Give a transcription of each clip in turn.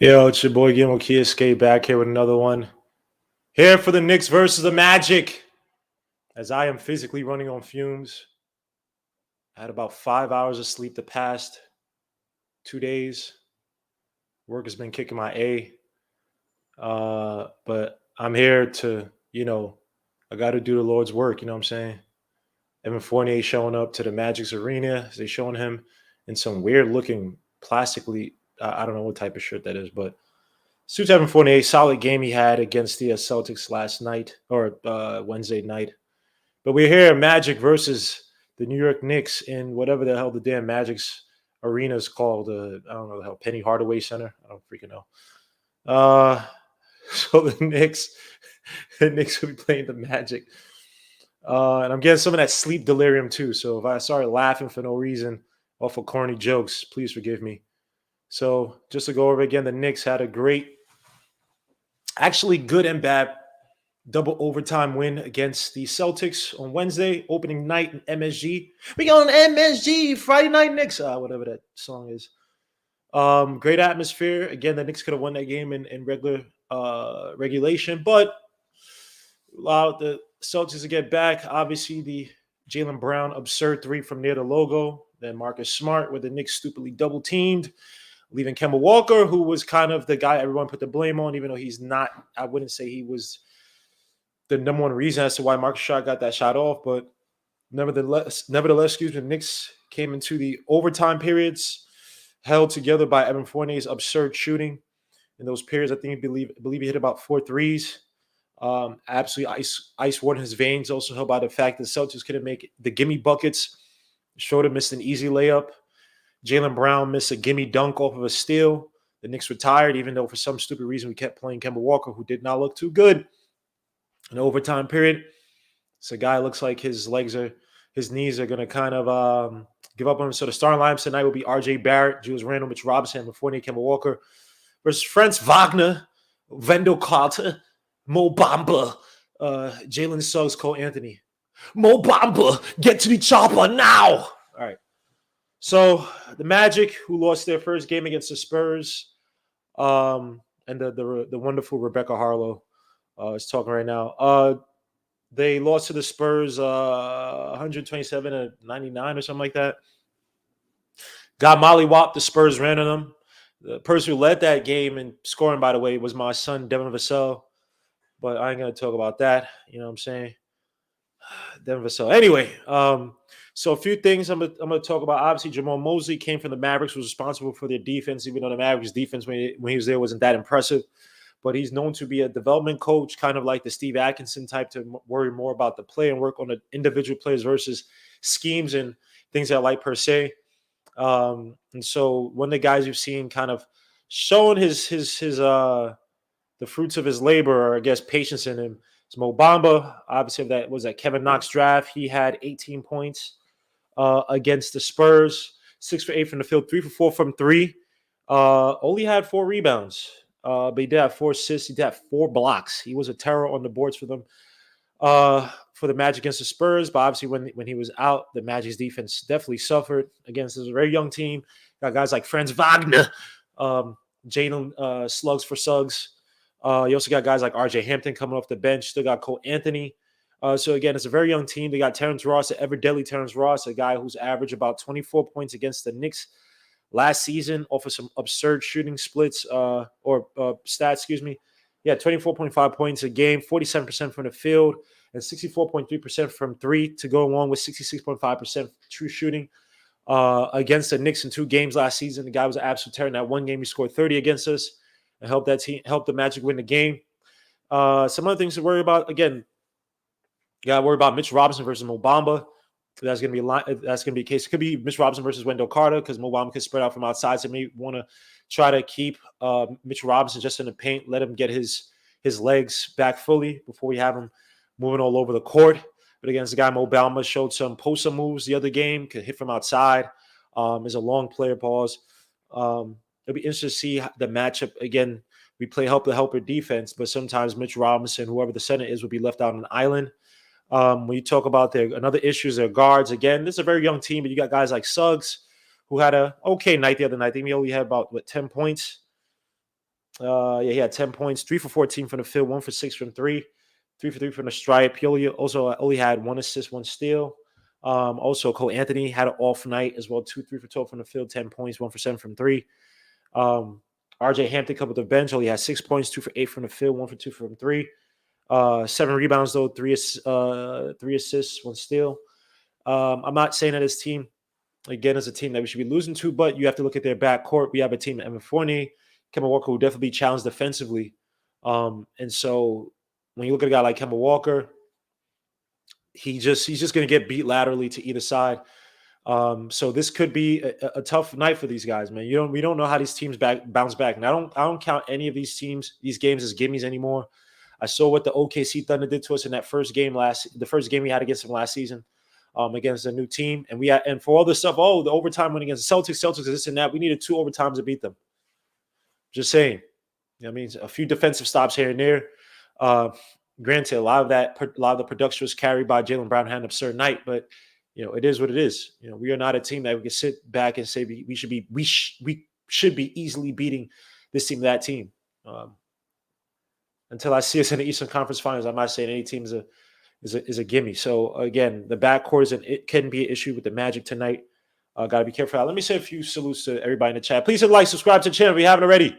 Yo, it's your boy Gimo Kia Skate back here with another one. Here for the Knicks versus the Magic. As I am physically running on fumes. I had about 5 hours of sleep the past 2 days. Work has been kicking my A. But I'm here to, I got to do the Lord's work. You know what I'm saying? Evan Fournier showing up to the Magic's arena. They showing him in some weird looking plastically. I don't know what type of shirt that is, but suits Evan Fournier, solid game he had against the Celtics last night or Wednesday night. But we're here, Magic versus the New York Knicks in whatever the hell the damn Magic's arena is called. I don't know the hell, Penny Hardaway Center. I don't freaking know. Uh, so the Knicks will be playing the Magic. And I'm getting some of that sleep delirium too. So if I started laughing for no reason off of corny jokes, please forgive me. So just to go over again, the Knicks had a great, actually good and bad double overtime win against the Celtics on Wednesday, opening night in MSG. We got on MSG, Friday Night Knicks, whatever that song is. Great atmosphere. Again, the Knicks could have won that game in regular regulation, but allowed the Celtics to get back. Obviously, the Jaylen Brown absurd three from near the logo. Then Marcus Smart, where the Knicks stupidly double teamed, leaving Kemba Walker, who was kind of the guy everyone put the blame on, even though he's not. I wouldn't say he was the number one reason as to why Marcus Smart got that shot off, but nevertheless, the Knicks came into the overtime periods, held together by Evan Fournier's absurd shooting. In those periods, I believe he hit about 4 threes. Absolutely ice water in his veins. Also helped by the fact that the Celtics couldn't make the gimme buckets. Schroeder missed an easy layup. Jaylen Brown missed a gimme dunk off of a steal. The Knicks retired, even though for some stupid reason we kept playing Kemba Walker, who did not look too good in the overtime period. So guy looks like his knees are going to kind of give up on him. So the starting lineup tonight will be R.J. Barrett, Julius Randle, Mitch Robinson, Fournier, Kemba Walker versus Franz Wagner, Wendell Carter, Mo Bamba, Jalen Suggs, Cole Anthony. Mo Bamba, get to the chopper now. All right. So the Magic, who lost their first game against the Spurs, and the wonderful Rebecca Harlow is talking right now. They lost to the Spurs 127-99 or something like that. Got mollywopped. The Spurs ran on them. The person who led that game in scoring, by the way, was my son, Devin Vassell. But I ain't going to talk about that. You know what I'm saying? Devin Vassell. Anyway, so a few things I'm gonna talk about. Obviously, Jamal Mosley came from the Mavericks, was responsible for their defense, even though the Mavericks' defense when he was there wasn't that impressive. But he's known to be a development coach, kind of like the Steve Atkinson type, to worry more about the play and work on the individual players versus schemes and things that I like per se. And so one of the guys you've seen kind of showing his the fruits of his labor, or I guess patience in him, is Mo Bamba. Obviously, that was that Kevin Knox draft. He had 18 points against the Spurs, 6 for 8 from the field, 3 for 4 from three. Only had 4 rebounds. But he did have 4 assists. He did have 4 blocks. He was a terror on the boards for them. For the Magic against the Spurs, but obviously when he was out, the Magic's defense definitely suffered against this very young team. Got guys like Franz Wagner, Jalen Slugs for Suggs. You also got guys like R.J. Hampton coming off the bench. Still got Cole Anthony. So again, it's a very young team. They got Terrence Ross, the ever deadly Terrence Ross, a guy who's averaged about 24 points against the Knicks last season off of some absurd shooting splits or stats, excuse me. Yeah, 24.5 points a game, 47% from the field, and 64.3% from three to go along with 66.5% true shooting against the Knicks in 2 games last season. The guy was an absolute terror. In that one game, he scored 30 against us and helped the Magic win the game. Some other things to worry about. Again, you got to worry about Mitch Robinson versus Mo Bamba. That's going to be a case. It could be Mitch Robinson versus Wendell Carter because Mo Bamba could spread out from outside. So maybe want to try to keep Mitch Robinson just in the paint, let him get his legs back fully before we have him moving all over the court. But against the guy Mo Bamba showed some post-up moves the other game, could hit from outside. Is a long player pause. It'll be interesting to see the matchup. Again, we play helper defense, but sometimes Mitch Robinson, whoever the center is, will be left out on an island. When you talk about another issues, their guards, again, this is a very young team, but you got guys like Suggs, who had a okay night the other night. I think he only had about 10 points. Yeah, he had 10 points, 3 for 14 from the field, 1 for 6 from three, 3 for 3 from the stripe. He only had 1 assist, 1 steal. Also, Cole Anthony had an off night as well, 2, 3 for 12 from the field, 10 points, 1 for 7 from three. RJ Hampton come with the bench, only had 6 points, 2 for 8 from the field, 1 for 2 from three. 7 rebounds though, 3 assists, 1 steal. I'm not saying that this team, again, is a team that we should be losing to, but you have to look at their backcourt. We have a team, Evan Fournier, Kemba Walker, who definitely be challenged defensively. And so when you look at a guy like Kemba Walker, he's just going to get beat laterally to either side. So this could be a tough night for these guys, man. We don't know how these teams bounce back, and I don't count any of these games as gimmies anymore. I saw what the OKC Thunder did to us in that the first game we had against them last season, against a new team, and for all this stuff, the overtime went against the Celtics, this and that. We needed 2 overtimes to beat them. Just saying. You know what I mean, a few defensive stops here and there. Granted, a lot of the production was carried by Jaylen Brown had an absurd night, but it is what it is. We are not a team that we can sit back and say we should be easily beating this team, that team. Until I see us in the Eastern Conference Finals, I'm not saying any team is a gimme. So again, the backcourt it can be an issue with the Magic tonight. Got to be careful. Let me say a few salutes to everybody in the chat. Please hit like, subscribe to the channel if you haven't already.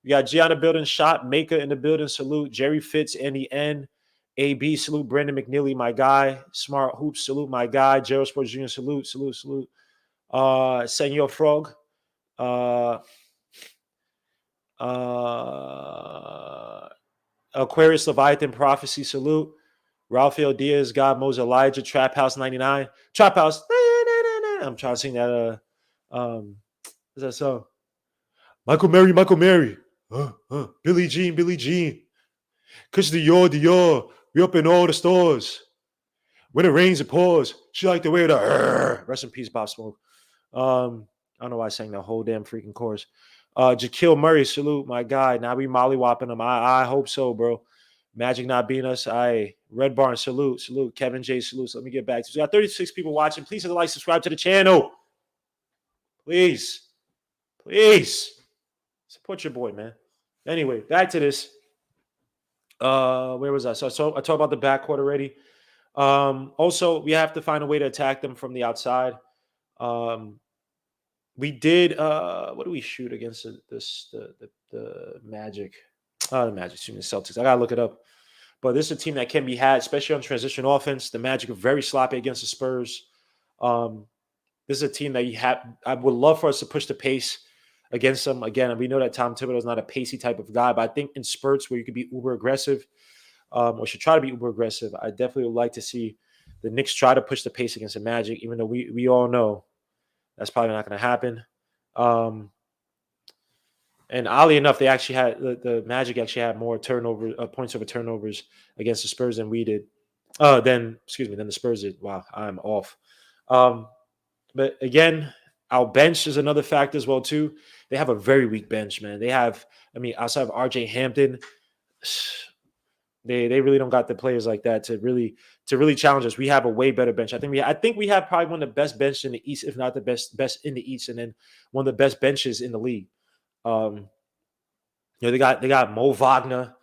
We got G on the building, Shot Maker in the building, salute. Jerry Fitz, Andy N. AB, salute. Brandon McNeely, my guy. Smart Hoops, salute, my guy. Gerald Sports Jr., salute. Senor Frog. Aquarius Leviathan Prophecy, salute. Rafael Diaz, God, Moses Elijah, Trap House 99. Trap House. I'm trying to sing that. What's that song? Michael Mary. Billie Jean. Kush Dior. We up in all the stores. When it rains, it pours. She like the way the rest in peace, Pop Smoke. I don't know why I sang that whole damn freaking chorus. Jaquil Murray, salute, my guy. Now we mollywopping him. I hope so, bro. Magic not beating us. Red Barn, salute. Kevin J, salute. So let me get back to you. So we got 36 people watching. Please hit the like, subscribe to the channel. Please. Support your boy, man. Anyway, back to this. Where was I? So I talked about the backcourt already. Also, we have to find a way to attack them from the outside. We did. What do we shoot against the Magic? The Magic, excuse me, the Celtics. I gotta look it up. But this is a team that can be had, especially on transition offense. The Magic are very sloppy against the Spurs. This is a team that I would love for us to push the pace against them. Again, we know that Tom Thibodeau is not a pacey type of guy, but I think in spurts where you could be uber aggressive, or should try to be uber aggressive, I definitely would like to see the Knicks try to push the pace against the Magic, even though we all know that's probably not going to happen. And oddly enough, they actually had the Magic actually had more points over turnovers against the Spurs than we did. Than the Spurs did. Wow, I'm off. But again, our bench is another factor as well too. They have a very weak bench, man. Outside of RJ Hampton, they really don't got the players like that to really challenge us. We have a way better bench. I think we have probably one of the best benches in the East, if not the best in the East, and then one of the best benches in the league. They got Mo Wagner,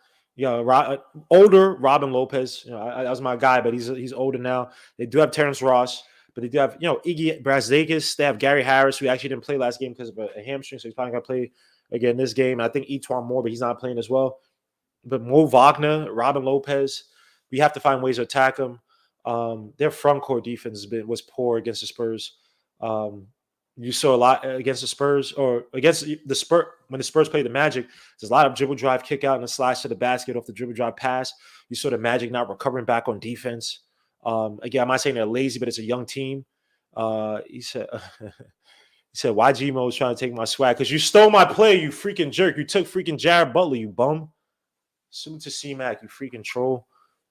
older Robin Lopez. That was my guy, but he's older now. They do have Terrence Ross, but they do have Iggy Brazdeikis. They have Gary Harris, who actually didn't play last game because of a hamstring, so he's probably gonna play again this game. I think Etwan Moore, but he's not playing as well. But Mo Wagner, Robin Lopez, we have to find ways to attack them. Their front court defense was poor against the Spurs. You saw a lot against the Spurs, or against the Spurs when the Spurs played the Magic. There's a lot of dribble drive, kick out, and a slash to the basket off the dribble drive pass. You saw the Magic not recovering back on defense. Again, I'm not saying they're lazy, but it's a young team. He said, "Why Gmo is trying to take my swag? Because you stole my play, you freaking jerk. You took freaking Jared Butler, you bum. Salute to C-Mac, you freaking troll.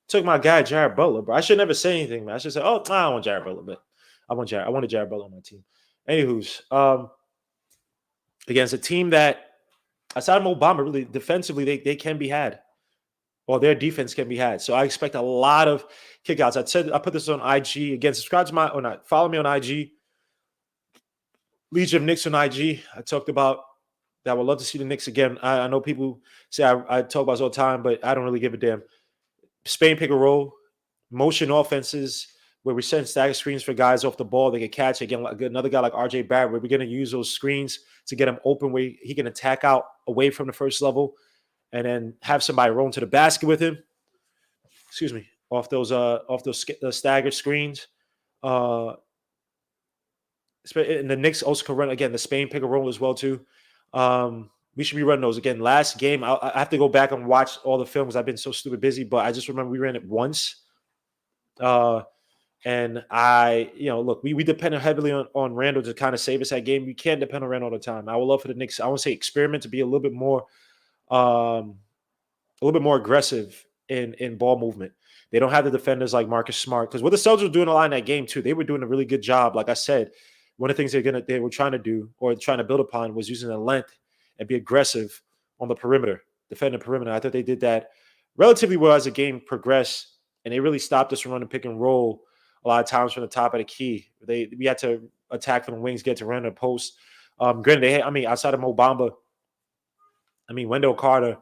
Took my guy Jared Butler, bro. I should never say anything, man. I should say, I don't want Jared Butler, but I wanted Jared Butler on my team. Anywho's, against a team that, aside from Obama, really defensively, they can be had. Well, their defense can be had. So I expect a lot of kickouts. I put this on IG. Again, subscribe to follow me on IG. Legion of Knicks on IG. I talked about that I would love to see the Knicks again. I know people say I talk about this all the time, but I don't really give a damn. Spain pick and roll, motion offenses where we're setting stagger screens for guys off the ball. They can catch again. Like another guy like RJ Barrett, where we're going to use those screens to get him open where he can attack out away from the first level, and then have somebody roll into the basket with him. Excuse me, off those staggered screens. Uh, and the Knicks also can run again the Spain pick and roll as well too. We should be running those again. Last game, I have to go back and watch all the films. I've been so stupid busy, but I just remember we ran it once. And look, we depended heavily on Randall to kind of save us that game. You can't depend on Randall all the time. I would love for the Knicks. I want to say experiment to be um, a little bit more aggressive in ball movement. They don't have the defenders like Marcus Smart, because what the Celtics were doing a lot in that game too. They were doing a really good job. Like I said, one of the things they were trying to do or trying to build upon was using the length and be aggressive on the perimeter, defending the perimeter. I thought they did that relatively well as the game progressed, and they really stopped us from running pick and roll a lot of times from the top of the key. We had to attack from the wings, get to run the post. Granted, outside of Mo Bamba, Wendell Carter.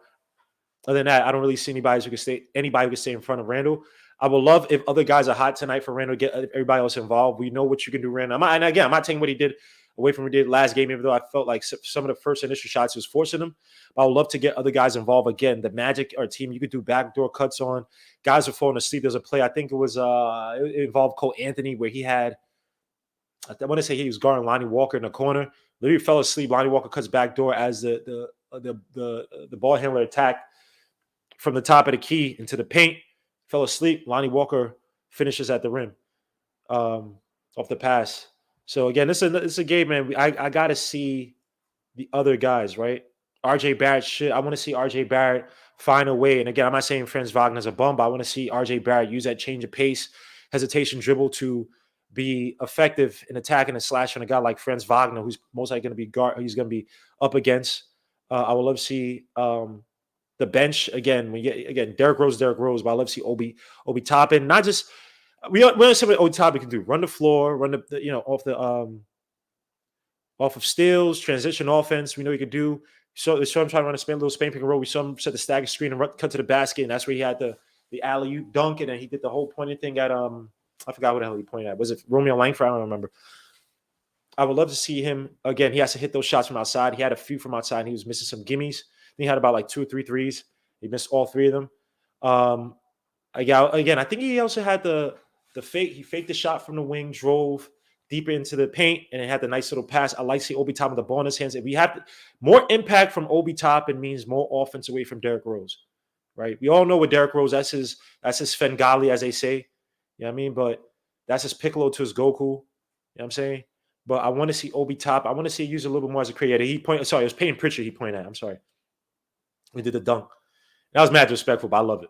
Other than that, I don't really see anybody who can stay in front of Randall. I would love if other guys are hot tonight for Randall to get everybody else involved. We know what you can do, Randall. I'm not taking what he did away from what he did last game, even though I felt like some of the first initial shots he was forcing them. But I would love to get other guys involved again. The Magic or team you could do backdoor cuts on. Guys are falling asleep. There's a play, I think it involved Cole Anthony, where he had, I want to say he was guarding Lonnie Walker in the corner. Literally fell asleep. Lonnie Walker cuts backdoor as the ball handler attacked from the top of the key into the paint, fell asleep. Lonnie Walker finishes at the rim off the pass. So again, this is a game, man. I got to see the other guys, right? RJ Barrett I want to see RJ Barrett find a way. And again, I'm not saying Franz Wagner's a bum, but I want to see RJ Barrett use that change of pace, hesitation dribble to be effective in attacking and slashing a guy like Franz Wagner, who's most likely going to be he's going to be up against. I would love to see the bench again. Derrick Rose, but I love to see Obi Toppin. Not just we understand what Obi Toppin can do: run the floor, run off of steals, transition offense. We know he could do. So we saw him trying to run a little Spain pick and roll. We saw him set the stagger screen and cut to the basket, and that's where he had the alley-oop dunk, and then he did the whole pointing thing at I forgot what the hell he pointed at. Was it Romeo Langford? I don't remember. I would love to see him again. He has to hit those shots from outside. He had a few from outside. And he was missing some gimmies. He had about like 2 or 3 threes. He missed all 3 of them. Again, I think he also had the fake. He faked the shot from the wing, drove deeper into the paint, and it had the nice little pass. I like to see Obi Toppin with the ball in his hands. If we have more impact from Obi Toppin, means more offense away from Derrick Rose, right? We all know what Derrick Rose. That's his Svengali, as they say. You know what I mean? But that's his Piccolo to his Goku. You know what I'm saying? But I want to see Obi Toppin. I want to see use a little bit more as a creator. It was Peyton Pritchard he pointed at. I'm sorry. We did the dunk. That was mad disrespectful, but I love it.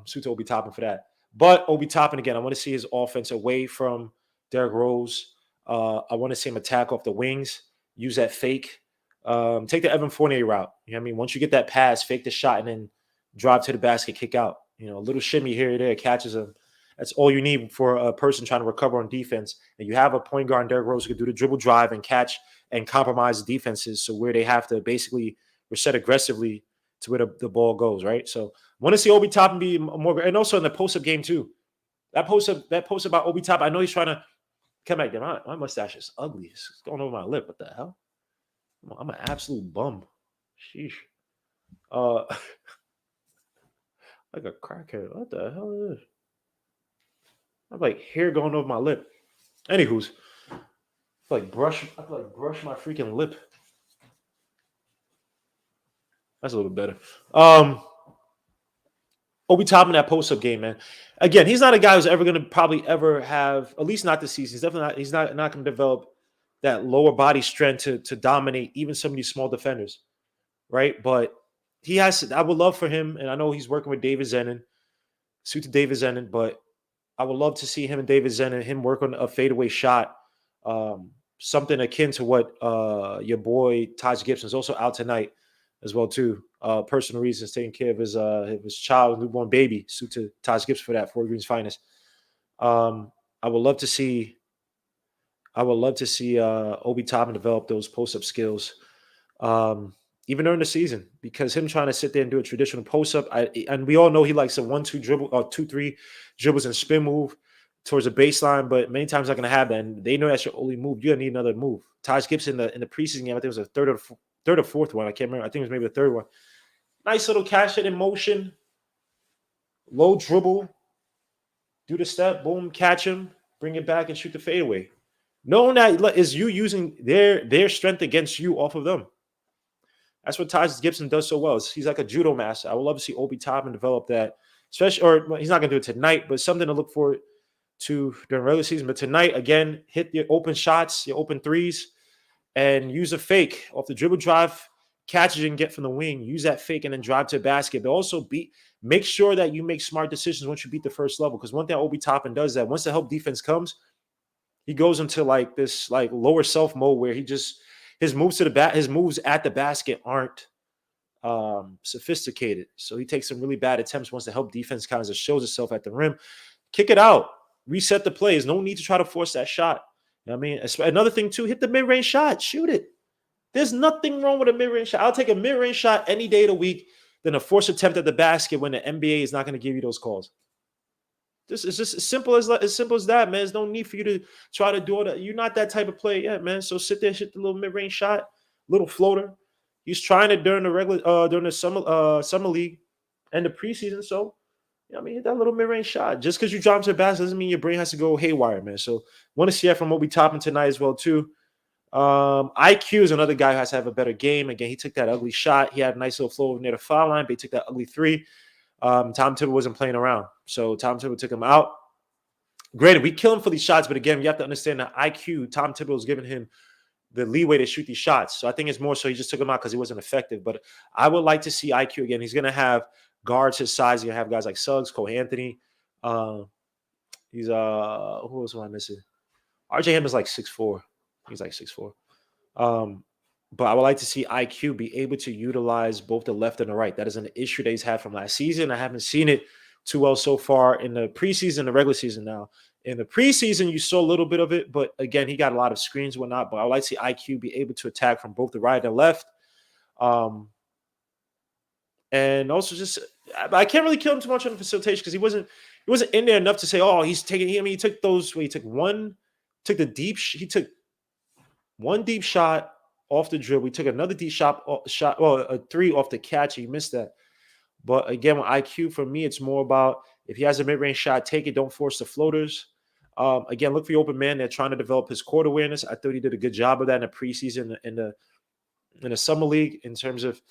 Suit to Obi Toppin for that. But Obi Toppin, again, I want to see his offense away from Derrick Rose. I want to see him attack off the wings, use that fake. Take the Evan Fournier route. You know what I mean? Once you get that pass, fake the shot, and then drive to the basket, kick out. A little shimmy here or there catches him. That's all you need for a person trying to recover on defense. And you have a point guard in Derrick Rose who can do the dribble drive and catch and compromise defenses. So where they have to basically reset aggressively to where the ball goes, right? So I want to see Obi Toppin be more, and also in the post-up game too. That post about Obi Toppin, I know he's trying to come back there. My mustache is ugly. It's going over my lip. What the hell? I'm an absolute bum. Sheesh. Like a crackhead. What the hell is this? I have like hair going over my lip. Anywho's, I feel like brush my freaking lip. That's a little bit better. Obi Toppin that post-up game, man. Again, he's not a guy who's ever going to probably ever have, at least not this season. He's definitely not. He's not going to develop that lower body strength to dominate even some of these small defenders, right? But he has. I would love for him, and I know he's working with David Zenon, suit to David Zenon, but I would love to see him and David Zenon, him work on a fadeaway shot, something akin to what your boy Taj Gibson is also out tonight as well too. Personal reasons, taking care of his child, newborn baby. Suit to Taj Gibson for that, Fort Green's finest. I would love to see Obi Toppin develop those post-up skills. even during the season, because him trying to sit there and do a traditional post up, and we all know he likes a 1-2 dribble or 2-3 dribbles and spin move towards the baseline, but many times not going to have that. And they know that's your only move. You're gonna need another move. Taj Gibson in the preseason game, I think it was a third or fourth one. I can't remember. I think it was maybe the third one. Nice little catch it in motion, low dribble, do the step, boom, catch him, bring it back and shoot the fadeaway. Knowing that is you using their strength against you off of them. That's what Taj Gibson does so well. He's like a judo master. I would love to see Obi Toppin develop that, especially, or he's not going to do it tonight, but something to look forward to during regular season. But tonight, again, hit your open shots, your open threes, and use a fake off the dribble drive, catch it and get from the wing. Use that fake and then drive to the basket. But also make sure that you make smart decisions once you beat the first level. Because one thing Obi Toppin does that once the help defense comes, he goes into like this like lower self mode where his moves at the basket aren't sophisticated. So he takes some really bad attempts once the help defense kind of shows itself at the rim. Kick it out. Reset the plays. No need to try to force that shot. You know what I mean? Another thing, too, hit the mid-range shot. Shoot it. There's nothing wrong with a mid-range shot. I'll take a mid-range shot any day of the week than a forced attempt at the basket when the NBA is not going to give you those calls. It's just as simple as that, man. There's no need for you to try to do all that. You're not that type of player yet, man. So sit there, hit the little mid-range shot, little floater. He's trying it during the summer league and the preseason. So, you know what I mean, hit that little mid-range shot. Just because you drop to the basket doesn't mean your brain has to go haywire, man. So, want to see that from Obi Toppin tonight as well too. IQ is another guy who has to have a better game. Again, he took that ugly shot. He had a nice little flow over near the foul line, but he took that ugly three. Tom Thibodeau wasn't playing around, so Tom Thibodeau took him out. Granted, we kill him for these shots, but again, you have to understand that IQ, Tom Thibodeau is giving him the leeway to shoot these shots. So I think it's more so he just took him out because he wasn't effective. But I would like to see IQ again. He's going to have guards his size. He's going to have guys like Suggs, Cole Anthony. He's who else am I missing? RJ Hammond's like 6'4". He's like 6'4". But I would like to see IQ be able to utilize both the left and the right. That is an issue that he's had from last season. I haven't seen it too well so far in the preseason, the regular season now. In the preseason, you saw a little bit of it, but again, he got a lot of screens and whatnot. But I would like to see IQ be able to attack from both the right and left. And also just, I can't really kill him too much on the facilitation because he wasn't in there enough to say, oh, he's taking, I mean, he took those, he took one deep shot off the dribble. He took another deep shot, a three off the catch. He missed that. But again, with IQ, for me, it's more about if he has a mid-range shot, take it. Don't force the floaters. Again, look for the open man. They're trying to develop his court awareness. I thought he did a good job of that in the preseason, in the summer league, in terms of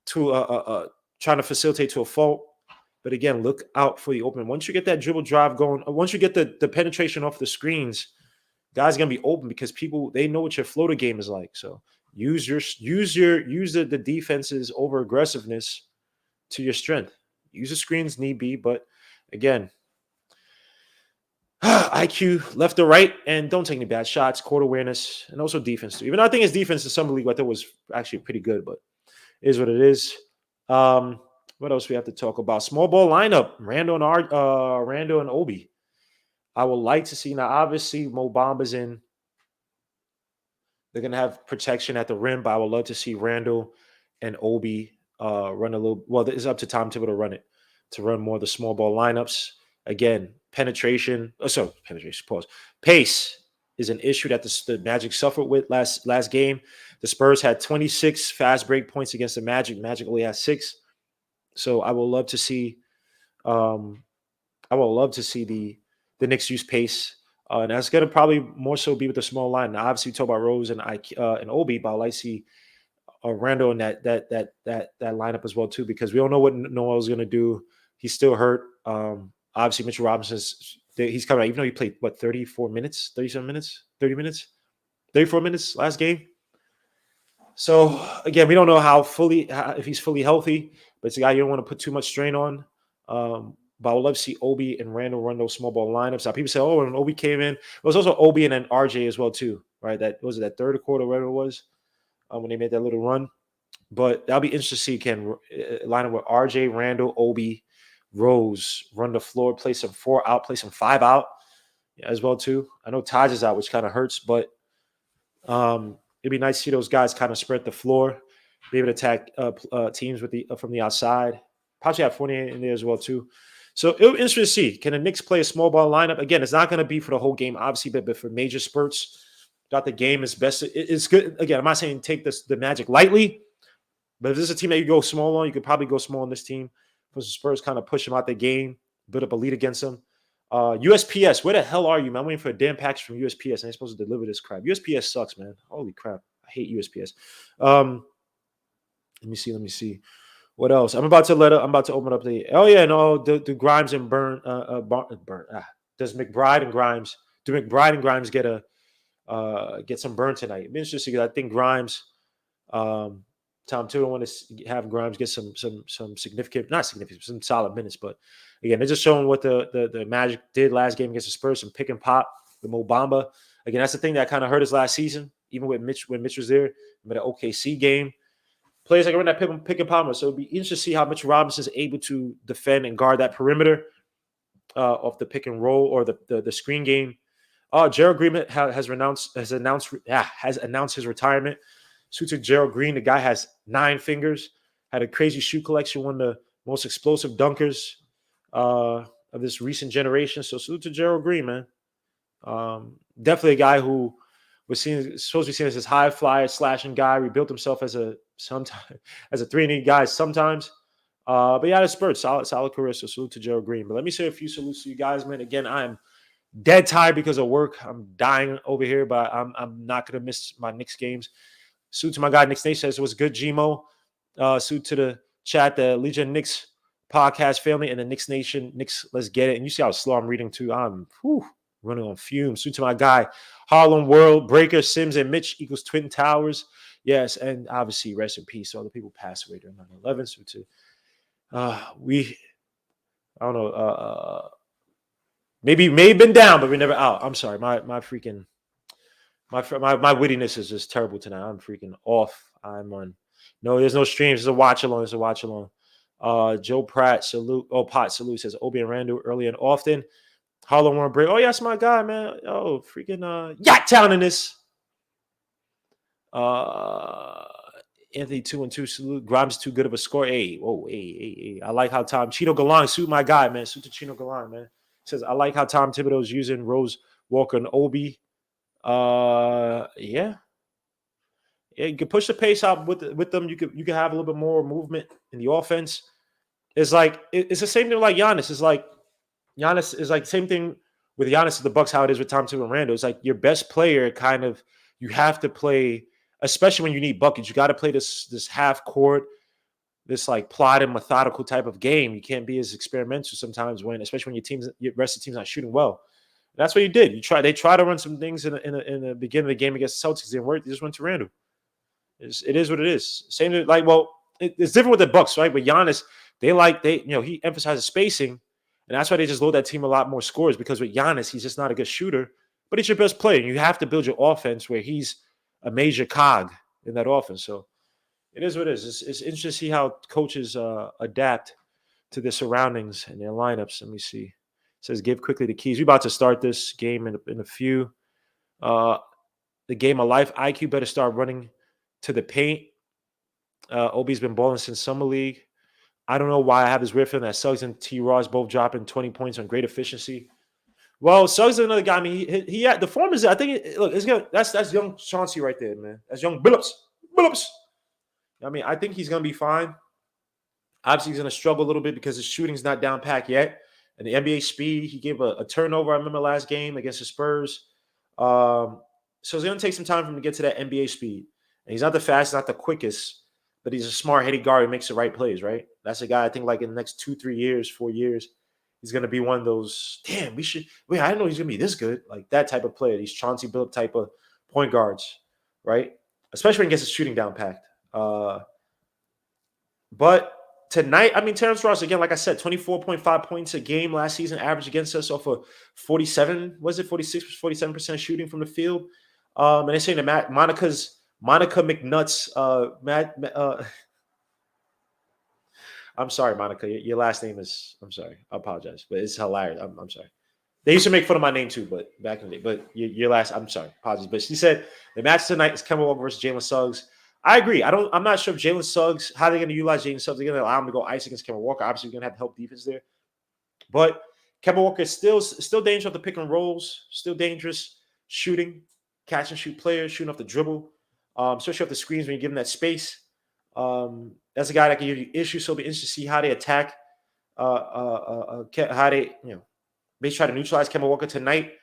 trying to facilitate to a fault. But again, look out for the open. Once you get that dribble drive going, once you get the penetration off the screens, guys are gonna be open because they know what your floater game is like. So use the defense's over aggressiveness to your strength. Use the screens need be, but again, IQ left to right, and don't take any bad shots, court awareness, and also defense too. Even though I think his defense in summer league I thought was actually pretty good, but it is what it is. What else we have to talk about? Small ball lineup: Randall and Obi. I would like to see now. Obviously, Mo Bamba's in. They're gonna have protection at the rim, but I would love to see Randall and Obi run a little. Well, it's up to Tom Thibodeau to run it, to run more of the small ball lineups. Again, penetration. Pause. Pace is an issue that the Magic suffered with last game. The Spurs had 26 fast break points against the Magic. Magic only has 6. So I would love to see. The Knicks use pace, and that's going to probably more so be with the small line. Now, obviously, we talk about Rose and Obi, but I like to see Randall in that lineup as well too, because we don't know what Noel's going to do. He's still hurt. Obviously, Mitchell he's coming out, even though he played 34 minutes, 37 minutes, 30 minutes, 34 minutes last game. So again, we don't know if he's fully healthy, but it's a guy you don't want to put too much strain on. But I would love to see Obi and Randall run those small ball lineups. Now, people say, oh, when Obi came in, it was also Obi and then RJ as well, too, right? That was it, that third quarter, whatever it was, when they made that little run. But that'll be interesting to see, Ken, line up with RJ, Randall, Obi, Rose, run the floor, play some 4 out, play some 5 out as well, too. I know Taj is out, which kind of hurts, but it'd be nice to see those guys kind of spread the floor. be able to attack teams with the from the outside. Probably have Fournier in there as well too. So it'll be interesting to see. Can the Knicks play a small ball lineup? Again, it's not going to be for the whole game, obviously, but for major spurts, throughout the game is best. It's good. Again, I'm not saying take the Magic lightly, but if this is a team that you go small on, you could probably go small on this team. For the Spurs, kind of push them out the game, build up a lead against them. USPS, where the hell are you, man? I'm waiting for a damn package from USPS, and they're supposed to deliver this crap. USPS sucks, man. Holy crap. I hate USPS. Let me see. What else? I'm about to open up the. Oh yeah, no, do Grimes and Burn. Does McBride and Grimes? Do McBride and Grimes get some burn tonight? It'd be interesting because I think Grimes, Tom Thibodeau want to have Grimes get some significant, not significant, some solid minutes. But again, they're just showing what the Magic did last game against the Spurs, some pick and pop with Mo Bamba. Again, that's the thing that kind of hurt us last season, even with Mitch when Mitch was there. Remember the OKC game. Players like run that pick and pop. So it'll be interesting to see how Mitch Robinson's able to defend and guard that perimeter of the pick and roll or the screen game. Gerald Green has announced his retirement. Suits to Gerald Green. The guy has 9 fingers, had a crazy shoe collection, one of the most explosive dunkers of this recent generation. So salute to Gerald Green, man. Definitely a guy who was supposed to be seen as this high flyer slashing guy. Rebuilt himself as a 3-and-D guy sometimes. But yeah, the Spurs, solid career. So salute to Gerald Green. But let me say a few salutes to you guys, man. Again, I am dead tired because of work. I'm dying over here, but I'm not gonna miss my Knicks games. Salute to my guy Knicks Nation says it was good, Gmo. Salute to the chat, the Legion Knicks podcast family, and the Knicks Nation. Knicks, let's get it. And you see how slow I'm reading too. I'm running on fumes. Salute to my guy Harlem World Breaker Sims and Mitch equals Twin Towers. Yes, and obviously rest in peace. All the people passed away during 9/11. So to I don't know. Maybe may have been down, but we're never out. I'm sorry. My wittiness is just terrible tonight. I'm freaking off. I'm on. No, there's no streams. It's a watch along. Joe Pratt salute. Oh, Pot salute says Obi and Randall early and often. Harlem World Break. Oh, yeah, that's my guy, man. Oh, freaking Yacht Town in this. Anthony 2-2 salute. Grimes too good of a score. Hey. I like how Chino Galan suit my guy, man. Suit to Chino Galan, man. Says I like how Tom Thibodeau's using Rose Walker and Obi. Yeah, you can push the pace out with them. You could have a little bit more movement in the offense. It's like it's the same thing like Giannis. It's like Giannis is like the same thing with Giannis at the Bucks. How it is with Tom Thibodeau and Randall. It's like your best player kind of you have to play, especially when you need buckets. You got to play this half court, this like plotted methodical type of game. You can't be as experimental sometimes especially when your rest of the team's not shooting well. And that's what you did. They try to run some things in the beginning of the game against the Celtics. It didn't work. They just went to Randall. It is what it is. Same like it's different with the Bucks, right? But Giannis, he emphasizes spacing, and that's why they just load that team a lot more scores because with Giannis, he's just not a good shooter, but he's your best player. And you have to build your offense where he's a major cog in that offense. So it is what it is. It's interesting to see how coaches adapt to their surroundings and their lineups. Let me see. It says give quickly the keys. We're about to start this game in a few. The game of life. IQ better start running to the paint. Obi's been balling since summer league. I don't know why I have this weird feeling that Suggs and T. Ross both dropping 20 points on great efficiency. Well, Suggs is another guy. I mean, he had the form is. I think it's good. That's young Chauncey right there, man. That's young Billups. I mean, I think he's gonna be fine. Obviously, he's gonna struggle a little bit because his shooting's not down packed yet. And the NBA speed, he gave a turnover. I remember last game against the Spurs. So it's gonna take some time for him to get to that NBA speed. And he's not the fastest, not the quickest, but he's a smart, heady guard who makes the right plays, right? That's a guy I think like in the next 2, 3 years, 4 years, he's going to be one of those, I didn't know he's going to be this good. Like that type of player, these Chauncey Billups type of point guards, right? Especially when he gets his shooting down packed. But tonight, I mean, Terrence Ross, again, like I said, 24.5 points a game last season, average against us off of 47 shooting from the field. And they're saying that Monica McNuts, I'm sorry, Monica. Your last name is, I'm sorry. I apologize, but it's hilarious. I'm sorry. They used to make fun of my name too, but back in the day. But your last, I'm sorry. Apologies. But she said the match tonight is Kemba Walker versus Jalen Suggs. I agree. I'm not sure if Jalen Suggs, how they're going to utilize Jalen Suggs. They're going to allow him to go ice against Kemba Walker. Obviously, you're going to have to help defense there. But Kemba Walker is still dangerous off the pick and rolls, still dangerous shooting, catch and shoot players, shooting off the dribble, especially off the screens when you give him that space. That's a guy that can give you issues. So it'll be interesting to see how they attack, how they try to neutralize Kemba Walker tonight.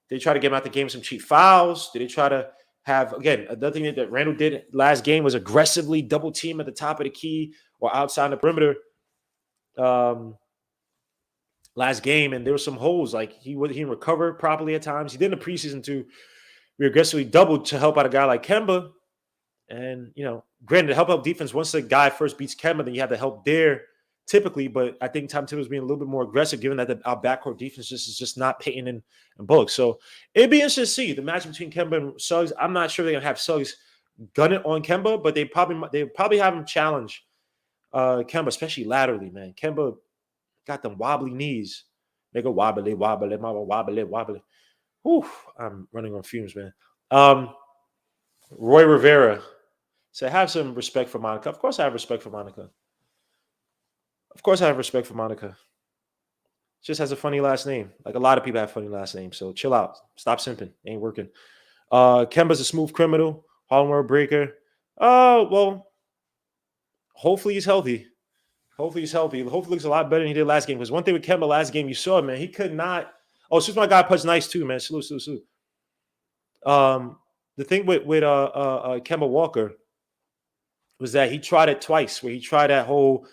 They try to get him out the game with some cheap fouls. Did they try to have, again, another thing that Randall did last game was aggressively double team at the top of the key or outside the perimeter last game, and there were some holes. Like he recovered properly at times. He did in the preseason too. We aggressively doubled to help out a guy like Kemba. And, granted, to help out defense, once the guy first beats Kemba, then you have to help there typically. But I think Tom Thibodeau's being a little bit more aggressive, given that our backcourt defense is just not Payton and Bullock. So it'd be interesting to see the match between Kemba and Suggs. I'm not sure they're gonna have Suggs gun it on Kemba, but they probably have him challenge Kemba, especially laterally. Man, Kemba got them wobbly knees. They go wobbly, wobbly, wobbly, wobbly. Whew, I'm running on fumes, man. Roy Rivera said, have some respect for Monica. Of course I have respect for Monica. Of course I have respect for Monica. Just has a funny last name. Like a lot of people have funny last names. So chill out. Stop simping. Ain't working. Kemba's a smooth criminal. Harlem World Breaker. Well, hopefully he's healthy. Hopefully he's healthy. Hopefully he looks a lot better than he did last game. Because one thing with Kemba last game, you saw, man, he could not. Oh, since my guy puts nice too, man. Salute. The thing with Kemba Walker was that he tried it twice, where he tried that whole,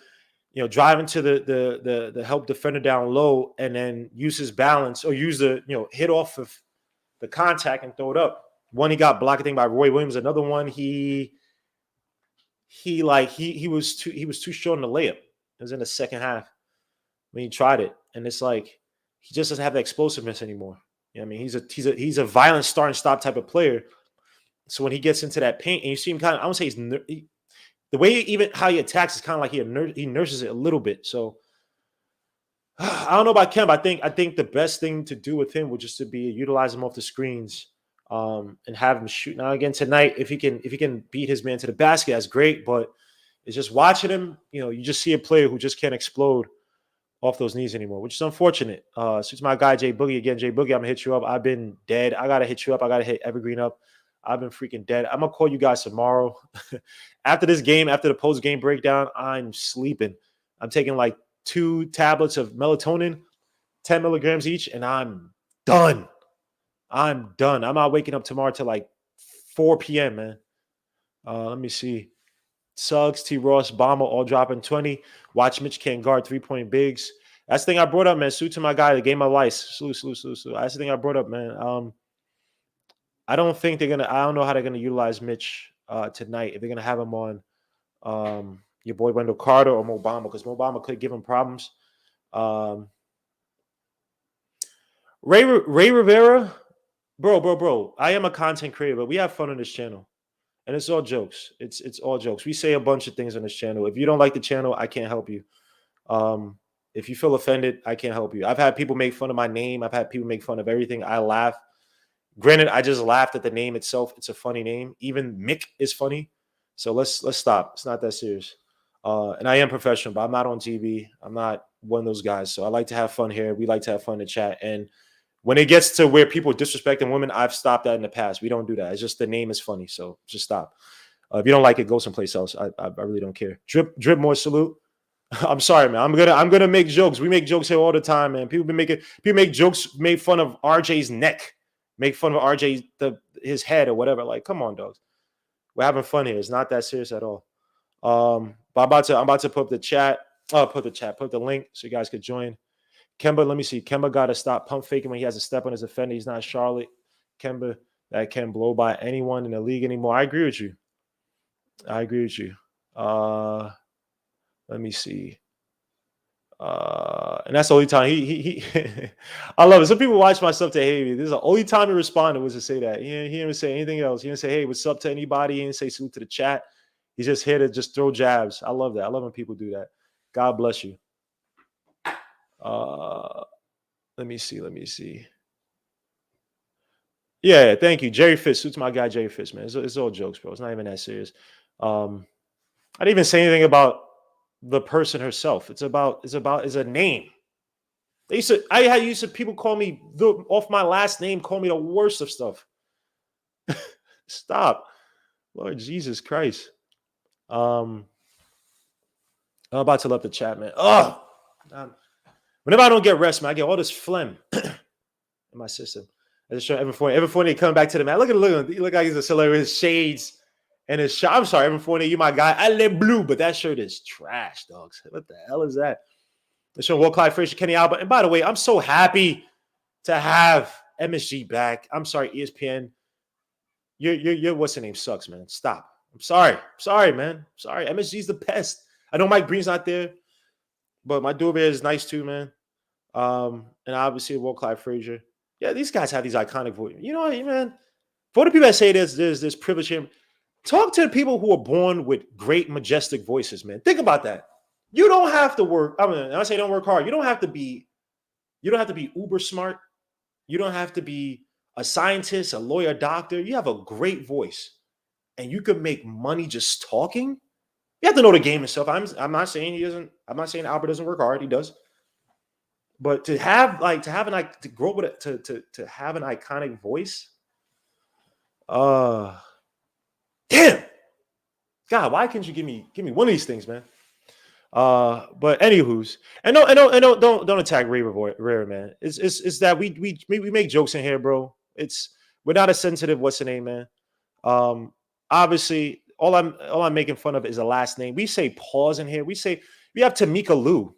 drive into the help defender down low and then use his balance or use the, hit off of the contact and throw it up. One, he got blocked, I think, by Roy Williams. Another one, he was too short in the layup. It was in the second half when he tried it. And it's like, he just doesn't have the explosiveness anymore. I mean, he's a violent start and stop type of player. So when he gets into that paint, and you see him kind of, I won't say the way even how he attacks is kind of like he nurses it a little bit. So I don't know about Kemba. I think the best thing to do with him would just to be utilize him off the screens and have him shoot. Now again tonight, if he can beat his man to the basket, that's great. But it's just watching him. You just see a player who just can't explode off those knees anymore, which is unfortunate. So it's my guy Jay Boogie again. Jay Boogie, I'm gonna hit you up. I've been dead. I gotta hit you up. I gotta hit Evergreen up. I've been freaking dead. I'm gonna call you guys tomorrow. After this game, after the post-game breakdown, I'm sleeping. I'm taking like 2 tablets of melatonin, 10 milligrams each, and I'm done. I'm not waking up tomorrow till like 4 p.m., man. Let me see. Suggs, T. Ross, Bama all dropping 20. Watch Mitch can't guard 3-point bigs. That's the thing I brought up, man. Salute to my guy, the game of life. Salute. That's the thing I brought up, man. I don't know how they're gonna utilize Mitch tonight. If they're gonna have him on your boy Wendell Carter or Mo Bamba, because Mo Bamba could give him problems. Ray Rivera, bro. I am a content creator, but we have fun on this channel. And it's all jokes. It's all jokes. We say a bunch of things on this channel. If you don't like the channel, I can't help you. If you feel offended, I can't help you. I've had people make fun of my name. I've had people make fun of everything. I laugh. Granted, I just laughed at the name itself. It's a funny name. Even Mick is funny. So let's stop. It's not that serious. And I am professional, but I'm not on TV. I'm not one of those guys. So I like to have fun here. We like to have fun in chat. And when it gets to where people disrespecting women, I've stopped that in the past. We don't do that. It's just the name is funny. So just stop. If you don't like it, go someplace else. I really don't care. Drip more salute. I'm sorry, man. I'm gonna make jokes. We make jokes here all the time, man. People make jokes, make fun of RJ's neck, make fun of his head or whatever. Like, come on, dogs. We're having fun here. It's not that serious at all. But I'm about to put up the chat. Put the link so you guys could join. Kemba, let me see. Kemba got to stop pump faking when he has a step on his defender. He's not Charlotte. Kemba that can blow by anyone in the league anymore. I agree with you. Let me see. And that's the only time he I love it. Some people watch my stuff to hate me. This is the only time he responded was to say that. He didn't even say anything else. He didn't say, hey, what's up to anybody? He didn't say salute to the chat. He's just here to just throw jabs. I love that. I love when people do that. God bless you. Let me see. Yeah, thank you. Jerry Fitz. Suits my guy Jerry Fitz, man. It's all jokes, bro. It's not even that serious. I didn't even say anything about the person herself. It's a name. I used to people call me off my last name, call me the worst of stuff. Stop. Lord Jesus Christ. I'm about to let the chat, man. Oh, whenever I don't get rest, man, I get all this phlegm in my system. I just show Evan Fournier coming back to the man. Look at he look like he's a celebrity. His shades and his shirt. I'm sorry, Evan Fournier, you my guy. I live blue, but that shirt is trash, dogs. What the hell is that? They're showing Will Clyde Frazier, Kenny Albert. And by the way, I'm so happy to have MSG back. I'm sorry, ESPN. Your what's the name sucks, man. Stop. I'm sorry, man. Sorry. MSG's the best. I know Mike Breen's not there, but my dude is nice too, man. And obviously Will Clyde Frazier. Yeah, these guys have these iconic voices. You know what, man? For the people that say there's this privilege here, talk to the people who are born with great, majestic voices, man. Think about that. You don't have to work. I say don't work hard. You don't have to be uber smart. You don't have to be a scientist, a lawyer, doctor. You have a great voice, and you can make money just talking. You have to know the game and stuff. I'm not saying he doesn't. I'm not saying Albert doesn't work hard. He does. But to have to have an iconic voice, damn, God, why can't you give me one of these things, man? But anywho's, and don't attack Rare, man. It's that we make jokes in here, bro. We're not a sensitive what's the name, man. Obviously, all I'm making fun of is a last name. We say pause in here. We have Tamika Lou.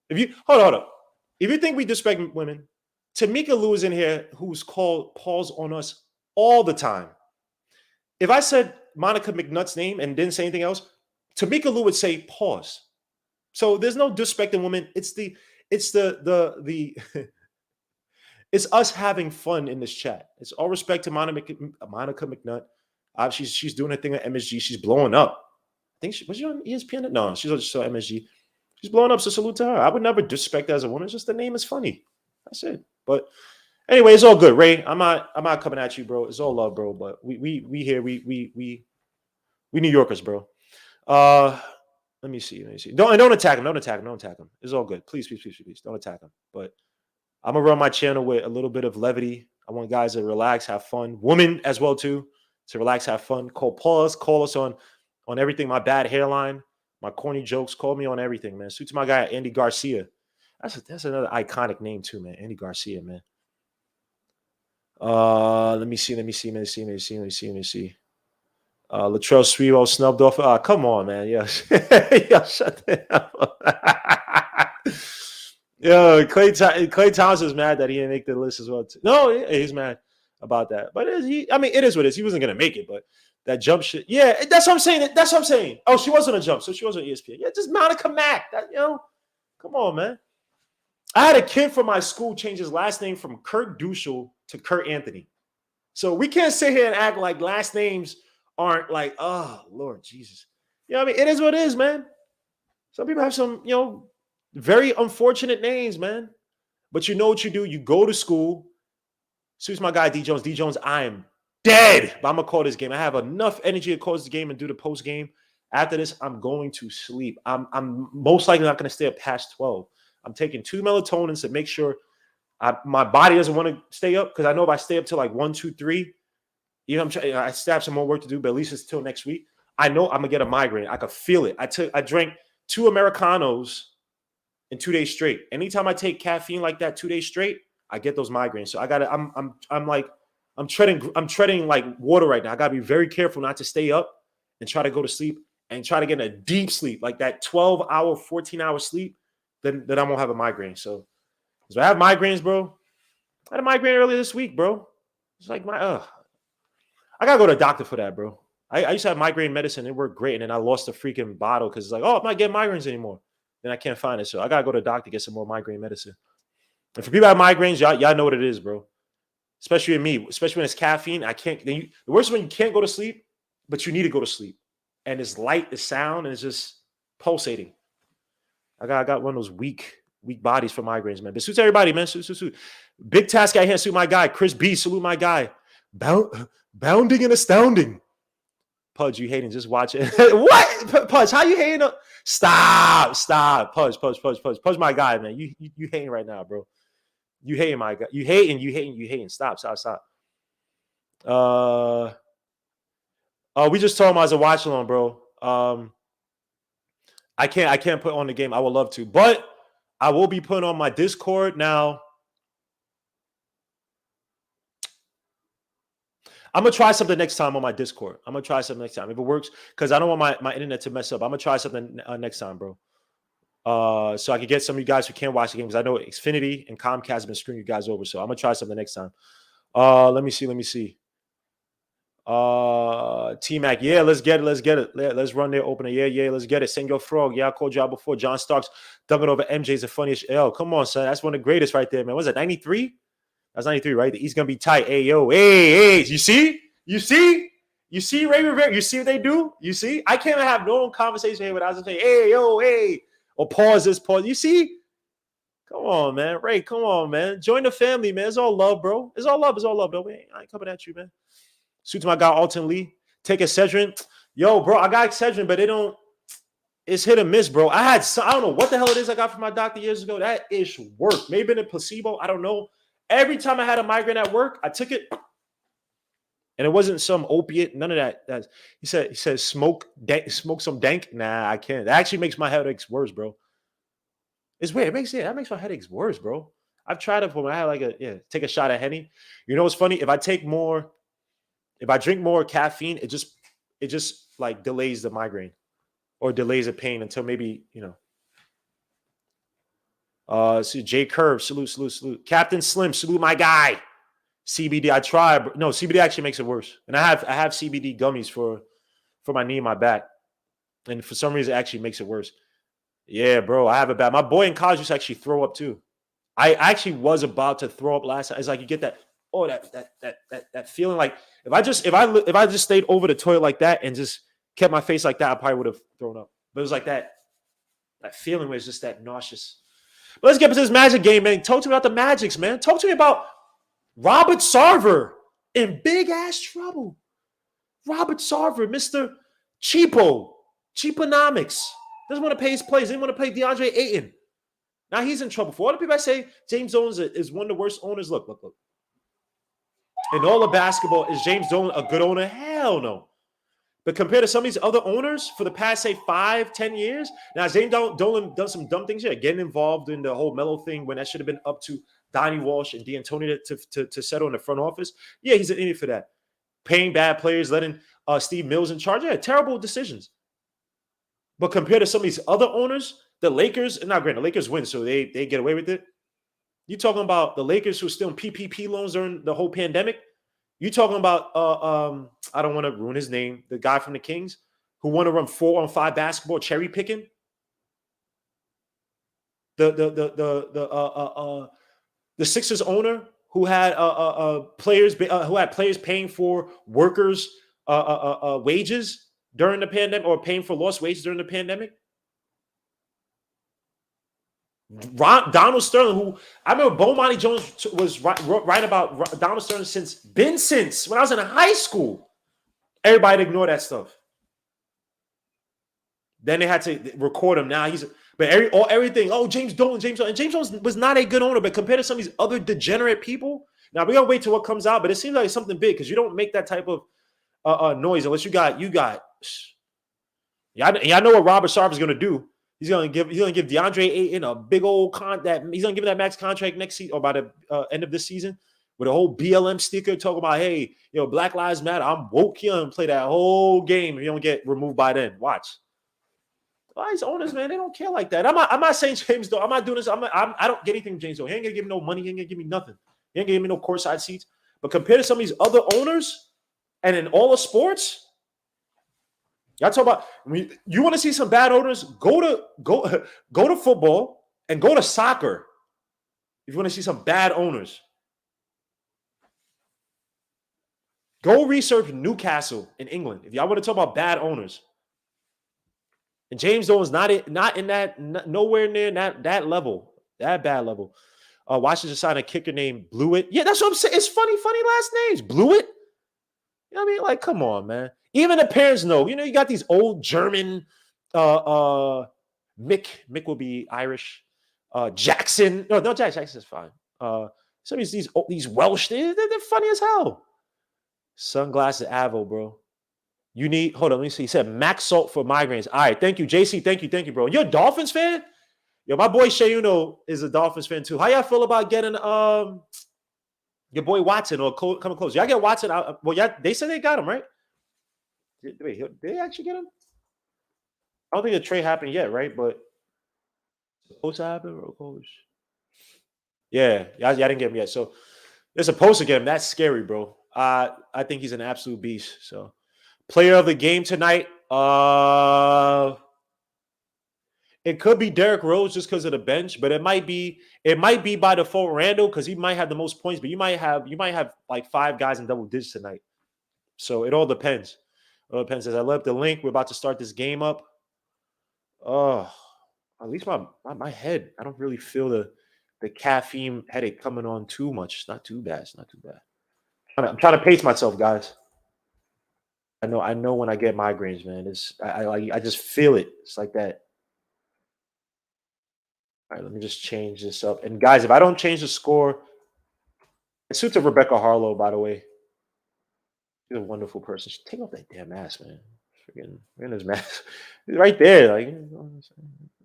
If you hold up. If you think we disrespect women, Tamika Lou is in here who's called pause on us all the time. If I said Monica McNutt's name and didn't say anything else, Tamika Lou would say pause. So there's no disrespecting women. It's it's us having fun in this chat. It's all respect to Monica McNutt. She's doing her thing at MSG. She's blowing up. I think was she on ESPN? No, she's just on MSG. She's blowing up, so salute to her. I would never disrespect her as a woman. It's just the name is funny. That's it. But anyway, it's all good, Ray. I'm not coming at you, bro. It's all love, bro. But we here, we New Yorkers, bro. Let me see. Don't attack him. Don't attack him. It's all good. Please. Don't attack him. But I'm gonna run my channel with a little bit of levity. I want guys to relax, have fun. Women as well too, to relax, have fun. Call us on everything. My bad hairline. My corny jokes, call me on everything, man. Suit to my guy, Andy Garcia. That's another iconic name too, man. Andy Garcia, man. Let me see. Latrell Sprewell snubbed off. Come on, man. Yo, yo, shut the hell up. Yo, Clay Thomas is mad that he didn't make the list as well. Too. No, he's mad about that. But it is what it is. He wasn't gonna make it, but that jump shit. Yeah, that's what I'm saying. Oh, she wasn't a jump, so she wasn't ESPN. Yeah, just Monica Mack. Come on, man. I had a kid from my school change his last name from Kurt Duschel to Kurt Anthony. So we can't sit here and act like last names aren't like, oh, Lord Jesus. It is what it is, man. Some people have some, very unfortunate names, man. But you know what you do? You go to school. Suits my guy, D Jones. D Jones, I am dead. But I'm going to call this game. I have enough energy to call this game and do the post game. After this, I'm going to sleep. I'm most likely not going to stay up past 12. I'm taking 2 melatonins to make sure my body doesn't want to stay up, because I know if I stay up till like 1, 2, 3, I still have some more work to do, but at least it's till next week. I know I'm going to get a migraine. I could feel it. I drank 2 Americanos in 2 days straight. Anytime I take caffeine like that 2 days straight, I get those migraines. So I'm treading like water right now. I got to be very careful not to stay up and try to go to sleep and try to get a deep sleep, like that 12-hour, 14-hour sleep, then I won't have a migraine. So I have migraines, bro. I had a migraine earlier this week, bro. It's like I got to go to a doctor for that, bro. I used to have migraine medicine. It worked great. And then I lost the freaking bottle because it's like, I'm not getting migraines anymore. Then I can't find it. So I got to go to the doctor to get some more migraine medicine. And for people that have migraines, y'all know what it is, bro. Especially in me, especially when it's caffeine. The worst is when you can't go to sleep, but you need to go to sleep. And it's light, the sound, and it's just pulsating. I got one of those weak bodies for migraines, man. But suits everybody, man. Suit. Big task out here. Suit my guy. Chris B. Salute my guy. Bounding and astounding. Pudge, you hating? Just watch it. What? Pudge, how you hating? Stop. Pudge, my guy, man. You hating right now, bro. You hating my guy. You hating. Stop. We just told him as a watch along, bro. I can't put on the game. I would love to, but I will be putting on my Discord now. I'm gonna try something next time on my Discord. I'm gonna try something next time if it works, because I don't want my internet to mess up. I'm gonna try something next time, bro. So I can get some of you guys who can't watch the game, because I know Xfinity and Comcast have been screwing you guys over. So I'm gonna try something next time. Let me see. T-Mac, yeah, let's get it. Let's run their opener. Yeah, let's get it. Senor Frog, yeah, I called you out before. John Starks dunking over MJ's the funniest. L, come on, son. That's one of the greatest right there, man. Was it 93? That's 93, right? He's gonna be tight. Hey, yo, hey, you see, Ray Rivera. You see what they do? You see, I can't have no conversation here without saying, hey, yo, hey, or pause this. You see? Come on, man. Ray, come on, man. Join the family, man. It's all love, bro. It's all love. Don't I ain't coming at you, man. Suit to my guy Alton Lee. Take Excedrin. Yo, bro, I got Excedrin, but it's hit or miss, bro. I don't know what the hell it is I got from my doctor years ago. That ish worked. Maybe in a placebo. I don't know. Every time I had a migraine at work, I took it, and it wasn't some opiate. None of that. He said smoke some dank. Nah, I can't. That actually makes my headaches worse, bro. It's weird. That makes my headaches worse, bro. I've tried it when I had take a shot of Henny. You know what's funny? If I drink more caffeine, it just like delays the migraine or delays the pain until maybe, see J Curve, salute. Captain Slim, salute my guy. CBD, I tried. No, CBD actually makes it worse. And I have CBD gummies for my knee and my back. And for some reason, it actually makes it worse. Yeah, bro, I have it bad. My boy in college used to actually throw up too. I actually was about to throw up last time. It's like you get that feeling like if I just stayed over the toilet like that and just kept my face like that, I probably would have thrown up. But it was like that feeling where it's just that nauseous. But let's get into this Magic game, man. Talk to me about the Magics, man. Talk to me about Robert Sarver in big ass trouble. Robert Sarver, Mr. Cheaponomics. Doesn't want to pay his plays. Didn't want to pay DeAndre Ayton. Now he's in trouble. For all the people that say James Jones is one of the worst owners, look. In all of basketball, is James Dolan a good owner? Hell no. But compared to some of these other owners for the past, say, 5-10 years, now James Dolan done some dumb things here, getting involved in the whole Melo thing when that should have been up to Donnie Walsh and D'Antoni to settle in the front office. Yeah, he's an idiot for that. Paying bad players, letting Steve Mills in charge. Yeah, terrible decisions. But compared to some of these other owners, the Lakers, not granted, the Lakers win, so they get away with it. You talking about the Lakers who were still in PPP loans during the whole pandemic? You talking about I don't want to ruin his name, the guy from the Kings who want to run 4-on-5 basketball, cherry picking. The Sixers owner who had players paying for workers' wages during the pandemic, or paying for lost wages during the pandemic. Donald Sterling, who I remember Bomani Jones was right about Donald Sterling since when I was in high school. Everybody ignored that stuff. Then they had to record him. Now everything. Oh, James Dolan. And James Dolan was not a good owner, but compared to some of these other degenerate people, now we gotta wait till what comes out. But it seems like something big because you don't make that type of noise unless you got. Yeah, I know what Robert Sarver is gonna do. He's gonna give DeAndre Ayton a big old he's gonna give him that max contract next season or by the end of this season with a whole BLM sticker talking about, hey, Black Lives Matter. I'm woke. He'll play that whole game if you don't get removed by then. Watch. Well, these owners, man, they don't care like that. I'm not saying James Dolan. I'm not doing this. I don't get anything from James Dolan. He ain't gonna give me no money. He ain't gonna give me nothing. He ain't gonna give me no courtside seats. But compared to some of these other owners, and in all of sports. Y'all talk about you want to see some bad owners? Go to football and go to soccer. If you want to see some bad owners, go research Newcastle in England. If y'all want to talk about bad owners, and James Dolan's not in that nowhere near that level, that bad level. Washington signed a kicker named Blewett. Yeah, that's what I'm saying. It's funny last names. Blewett. You know what I mean? Like, come on, man. Even the parents know. You got these old German. Mick will be Irish. Jackson. No, Jackson's fine. Some of these Welsh, they're funny as hell. Sunglasses Avo, bro. Hold on, let me see. He said max salt for migraines. All right, thank you, JC. Thank you, bro. You're a Dolphins fan? Yo, my boy Shay Uno is a Dolphins fan too. How y'all feel about getting your boy Watson or coming close? Y'all get Watson out? Well, yeah, they said they got him, right? Wait, did they actually get him? I don't think the trade happened yet, right? But supposed to happen, bro. Coach. Yeah, y'all didn't get him yet. So they're supposed to get him. That's scary, bro. I think he's an absolute beast. So, player of the game tonight. It could be Derrick Rose just because of the bench, but it might be by default Randall because he might have the most points, but you might have like 5 guys in double digits tonight. So it all depends. It all depends. As I left the link, we're about to start this game up. Oh, at least my head. I don't really feel the caffeine headache coming on too much. It's not too bad. It's not too bad. I'm trying to pace myself, guys. I know when I get migraines, man. I just feel it. It's like that. All right, let me just change this up. And guys, if I don't change the score, it suits of Rebecca Harlow, by the way. She's a wonderful person. She take off that damn mask, man. Freaking his mask. He's right there. Like,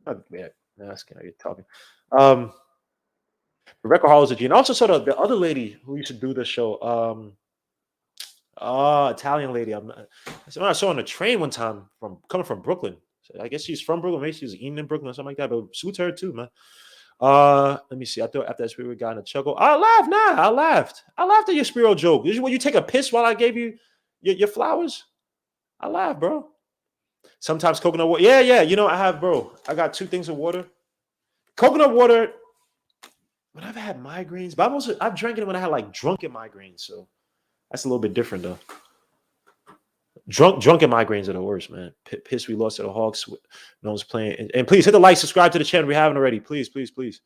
not bad mask. I get talking. Rebecca Harlow's a G. And also saw the other lady who used to do the show. Italian lady. I saw on a train one time coming from Brooklyn. So I guess she's from Brooklyn. Maybe she's eating in Brooklyn or something like that. But suits her too, man. Let me see. I thought after that Spiro got in a chuckle. I laughed. Nah, I laughed. I laughed at your Spiro joke. When you take a piss while I gave you your flowers? I laughed, bro. Sometimes coconut water. Yeah. I have, bro. I got 2 things of water. Coconut water. When I've had migraines, but I've drank it when I had like drunken migraines. So that's a little bit different though. Drunken migraines are the worst, man. Piss we lost to the Hawks. No one's playing. And please hit the like, subscribe to the channel if we haven't already. Please. Hit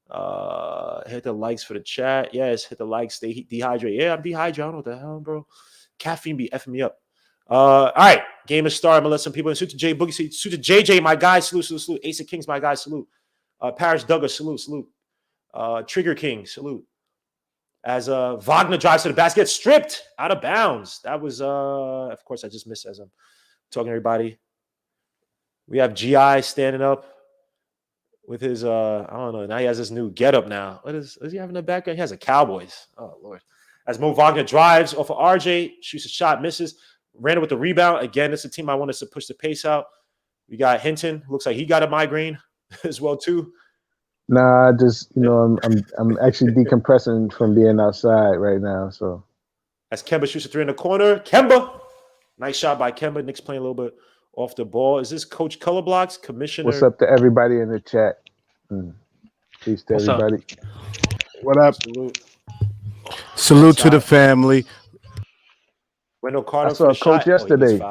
the likes for the chat. Yes, hit the likes. Stay dehydrated. Yeah, I'm dehydrated. I don't know what the hell, bro. Caffeine be effing me up. All right. Game is started. I'm gonna let some people in. Suit to J Boogie. Suit to JJ, my guy. Salute. Ace of Kings, my guy. Salute. Paris Duggar, salute. Trigger King, salute. As Wagner drives to the basket, stripped out of bounds. That was, of course, I just missed as I'm talking to everybody. We have GI standing up with his, I don't know. Now he has this new getup now. What is he having in the background? He has a Cowboys. Oh, Lord. As Mo Wagner drives off of RJ, shoots a shot, misses. Randall with the rebound. Again, it's a team I want us to push the pace out. We got Hinton. Looks like he got a migraine as well, too. Nah, I just I'm actually decompressing from being outside right now. So as Kemba shoots a 3 in the corner, Kemba, nice shot by Kemba. Knicks playing a little bit off the ball. Is this Coach Colorblocks, Commissioner? What's up to everybody in the chat? Peace to everybody. What up? Salute to the family. Wendell Carter I saw for the Coach shot. yesterday.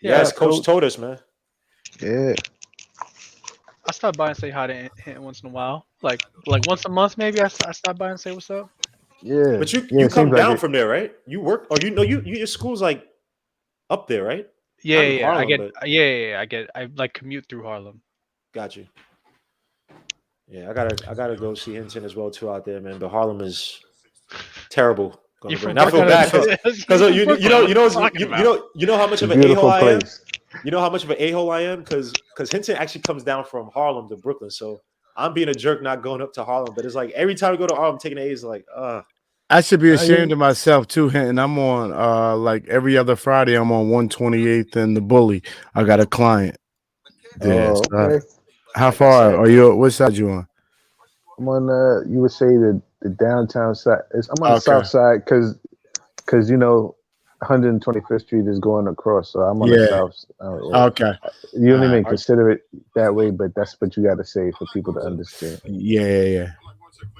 Yes, Coach told us, man. Yeah. I stop by and say hi to Hint once in a while, like once a month maybe. I stop by and say what's up. Yeah, but you come down from there, right? You work, or your school's like up there, right? Yeah. Harlem, I like commute through Harlem. Got you. Yeah, I gotta go see Hinton as well too out there, man. But Harlem is terrible. I feel bad because you know how much of an a-hole I am. You know how much of an a-hole I am because Hinton actually comes down from Harlem to Brooklyn. So I'm being a jerk not going up to Harlem. But it's like every time we go to Harlem, taking the A's, like, I should be ashamed of myself too, Hinton. I'm on like every other Friday. I'm on 128th and the Bully. I got a client. Yeah. Okay. How far are you? What side you on? I'm on you would say the downtown side. I'm on the south side because 125th Street is going across, so I'm on the south. Okay. You don't even consider it that way, but that's what you got to say for people to understand. Yeah.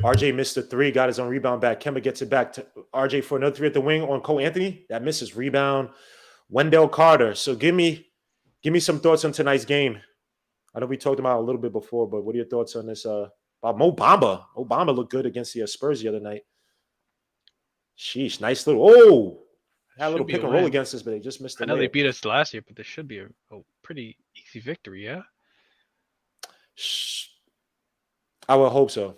RJ missed a 3, got his own rebound back. Kemba gets it back to RJ for another 3 at the wing on Cole Anthony. That misses. Rebound. Wendell Carter. So give me some thoughts on tonight's game. I know we talked about it a little bit before, but what are your thoughts on this? About Mo Bamba. Mo Bamba looked good against the Spurs the other night. Sheesh, nice little. Oh, Had a little Should be pick a and roll win. against us, but they just missed the I know they layup. beat us last year, but this should be a pretty easy victory. Yeah. I would hope so.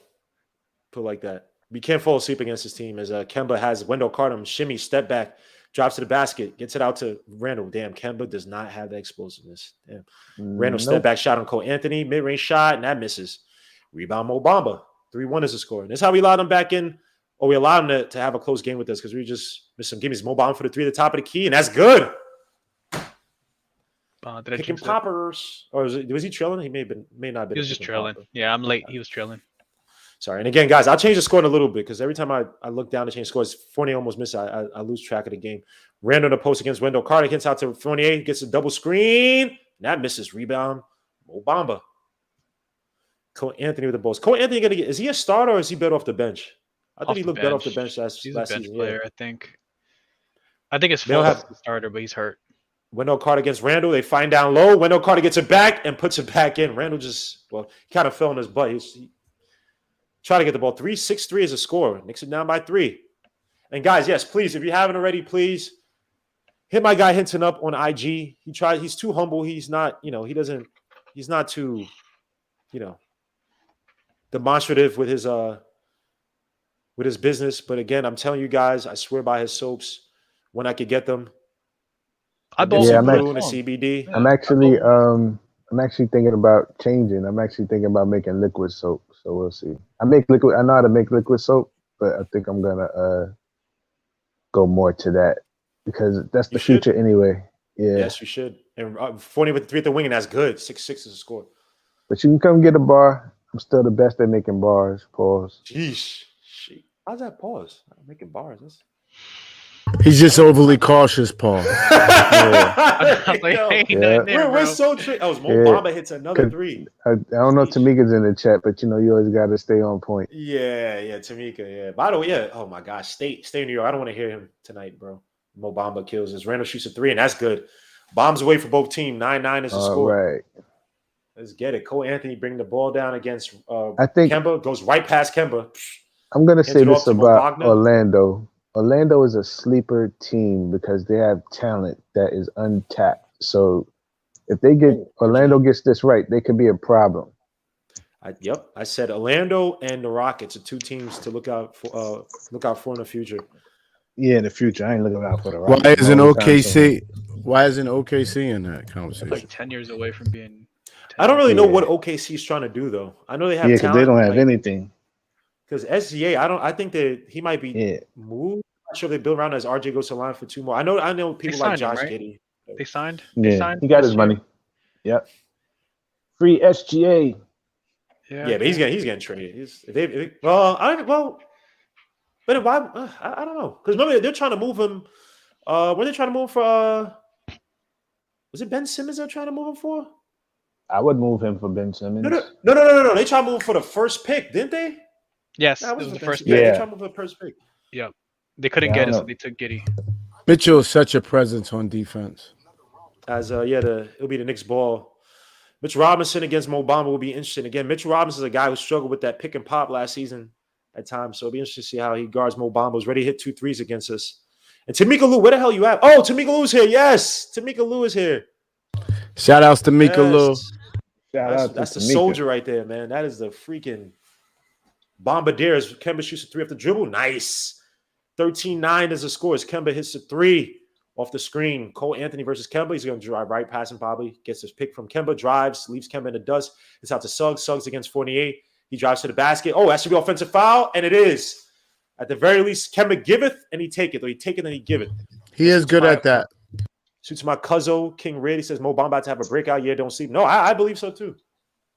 Put it like that. We can't fall asleep against this team as Kemba has Wendell Carter shimmy, step back, drops to the basket, gets it out to Randall. Damn, Kemba does not have the explosiveness. Damn. Randall step back shot on Cole Anthony, mid-range shot, and that misses. Rebound Mo Bamba. 3-1 is the score. And that's how we allowed him back in. Or we allowed him to have a close game with us because we just missed some gimmies. Mo Bamba for the 3 at the top of the key, and that's good. Did I Picking jinx it? poppers. Or was he trailing? He may not have been. He was just picking trailing. popper. Yeah, I'm late. He was trailing. Sorry. And again, guys, I'll change the score in a little bit because every time I look down to change scores, Fournier almost missed. I lose track of the game. Randall the post against Wendell Carter gets out to Fournier, gets a double screen. And that misses. Rebound. Mo Bamba. Cole Anthony with the balls. Cole Anthony is he a starter or is he better off the bench? I think he looked better off the bench last He's a bench season. player, I think. I think it's They don't full have- the starter, but he's hurt. Wendell Carter against Randall. They find down low. Wendell Carter gets it back and puts it back in. Randall he kind of fell on his butt. He tried to get the ball. 3-6-3 is a score. Knicks it down by 3. And guys, yes, please, if you haven't already, please hit my guy Hinton up on IG. He's too humble. He's not, he's not too, demonstrative with his business. But again, I'm telling you guys, I swear by his soaps when I could get them. I Blue bought and some a CBD. I'm actually thinking about changing. I'm actually thinking about making liquid soap. So we'll see. I know how to make liquid soap, but I think I'm gonna go more to that because that's the future anyway. Yeah. Yes, you should. And 40 with the 3 at the wing, and that's good. 6-6 is a score. But you can come get a bar. I'm still the best at making bars. Pause. Jeez. How's that pause? I'm making bars. He's just overly cautious, Paul. We're so tricky. Oh, Mo Bamba hits another 3. I don't know if Tamika's in the chat, but you always got to stay on point. Yeah, Tamika. Yeah. By the way, yeah. Oh my gosh, stay in New York. I don't want to hear him tonight, bro. Mo Bamba kills us. Randall shoots a 3, and that's good. Bombs away for both teams. 9-9 is the score. Right. Let's get it. Cole Anthony bring the ball down against I think Kemba. Goes right past Kemba. I'm gonna say this about Wagner. Orlando. Orlando is a sleeper team because they have talent that is untapped. So if Orlando gets this right, they could be a problem. I said Orlando and the Rockets are 2 teams to look out for in the future. Yeah, in the future. I ain't looking out for the Rockets. Why isn't OKC? Why isn't OKC in that conversation? Like 10 years away from being. I don't really know what OKC is trying to do though. I know they have talent. Yeah, because they don't have anything. Because SGA, I think that he might be moved. I'm not sure if they build around as RJ goes to line for 2 more. I know people like Josh Giddey. They signed. He got his money. Yep. Free SGA. Yeah, but he's getting traded. But why? I don't know. Because remember they're trying to move him. Were they trying to move for? Was it Ben Simmons they're trying to move him for? I would move him for Ben Simmons. No. They tried to move him for the first pick, didn't they? Yes, it was the first pick. Yeah, they tried to move for the first pick. Yep. They couldn't get it, so they took Giddey. Mitchell is such a presence on defense. It'll be the Knicks ball. Mitch Robinson against Mo Bamba will be interesting. Again, Mitch Robinson is a guy who struggled with that pick and pop last season at times. So it'll be interesting to see how he guards Mo Bamba. He's ready to hit 2 threes against us. And Tamika Lou, where the hell you at? Oh, Tamika Lou's here. Yes, Tamika Lou is here. Shout outs to Tamika Lou. That's the soldier right there, man. That is the freaking bombardier. As Kemba shoots a 3 off the dribble. Nice. 13-9 is the score as Kemba hits a 3 off the screen. Cole Anthony versus Kemba. He's going to drive right past him probably. Gets his pick from Kemba. Drives. Leaves Kemba in the dust. It's out to Suggs. Suggs against 48. He drives to the basket. Oh, that should be offensive foul. And it is. At the very least, Kemba giveth and he take it. Or he take it and he give it. He is good at that. Shoots my cousin, King Red. He says, Mo Bamba about to have a breakout year. Don't sleep. No, I believe so too.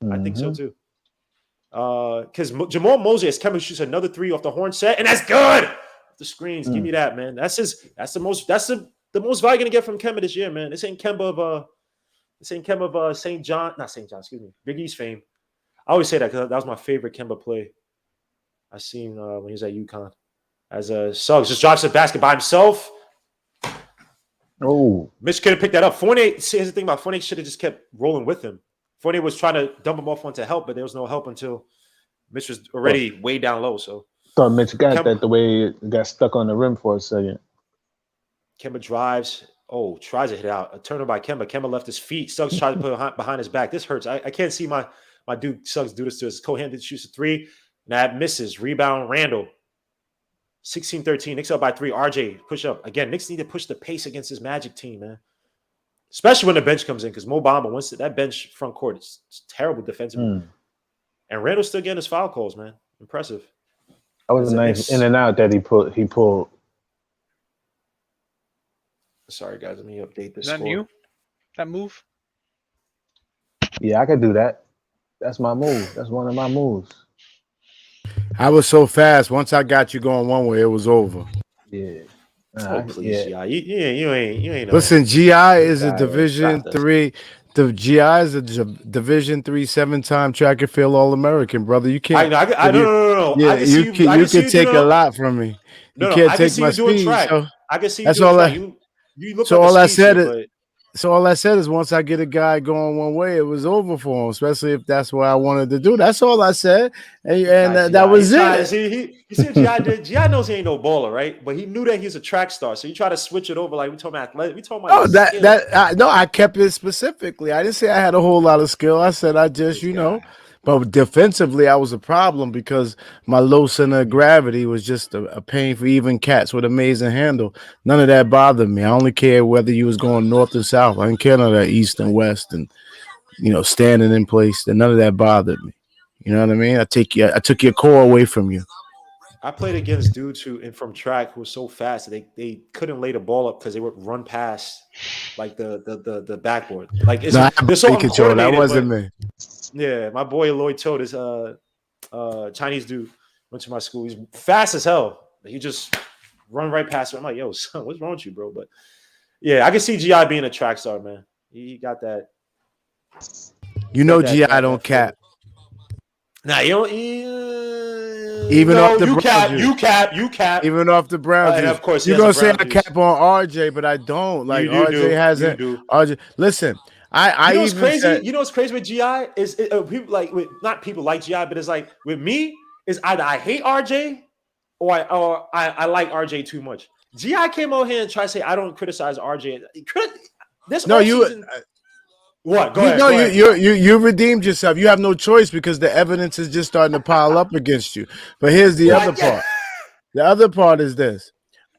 I think so too. Because Jamal Mosley, as Kemba shoots another 3 off the horn set, and that's good. Off the screens, give me that, man. That's the most value you're gonna get from Kemba this year, man. This ain't Kemba of St. John, not St. John, excuse me, Big East fame. I always say that because that was my favorite Kemba play I seen when he was at UConn. As Suggs just drops the basket by himself. Oh, Mitch could have picked that up. Fournier, here's the thing about Fournier, should have just kept rolling with him. Fournier was trying to dump him off onto help, but there was no help until Mitch was already way down low. So thought Mitch got that the way it got stuck on the rim for a second. Kemba drives. Oh, tries to hit out. A turnover by Kemba. Kemba left his feet. Suggs tried to put it behind his back. This hurts. I can't see my dude Suggs do this to us. Cohan shoots a three. That misses. Rebound, Randall. 16-13. Knicks up by 3. RJ, push up. Again, Knicks need to push the pace against this Magic team, man. Especially when the bench comes in, because Mo Bamba, once that bench front court, it's terrible defensively. And Randall's still getting his foul calls, man. Impressive. That was a nice in and out that he pulled. Sorry, guys. Let me update this. Is that score. new? That move? Yeah, I could do that. That's my move. That's one of my moves. I was so fast. Once I got you going one way, it was over. Yeah. Oh, please, yeah. You ain't. Listen, GI is a guy, Division right? 3. The GI is a Division 3 7-time track and field All-American, brother. You can't. No. Yeah, I can you can take a lot from me. You can't take my speed. So I can see you that's doing all track. You look so like all a I speed said shit, is. but So all I said is once I get a guy going one way, it was over for him, especially if that's what I wanted to do. That's all I said. And that was it. You see what G.I. did? G.I. knows he ain't no baller, right? But he knew that he's a track star. So you try to switch it over like we talking about athletic. We talking about I kept it specifically. I didn't say I had a whole lot of skill. I said I just, but defensively I was a problem because my low center of gravity was just a pain for even cats with amazing handle. None of that bothered me. I only cared whether you was going north or south. I didn't care none of that east and west and standing in place. And none of that bothered me. You know what I mean? I took your core away from you. I played against dudes from track who were so fast that they couldn't lay the ball up because they would run past like the backboard. Like they're so control. That wasn't but, me. Yeah, my boy Lloyd Toad is Chinese dude went to my school. He's fast as hell. He just run right past me. I'm like, yo, son, what's wrong with you, bro? But yeah, I can see GI being a track star, man. He got that. GI don't cap. Nah, you don't. Even off the you cap. Even off the Browns, and of course, you're gonna say I cap on RJ, but I don't. Like RJ hasn't. RJ, listen, I you know even what's crazy. said, You know what's crazy with GI is people like not people like GI, but it's like with me is either I hate RJ or I like RJ too much. GI came out here and tried to say I don't criticize RJ. Season, what? Go ahead. You redeemed yourself. You have no choice because the evidence is just starting to pile up against you. But here's the other part. The other part is this.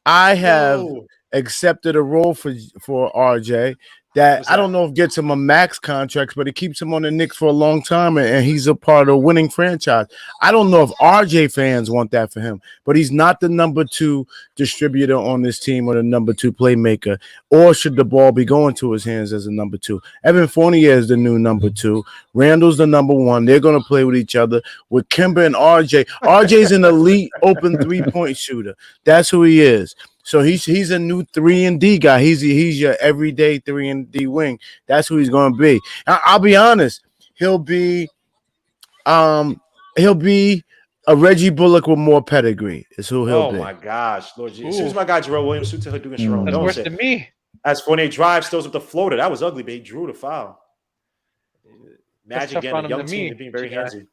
I have accepted a role for RJ that I don't know if gets him a max contract, but it keeps him on the Knicks for a long time, and he's a part of a winning franchise. I don't know if RJ fans want that for him, but he's not the number 2 distributor on this team or the number 2 playmaker, or should the ball be going to his hands as a number 2. Evan Fournier is the new number 2. Randall's the number 1. They're going to play with each other with Kemba and RJ. RJ's an elite open 3-point shooter. That's who he is. So he's a new 3-and-D guy. He's your everyday 3-and-D wing. That's who he's going to be. I'll be honest. He'll be a Reggie Bullock with more pedigree. Is who he'll be. Oh my gosh, Lord Jesus! As soon as my guy Jarrell Williams suits Hadouken Sharon, that's worse than me. As Fournier drives, throws up the floater. That was ugly, but he drew the foul. Magic again, a young team being very handsy.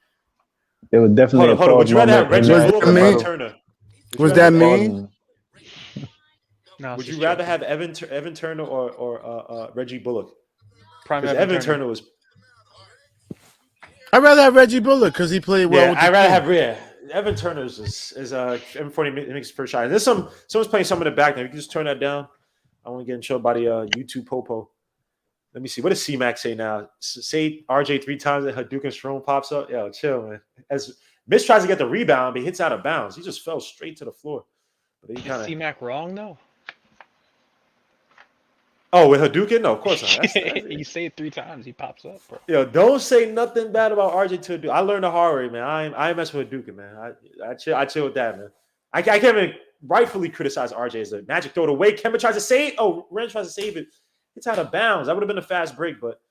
It was definitely hold on. Would you rather have Reggie Bullock or Evan Turner? Was that mean? No, would you rather have Evan Turner or Reggie Bullock? Prime Evan Turner was. I'd rather have Reggie Bullock because he played well. I'd rather have Evan Turner is Evan Fournier makes his first shot. And there's someone's playing some in the back now. You can just turn that down. I want to get in trouble by the YouTube popo. Let me see. What does C-Mac say now? Say RJ 3 times and Hadouken Strong pops up. Yo, chill, man. As Mitch tries to get the rebound, but he hits out of bounds. He just fell straight to the floor. But Is C-Mac wrong though? Oh, with Hadouken? No, of course not. That's you say it 3 times, he pops up, bro. Yo, don't say nothing bad about RJ to Hadouken. I learned the hard way, man. I mess with Hadouken, man. I chill with that, man. I can't even rightfully criticize RJ as a Magic throw it away. Kemba tries to save. Oh, Ren tries to save it. It's out of bounds. That would have been a fast break, but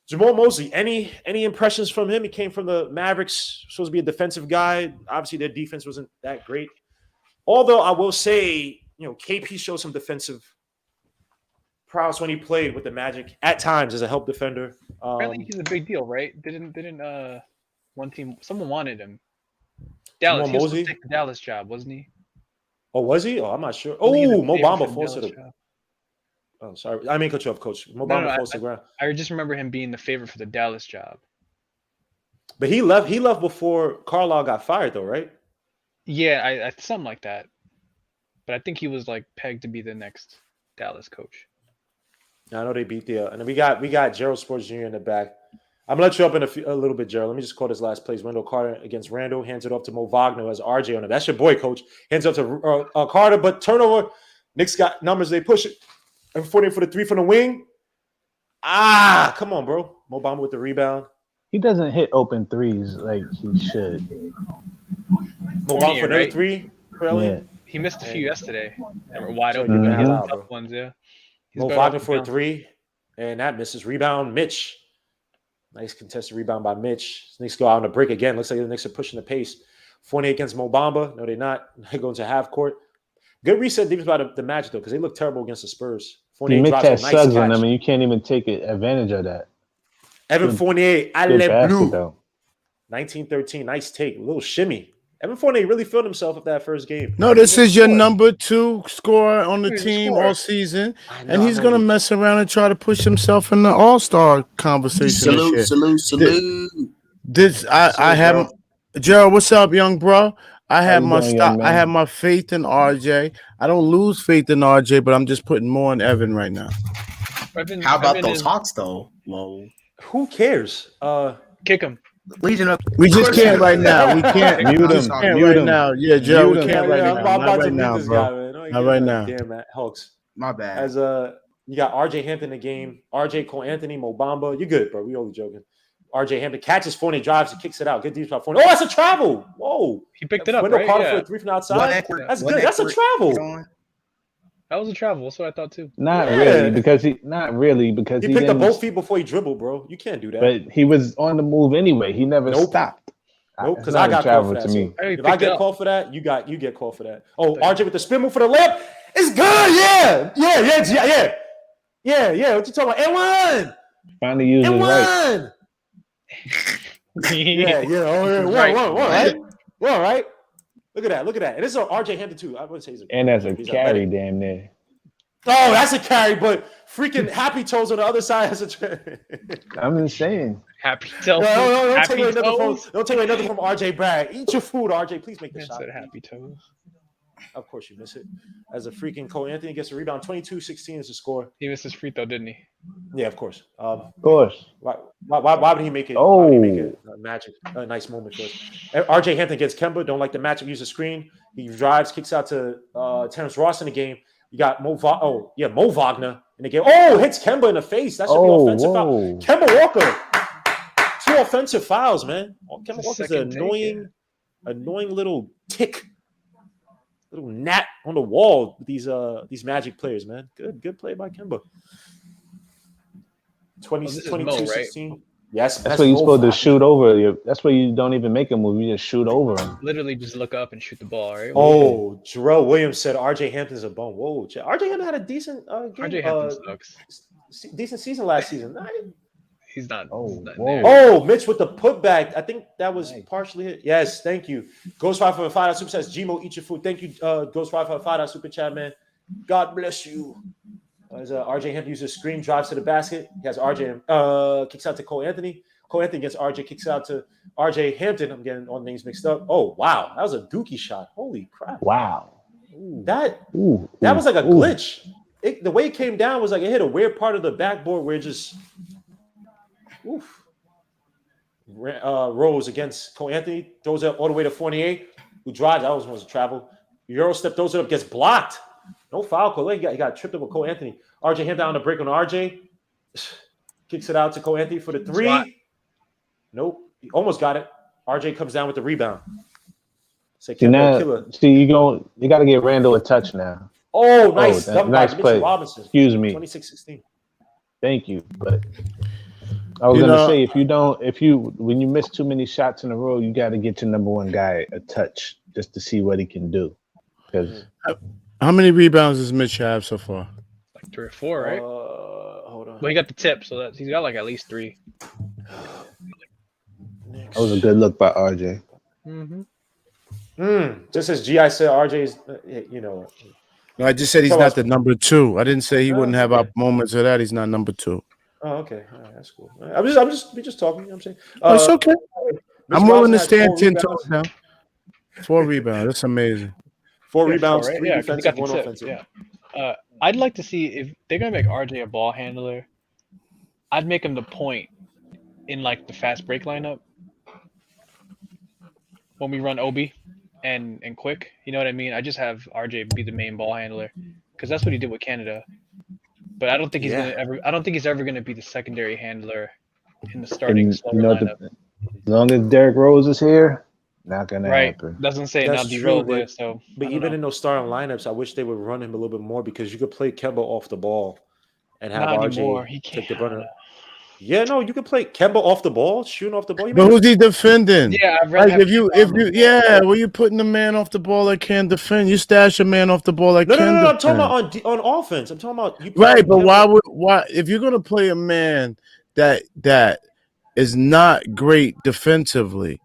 Jamal Mosley, any impressions from him? He came from the Mavericks, supposed to be a defensive guy. Obviously, their defense wasn't that great. Although I will say, KP showed some defensive prowess when he played with the Magic at times as a help defender. Apparently, he's a big deal, right? Didn't one team? Someone wanted him. Dallas. He was supposed to take the Dallas job, wasn't he? Oh, was he? Oh, I'm not sure. Wasn't he the Oh, Mo favorite for Bamba the falls to Dallas the. job? Oh, sorry. I mean, cut you off, coach. Mo No, Bamba no, falls to the ground. I just remember him being the favorite for the Dallas job. But he left. He left before Carlisle got fired, though, right? Yeah, I something like that. But I think he was like pegged to be the next Dallas coach. I know they beat the. And then we got Gerald Sports Jr. in the back. I'm gonna let you up in a little bit, Gerald. Let me just call this last plays. Wendell Carter against Randall, hands it off to Mo Wagner as RJ on it. That's your boy, coach. Hands up to Carter, but turnover. Knicks got numbers. They push it. And 40 for the 3 from the wing. Ah, come on, bro. Mo Bamba with the rebound. He doesn't hit open threes like he should. Mo Bamba for another 3. Yeah. He missed a few yesterday. They were wide So open. you're He has gonna some allow, tough ones, yeah. He's Mo better Wagner off the for a bounce. 3, and that misses. Rebound, Mitch. Nice contested rebound by Mitch. Knicks go out on a break again. Looks like the Knicks are pushing the pace. 48 against Mo Bamba. No, they're not. They go into half court. Good reset defense by the Magic, though, because they look terrible against the Spurs. Fournier Mitch drops a has nice sugs catch. on them, and you can't even take advantage of that. Evan Good- Fournier, à Good la basket, blue. though. 1913. Nice take. A little shimmy. Evan Fournier really filled himself up that first game. No, this He is your scored. number 2 scorer on the He's a team scorer. all season, I know, and he's I know. gonna mess around and try to push himself in the All-Star conversation. this year. Salute. I have Gerald. What's up, young bro? I have you my doing, stock. young man? I have my faith in RJ. I don't lose faith in RJ, but I'm just putting more in Evan right now. How about Evan those is- Hawks though? Whoa. Who cares? Kick him. Legion of We just can't right now. We can't. Mute we him. just can't Mute right him. now. Yeah, Gerald. Mute We him. can't right I'm now. about Not to right beat now, this bro. guy, man. Don't Not get right that now. Damn, Hawks. my bad. As you got RJ Hampton in the game. RJ Cole Anthony, Mo Bamba. You good, bro? We only joking. RJ Hampton catches Fournier, drives, and kicks it out. Good defense by Fournier. Oh, that's a travel. Whoa. He picked it up, Wendell right? Carter Yeah. for a 3 from outside. What That's what good. That's a network travel. is on? That was a travel. That's what I thought too. Not Yeah. really, because he He picked up didn't. both feet before he dribbled, bro. You can't do that. But he was on the move anyway. He never Nope. stopped. Nope, It's because not I a got called travel for that. to So me. Hey, if picked I it get up. called for that, you get called for that. Oh, RJ with the spin move for the layup. It's good. Yeah. What you talking about? And one. Finally used And his right. one. Yeah. Oh, yeah. Right. One, right? Look at that. And this is RJ Hampton too. I wouldn't say he's a And that's a he's carry, athletic. damn near. Oh, that's a carry, but freaking Happy Toes on the other side has a. I'm just saying. Happy toes. No, don't take Happy away nothing toes. from. Don't take away nothing from RJ Bragg. Eat your food, RJ. Please make the Man shot. said happy toes. Of course you miss it. As a freaking Cole Anthony gets a rebound, 22-16 is the score. He missed his free throw, didn't he? Yeah, of course. Of course. Why would he make it? Why would he make it Oh. magic? A nice moment for us. RJ Hampton gets Kemba. Don't like the matchup. Use the screen. He drives, kicks out to Terrence Ross in the game. You got Mo Wagner in the game. Oh, hits Kemba in the face. That should be offensive foul. Whoa. Kemba Walker. 2 offensive fouls, man. Kemba It's a Walker's an second take, annoying little tick. Little gnat on the wall with these Magic players, man. Good play by Kemba. 22-16. Yes, That's where you're supposed to shoot over. That's where you don't even make a move. You just shoot over him. Literally just look up and shoot the ball, right? Oh, Jarrell Williams said RJ Hampton's a bum. Whoa, RJ Hampton had a decent game, RJ Hampton sucks. decent season last season. He's not. Oh, he's not whoa. there. Oh, Mitch with the putback. I think that was Nice. partially hit. Yes, thank you. Ghost 5 for a $5 super says Gmo, eat your food. Thank you, Ghost 5 for a $5 super chat, man. God bless you. As RJ Hampton uses screen, drives to the basket. He has RJ kicks out to Cole Anthony. Cole Anthony gets RJ, kicks out to RJ Hampton. I'm getting all the names mixed up. Oh, wow. That was a dookie shot. Holy crap. Wow. That Ooh. was like a Ooh. glitch. The way it came down was like it hit a weird part of the backboard where it just oof. Rose against Cole Anthony, throws it all the way to Fournier, who drives. That was a travel. Euro step throws it up, gets blocked. No foul call. He got tripped up with Cole Anthony. RJ Hampton on the break on RJ. Kicks it out to Cole Anthony for the 3. Spot. Nope. He almost got it. RJ comes down with the rebound. Say See, you got to get Randall a touch now. Oh, nice. Dunk by nice Mitchell play. Robinson. Excuse me. 26-16. Thank you. But I was gonna say when you miss too many shots in a row, you got to get your number one guy a touch just to see what he can do. Because How many rebounds does Mitch have so far? Like 3 or 4, right? Hold on. Well, he got the tip, so he's got like at least 3. that was a good look by RJ. Mm-hmm. Just as Gi said, RJ's. No, I just said he's Tell not us. the number 2. I didn't say he wouldn't have Okay. moments of that. He's not number 2. Oh, okay. All right, that's cool. We just talking. You know what I'm saying? Oh, it's okay. Mitch I'm willing Robinson to has stand 4 10 toes rebounds. down. 4 rebounds. That's amazing. 4 Yeah, rebounds, right? 3 Yeah, because he got defensive, the 1 tip. offensive. Yeah. I'd like to see if they're gonna make RJ a ball handler. I'd make him the point in like the fast break lineup when we run Obi and quick. You know what I mean? I just have RJ be the main ball handler because that's what he did with Canada. But I don't think he's Yeah. gonna ever. I don't think he's ever gonna be the secondary handler in the starting And slower you know, lineup. as long as Derrick Rose is here, not gonna Right? happen. Doesn't say That's now D true, Rose there. So But I don't even know. in those starting lineups, I wish they would run him a little bit more because you could play Kemba off the ball and have Not anymore. RJ He take can't. the I don't runner. know. Yeah, no, you could play Kemba off the ball, shooting off the ball. But who's he defending? Yeah, I'd rather Like have if you, Kemba on the ball. yeah, well, you putting the man off the ball that can defend. You stash a man off the ball that No, can defend. I'm talking about on offense. I'm talking about you. Playing Right, but Kemba. why if you're gonna play a man that is not great defensively,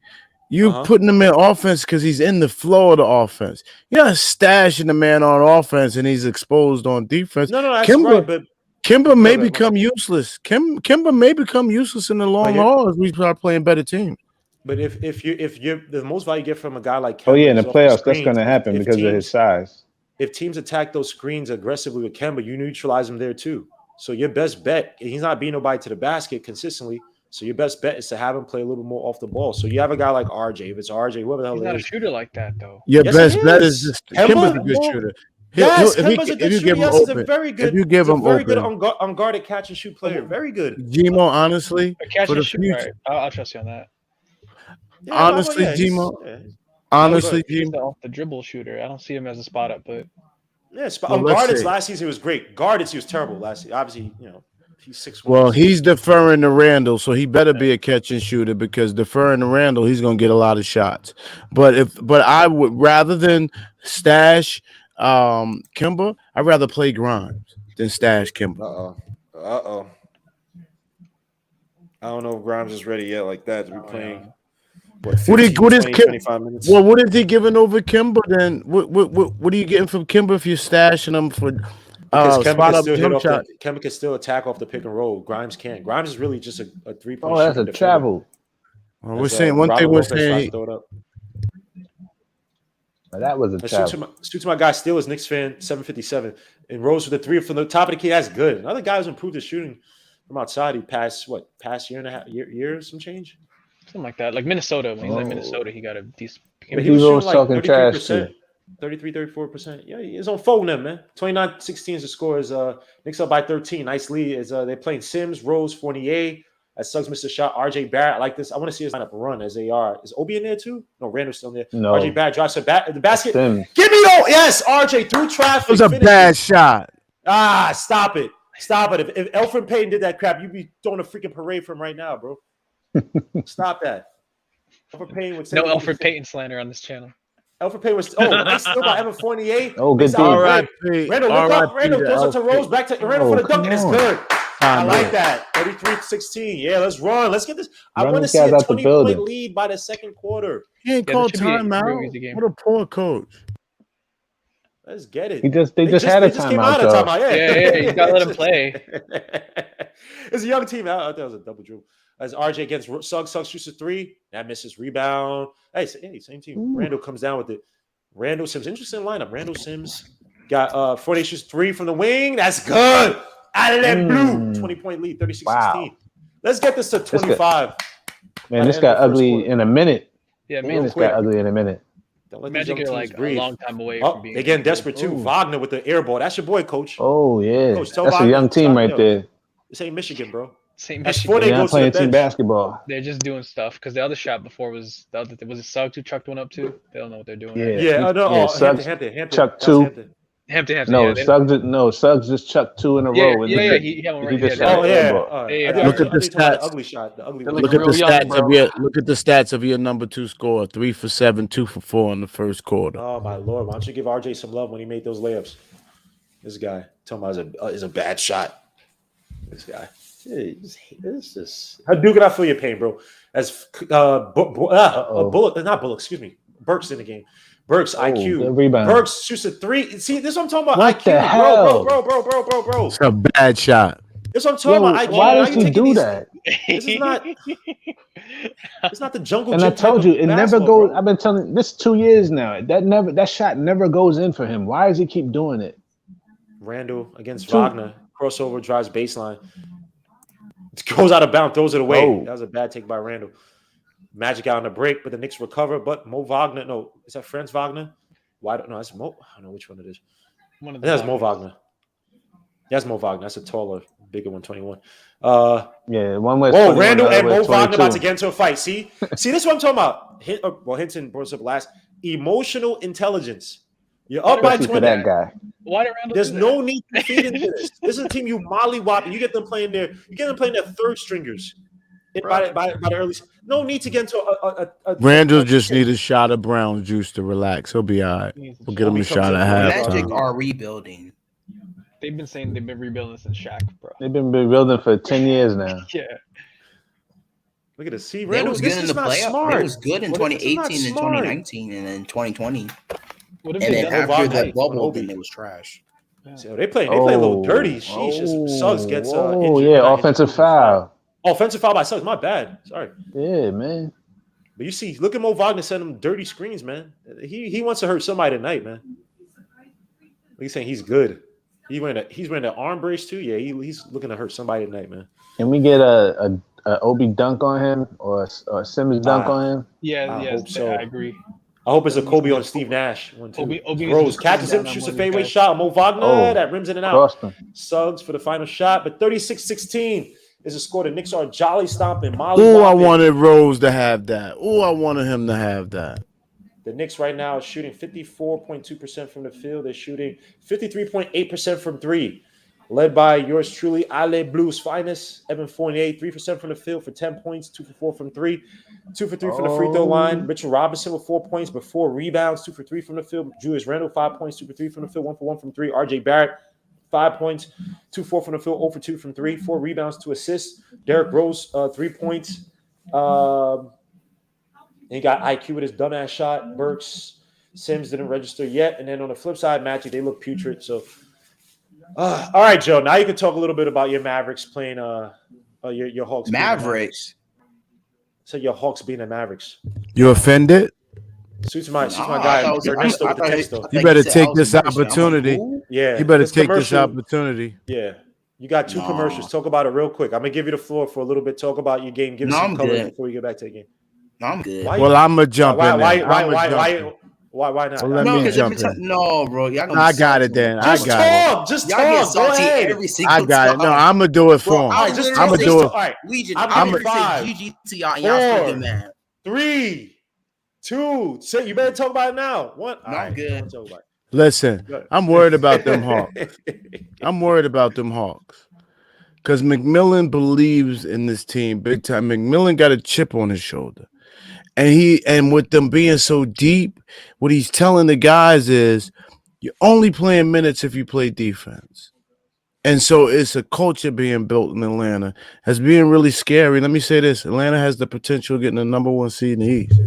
you putting him in offense because he's in the flow of the offense. You're not stashing the man on offense and he's exposed on defense. No, that's right. But Kimber may go ahead. become useless. Kimber may become useless in the long haul as we start playing better teams. But if you're the most value you get from a guy like Kemba, Oh yeah, in the is off the playoffs, that's screens. gonna happen If because of his size. If teams attack those screens aggressively with Kemba, you neutralize him there too. So your best bet, he's not beating nobody to the basket consistently. So your best bet is to have him play a little bit more off the ball. So you have a guy like RJ. If it's RJ, whoever the hell He's it not a is, shooter like that though. Your yes, best he bet is. is just Kemba? Kimber's a good shooter. Yes, Kemba's a good shooter. Yes, he's a very good. If you give he's a him very open, good unguarded catch and shoot player. Very good. Gmo, honestly, Catch for and the shoot, future, right? I'll trust you on that. Yeah, honestly, Gmo, honestly, He's Gmo, off the dribble shooter. I don't see him as a spot up, but yeah, Well, unguarded last season he was great. Guarded he was terrible last season. Obviously, he's 6'1". well, he's deferring to Randall, so he better be a catch and shooter because deferring to Randall, he's gonna get a lot of shots. But I would rather than stash Kimber, I'd rather play Grimes than stash Kimber. Uh-oh. I don't know if Grimes is ready yet like that to be playing. What is 25 minutes? Well, what is he giving over Kimber then? What are you getting from Kimber if you're stashing him for because Kemba can still attack off the pick and roll. Grimes can't. Grimes is really just a 3-point Oh, that's a defender. travel. Well, we're saying one thing. We're saying that was a travel. Suits my guy Steelers Knicks fan 757 and Rose with the 3 from the top of the key. That's good. Another guy who's improved his shooting from outside. He passed year and a half, year some change. Something like that. Like Minnesota. When he's in Minnesota, he got a decent. But he was shooting like 33%, 34%. Yeah, he's on phone them, man. 29-16 is the score. Is Knicks up by 13. Nice lead. Is they're playing Sims, Rose, Fournier. As Suggs missed a shot. RJ Barrett. I like this. I want to see his lineup run as they are. Is Obi in there too? No, Randall's still in there. No. RJ Barrett drives the basket. Sims. Give me though. Yes, RJ through traffic. It was a bad shot. Stop it. Stop it. If Elfrid Payton did that crap, you'd be throwing a freaking parade for him right now, bro. Stop that. Elfrid Payton would say no Elfrid Payton slander on this channel. Elfrid Payton was nice steal by Evan Fournier. Oh, good All right. Randall, look up. Randall goes up to Rose, back to Randall for the dunk, and it's good. I like that. 33-16. Yeah, let's run. Let's get this. I want to see a 20-point lead by the second quarter. He ain't called timeout. What a poor coach. Let's get it. They just had a timeout. Yeah, you gotta let him play. It's a young team. I thought it was a double dribble. As RJ against Suggs shoots a 3, that misses rebound. Hey, same team. Ooh. Randall comes down with it. Randall Sims, interesting lineup. Randall Sims got Fournier shoots 3 from the wing. That's good. Out of that blue. 20-point lead, 36-16. Wow. Let's get this to 25. Man, this got ugly in a minute. Yeah, man, this got ugly in a minute. Don't let Magic are like breathe. A long time away from being. They're getting desperate too. Wagner with the air ball. That's your boy, coach. Oh yeah, coach, that's Wagner, a young team right there. This ain't Michigan, bro. St. Michigan. They're not playing team basketball. They're just doing stuff because the other shot before was it Suggs who chucked one up too? They don't know what they're doing. Suggs Hampton chucked 2. Hampton. No, Suggs just chucked 2 in a row. Yeah, he had one right. Look at the stats. Ugly shot. The ugly. Look at the stats look at the stats of your number 2 scorer. 3 for 7, 2 for 4 in the first quarter. Oh my lord! Why don't you give RJ some love when he made those layups? This guy, tell him is a bad shot. This guy. It's just how do I feel your pain, bro? As Bullock, not Bullock, excuse me. Burks in the game. Burks IQ. Good rebound. Burks shoots a 3. See, this is what I'm talking about. What IQ, the hell? bro. It's a bad shot. This is what I'm talking about. IQ. Why Now does you he taking do these- that? This is not. It's not the jungle. And I gym type told of you, it never basketball, goes. bro. I've been telling this 2 years now. That shot never goes in for him. Why does he keep doing it? Randall against Wagner. Crossover, drives baseline. Goes out of bounds, throws it away. Oh. That was a bad take by Randall. Magic out on the break, but the Knicks recover. But Mo Wagner, no, is that Franz Wagner? Why don't know? That's Mo. I don't know which one it is. One I of think that's the Mo Wagner. Wagner. That's Mo Wagner. That's a taller, bigger one, 21. Yeah, one way. Whoa, Randall and Mo Wagner about to get into a fight. See, this is what I'm talking about. Well, Hinton brought us up last. Emotional intelligence. You're up by Especially for 20. that guy. Why did Randall? There's do no need to feed into this. This is a team you mollywop. You get them playing their. You get them playing their third stringers. By the early. No need to get into a Randall just need a shot of brown juice to relax. He'll be all right. We'll get him a shot at Magic halftime. are rebuilding. They've been saying they've been rebuilding since Shaq, bro. They've been building for 10 years now. Yeah. Look at this. See, They Randall, was this good in is the not playoffs. smart. They was good in What if it's not 2018 and smart? 2019 and then 2020. What have And they then done? after Wagner, the bubble, Obi. then it was trash. So they play a little dirty. Sheesh, Suggs gets Oh, injured. yeah, Not offensive injured, foul. Offensive foul by Suggs. My bad. Sorry. Yeah, man. But you see, look at Mo Wagner sending him dirty screens, man. He wants to hurt somebody tonight, man. He's saying he's good. He's wearing an arm brace too. Yeah, he's looking to hurt somebody tonight, man. Can we get a Obi dunk on him or a Simmons dunk on him? Yeah, I yeah, hope so. I agree. I hope it's a Kobe on Steve Nash. One, two. Obi Rose needs to catches calm him, down shoots on a one fadeaway guy. shot. Mo Wagner, Oh, that rims in and out. Crossed him. Suggs for the final shot. But 36-16 is a score. The Knicks are jolly stomping. Molly Oh, I whopping. wanted Rose to have that. Oh, I wanted him to have that. The Knicks right now is shooting 54.2% from the field. They're shooting 53.8% from three. Led by yours truly, Ale Blues finest, Evan Fournier, 3% from the field for 10 points, 2 for 4 from three, 2 for 3 from the free throw line. Richard Robinson with 4 points, but 4 rebounds, 2 for 3 from the field. Julius Randle, 5 points, 2 for 3 from the field, 1 for 1 from 3. RJ Barrett, 5 points, 2 for 4 from the field, 0 for 2 from 3, 4 rebounds, 2 assists. Derrick Rose, 3 points. He got IQ with his dumbass shot. Burks, Sims didn't register yet. And then on the flip side, Magic, they look putrid. So, all right, Joe. Now you can talk a little bit about your Mavericks playing your Hawks. beating the Mavericks. So your Hawks being the Mavericks. You offended? Suits my I guy thought it was- Ernesto I with the thought- text I though. thought You better said take I was this embarrassed. I'm like, opportunity. who? Yeah, You better this take this commercial- opportunity. Yeah, you got 2 No. commercials. Talk about it real quick. I'm gonna give you the floor for a little bit. Talk about your game. Give us No, some I'm color good. before we get back to the game. No, I'm good. Why- Well, I'm going to jump Why in not? there. Why not? Well, let No, me because jump every time, in. no, bro, y'all gonna be I got salty. it then. I Just got it. talk. Just Y'all get talk. Go salty ahead. every single I got it. No, time. I'm going to do it Bro, for him. I just literally I'ma say- do it. All right. Legion, I'm I'm gonna gonna five, say GG to y'all, and y'all still four, get mad. 3, 2. Say you better talk about it now. What? No, I'm good. Talk about it. Listen, Good. I'm worried about them Hawks. I'm worried about them Hawks. Because McMillan believes in this team big time. McMillan got a chip on his shoulder. And with them being so deep, what he's telling the guys is you're only playing minutes if you play defense. And so it's a culture being built in Atlanta. It's being really scary. Let me say this. Atlanta has the potential of getting the number 1 seed in the East.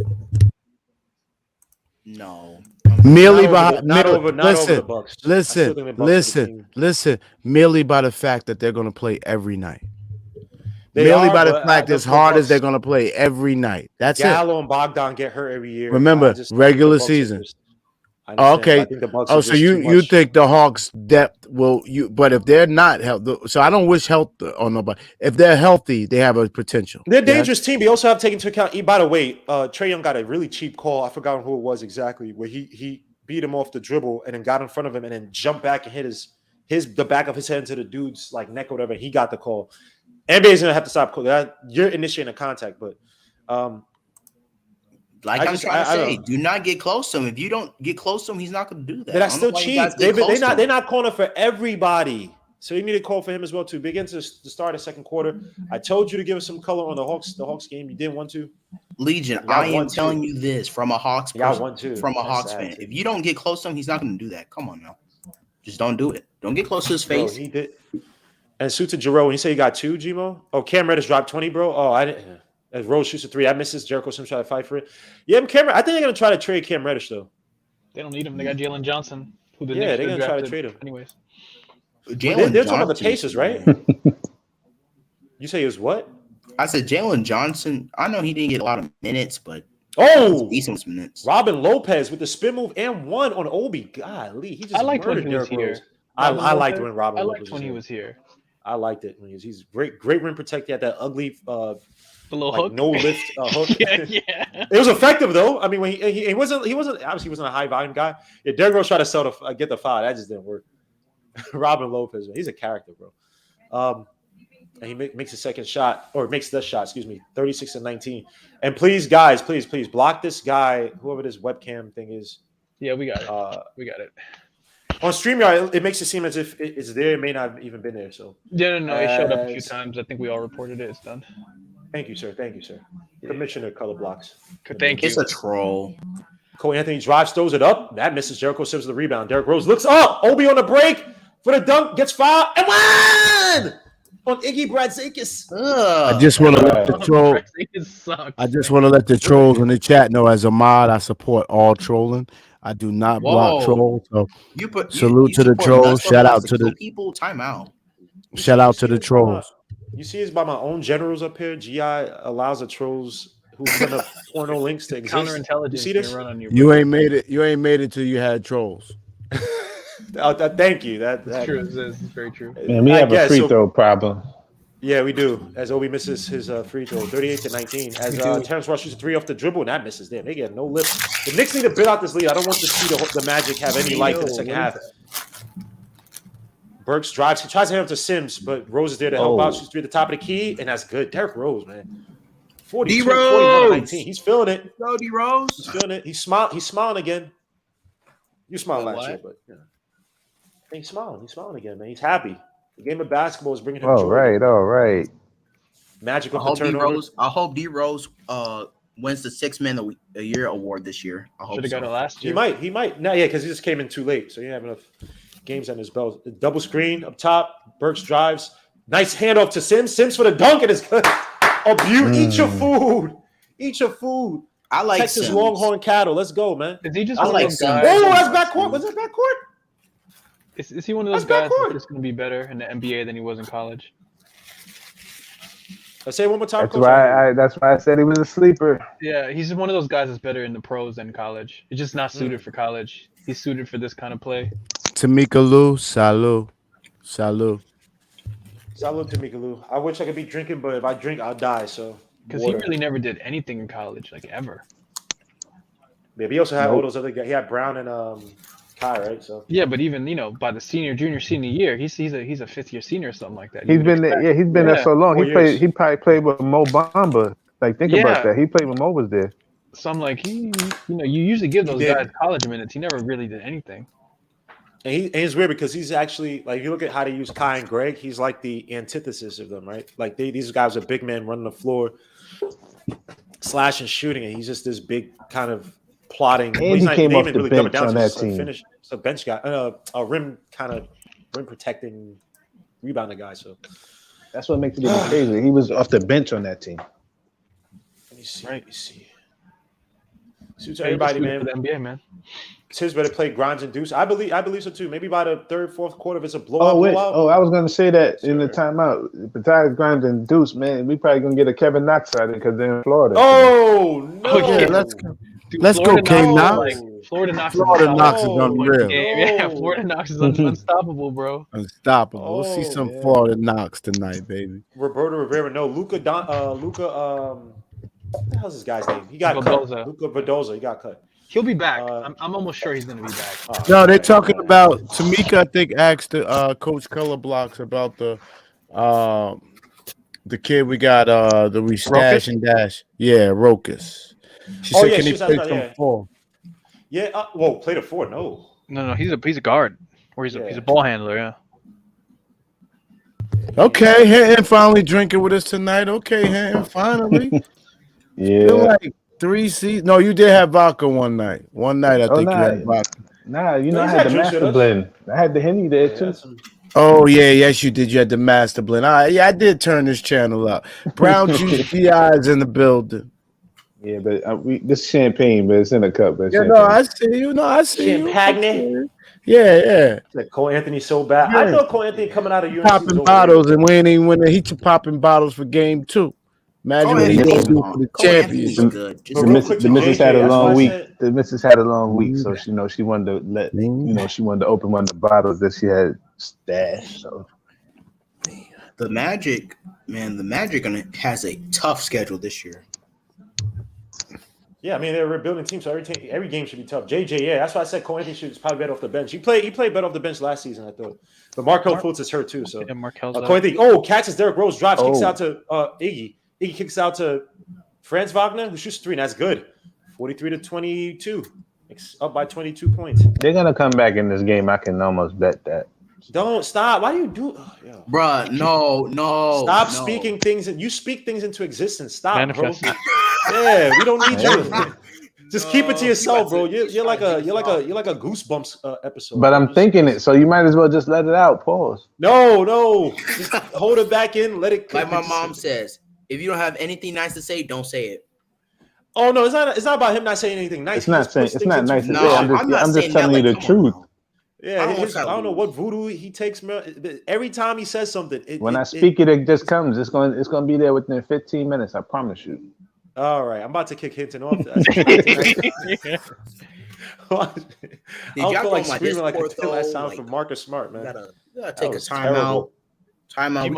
No. Merely Not by over the Bucks. I still think the Bucks are the team. listen. Merely by the fact that they're going to play every night. They Merely are, by the but fact the as hard as Bucks- they're going to play every night. That's it. Gallo and Bogdan get hurt every year. Remember, I just think regular the Bucks are season. just- I understand, Okay. but I think the Bucks Oh, are so just you too you much. think the Hawks' depth will you? But if they're not healthy, so I don't wish health on nobody. If they're healthy, they have a potential. They're a Yes? dangerous team. But you also have to take into account. By the way, Trae Young got a really cheap call. I forgot who it was exactly. Where he beat him off the dribble and then got in front of him and then jumped back and hit the back of his head into the dude's like neck or whatever. He got the call. NBA's gonna have to stop calling. You're initiating a contact, but Like I I'm just- trying to I say, don't- do not get close to him. If you don't get close to him, he's not going to do that. But that's I don't still know why you cheap. guys get close to him. They're not calling for everybody. So you need to call for him as well too. Big into the start of the second quarter. I told you to give us some color on the Hawks game. You didn't want to. Legion, Y'all I am want to. telling you this from a Hawks Y'all person, want to. from a That's Hawks sad, fan. too. If you don't get close to him, he's not going to do that. Come on now. Just don't do it. Don't get close to his Bro, face. he did. And suit to Jarrell, when you say you got 2, Gmo. Oh, Cam Reddish dropped 20, bro. Oh, I didn't. As Rose shoots a 3, that misses. Jericho Sims try to fight for it. Yeah, Cameron. I think they're gonna try to trade Cam Reddish though. They don't need him. They got Jalen Johnson, who the Yeah, Knicks they're could gonna try to drafted trade him. anyways. They're talking about the Pacers, right? You say it was what? I said Jalen Johnson. I know he didn't get a lot of minutes, but decent minutes. Robin Lopez with the spin move and 1 on Obi. Golly, he just I liked when murdered he was Derrick here. Rose. I liked when Robin. I Lopez liked when he was here. I liked it when he's great rim protector. He had that ugly The little like hook. no lift hook. yeah. It was effective though. I mean, when he wasn't obviously he wasn't a high volume guy. Yeah, Derrick Rose tried to get the foul. That just didn't work. Robin Lopez, man, he's a character, bro. And he makes a second shot, or makes the shot, 36-19. And please, guys, please block this guy, whoever this webcam thing is. Yeah, we got it. We got it. On StreamYard, it makes it seem as if it's there. It may not have even been there. So Yeah, no, it showed up a few times. I think we all reported it. It's done. Thank you, sir. Commissioner Color Blocks. Thank you. It's a troll. Cole Anthony drives, throws it up. That misses. Jericho Sims the rebound. Derrick Rose looks up. Obi on the break for the dunk. Gets fouled and won on Iggy Bradzakis. I just want to let the troll. I just want to let the trolls in the chat know, as a mod, I support all trolling. I do not block trolls. So salute to the trolls. Shout out to the people. Time out. Shout out to the trolls. You see, it's by my own generals up here. GI allows the trolls who send up porno links to exist. Counterintelligence. You see this? Run on your You ain't made it. You ain't made it till you had trolls. Thank you. That's true. It's very true. Man, we have a free throw problem. Yeah, we do. As Obi misses his free throw, 38-19. As Terrence Ross shoots a 3 off the dribble, and that misses. Damn, they get no lift. The Knicks need to build out this lead. I don't want to see the Magic have any life in the second half. Burks drives. He tries to hand it to Sims, but Rose is there to help out. Shoots 3 at the top of the key, and that's good. Derrick Rose, man. 42-19. He's feeling it. Go D Rose. He's feeling it. He's smiling again. You smiled last year, but yeah. He's smiling. He's smiling again, man. He's happy. The game of basketball is bringing him joy. All right. Magic off the turnover. I hope D Rose wins the 6 Man a Year award this year. I hope should have got it last year. He might. No, yeah, because he just came in too late, so he didn't have enough games on his belt. Double screen up top. Burks drives. Nice handoff to Sims. Sims for the dunk, and it's good. Oh, beauty. Eat your food. Eat your food. I like Texas Sims. Longhorn cattle. Let's go, man. Is he just I one like of those Sims. guys? Oh, that's backcourt. Was that backcourt? Is he one of those guys that's just going to be better in the NBA than he was in college? Let's say it one more time. That's why I said he was a sleeper. Yeah, he's one of those guys that's better in the pros than college. He's just not suited for college. He's suited for this kind of play. Tamika Lou, salute. Salute Tamika Lou. I wish I could be drinking, but if I drink, I'll die. So because he really never did anything in college, like ever. Yeah, but he also had all those other guys. He had Brown and Kai, right? So yeah, but even by the junior, senior year, he's a fifth-year senior or something like that. He's been there. Yeah, he's been there so long. He probably played with Mo Bamba. Like think about that. He played when Mo was there. So I'm like, you usually give those guys college minutes. He never really did anything. And it's weird because he's actually like, if you look at how they use Kai and Greg, he's like the antithesis of them, right? Like these guys are big men running the floor, slashing, shooting, and he's just this big kind of plotting. And he came off the bench on that team. It's a bench guy, a rim protecting rebounder guy. So that's what makes it even crazy. He was off the bench on that team. Let me see. Suits everybody, man. For the NBA, man. Tibbs better play Grimes and Deuce. I believe so too. Maybe by the third, fourth quarter, if it's a blowout. I was going to say that in the timeout. Besides Grimes and Deuce, man, we probably going to get a Kevin Knox out of it because they're in Florida. Oh no! Okay, let's go, King Knox. Florida Knox is unreal. Yeah, Florida Knox is unstoppable, bro. Unstoppable. We'll see some Florida Knox tonight, baby. Roberto Rivera, no. Luca. What the hell's this guy's name? He got cut. Luca Verdoza. He got cut. He'll be back. I'm almost sure he's going to be back. No, they're talking about Tamika. I think asked Coach Color Blocks about the kid we got the we stash and dash. Yeah, Rokas. She said, "Can he play some 4?" Yeah. Play the 4. No. He's a guard, or he's a ball handler. Yeah. Okay, Hinton finally drinking with us tonight. Okay, Hinton finally. Yeah. Like 3 seasons. No, you did have vodka one night. I think you had vodka. Nah, I had the master blend. I had the Henny there too. Oh yeah, yes you did. You had the master blend. I did turn this channel up. Brown juice GI's in the building. Yeah, but this champagne, but it's in a cup. But Yeah, no, champagne. I see you. No, I see you. I see Champagne. you. Yeah. Like Cole Anthony's so bad. I Yeah. thought Cole Anthony coming out of UNC was Popping overrated. bottles, and we ain't even winning. He popping bottles for game 2. Imagine Cole what he Anthony's gonna do for the Cole Anthony's championship. good. Just But The real missus, quick the to missus JJ, had a that's why long I week. said The missus had a long week, so she wanted to let she wanted to open one of the bottles that she had stashed. So the Magic, man. The Magic has a tough schedule this year. yeah, I mean they're a rebuilding team, so every game should be tough. JJ, yeah, that's why I said Cole Anthony should probably better off the bench. He played better off the bench last season, I thought. But Markel Fultz is hurt too, so Yeah, Markel's Cole Anthony. Catches Derrick Rose, drives, kicks Oh. out to Iggy. Iggy kicks out to Franz Wagner, who shoots 3, and that's good. 43-22, up by 22 points. they're gonna come back in this game. I can almost bet that. Don't stop. Why do you do? Bruh, no. Stop speaking things, and you speak things into existence. Stop, Manifest. bro. Yeah, we don't need you. Hey. Just keep it to yourself, bro. you You're like about to- a Goosebumps episode. But bro. I'm thinking it, so you might as well just let it out. Pause. No, just hold it back in. Let it. Like my mom says, if you don't have anything nice to say, don't say it. Oh no, it's not about him not saying anything nice. It's not saying it's not nice to No, say. I'm not I'm just saying telling that, you like, the come on truth. now. Yeah, I don't I don't know what voodoo he takes. Every time he says something, When I speak it just comes. It's going to be there within 15 minutes. I promise you. All right, I'm about to kick Hinton off. I don't feel like screaming like until that sound from Marcus Smart, man. You gotta take a was timeout. terrible. Timeout. You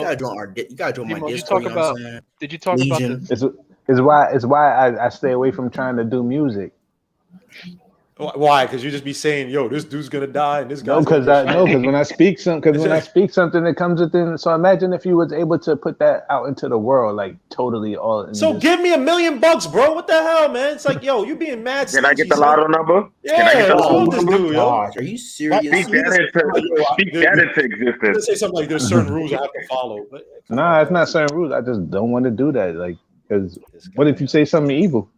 gotta join my Did you Discord. talk about? Did you talk about Legion. this? It's why I stay away from trying to do music. Why? Because you just be saying, "Yo, this dude's gonna die," and this No, guy's because when I speak something, it comes within. So imagine if you was able to put that out into the world, like totally all. In So this. give me $1 million, bro. What the hell, man? It's like, yo, you being mad. Can I get the stingy, lotto son. number? Yeah, Can I get the what's wrong lotto with this number? dude, yo? Gosh, are you serious? Speak that into existence. Let's say something like there's certain rules I have to follow. But Nah, it's not certain rules. I just don't want to do that. Like, because what if you say something evil?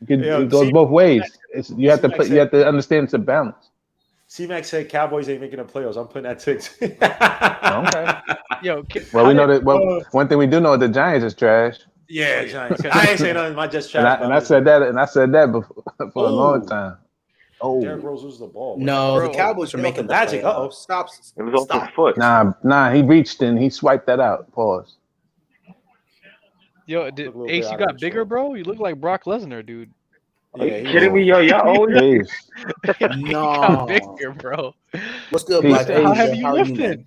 It goes both ways. You have to understand it's a balance. C-Mac said Cowboys ain't making the playoffs. I'm putting that tick. Okay. Yo, Well, we know that. Well, one thing we do know, the Giants is trash. Yeah, Giants. I ain't saying nothing. My just trash. And I said that before for a long time. Derrick Rose loses the ball. No, Bro, the Cowboys are making the Magic. playoffs. Stop. It was off his foot. Nah, he reached in, he swiped that out. Pause. Yo, Look a little Ace, bit you out got of bigger, control. bro. You look like Brock Lesnar, dude. Are you kidding me, yo? Y'all always Peace. You No. got bigger, bro. What's good, Peace. Black? How Ace. heavy you How are lifting?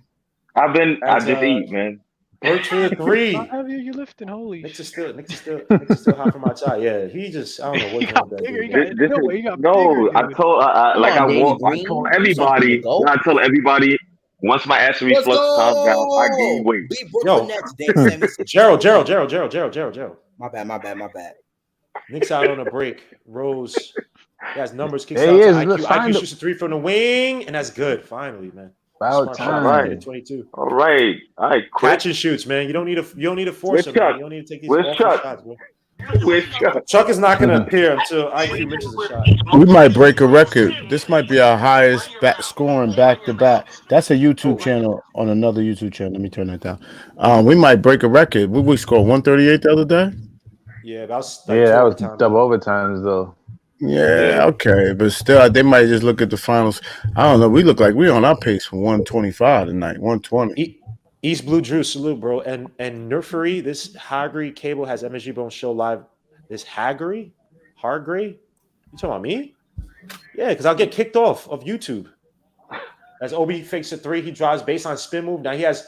man? I just eat, man. Works for the 3. How heavy are you lifting? Holy Knicks shit. is still hot from outside. Yeah, he just I don't know what's wrong with that Bigger, dude. you got- This no is- way, you got no, bigger, I dude. told Come like on, I Danny told Green. everybody. Do something, I told everybody once my acid Let's reflux calms down, I gain go. weight. Beat Brooklyn Yo. Nets. Dan Simmons. Gerald. My bad. Knicks out on a break. Rose, he has numbers. Kicks There out he to is. IQ. Let's find IQ shoots a 3 from the wing, and that's good. Finally, man. About Smart shot. time. 22. All right, quick. Catch and shoots, man. You don't need to force Where's him, Chuck? man. You don't need to take these Where's awful Chuck? shots, bro. Where's Chuck? Chuck is not going to appear until IQ misses a shot. We might break a record. This might be our highest scoring back to back. That's a YouTube channel on another YouTube channel. Let me turn that down. We might break a record. We scored 138 the other day. Yeah, that was like Yeah, that was overtime. double overtimes though. Yeah, okay, but still, they might just look at the finals. I don't know. We look like we're on our pace for 125 tonight. 120. East Blue Drew, salute, bro. And Nerfery, this Hagry cable has MSG Bone Show live. This Hargray? You talking about me? Yeah, because I'll get kicked off of YouTube. As Obi fakes a 3, he drives baseline spin move. Now he has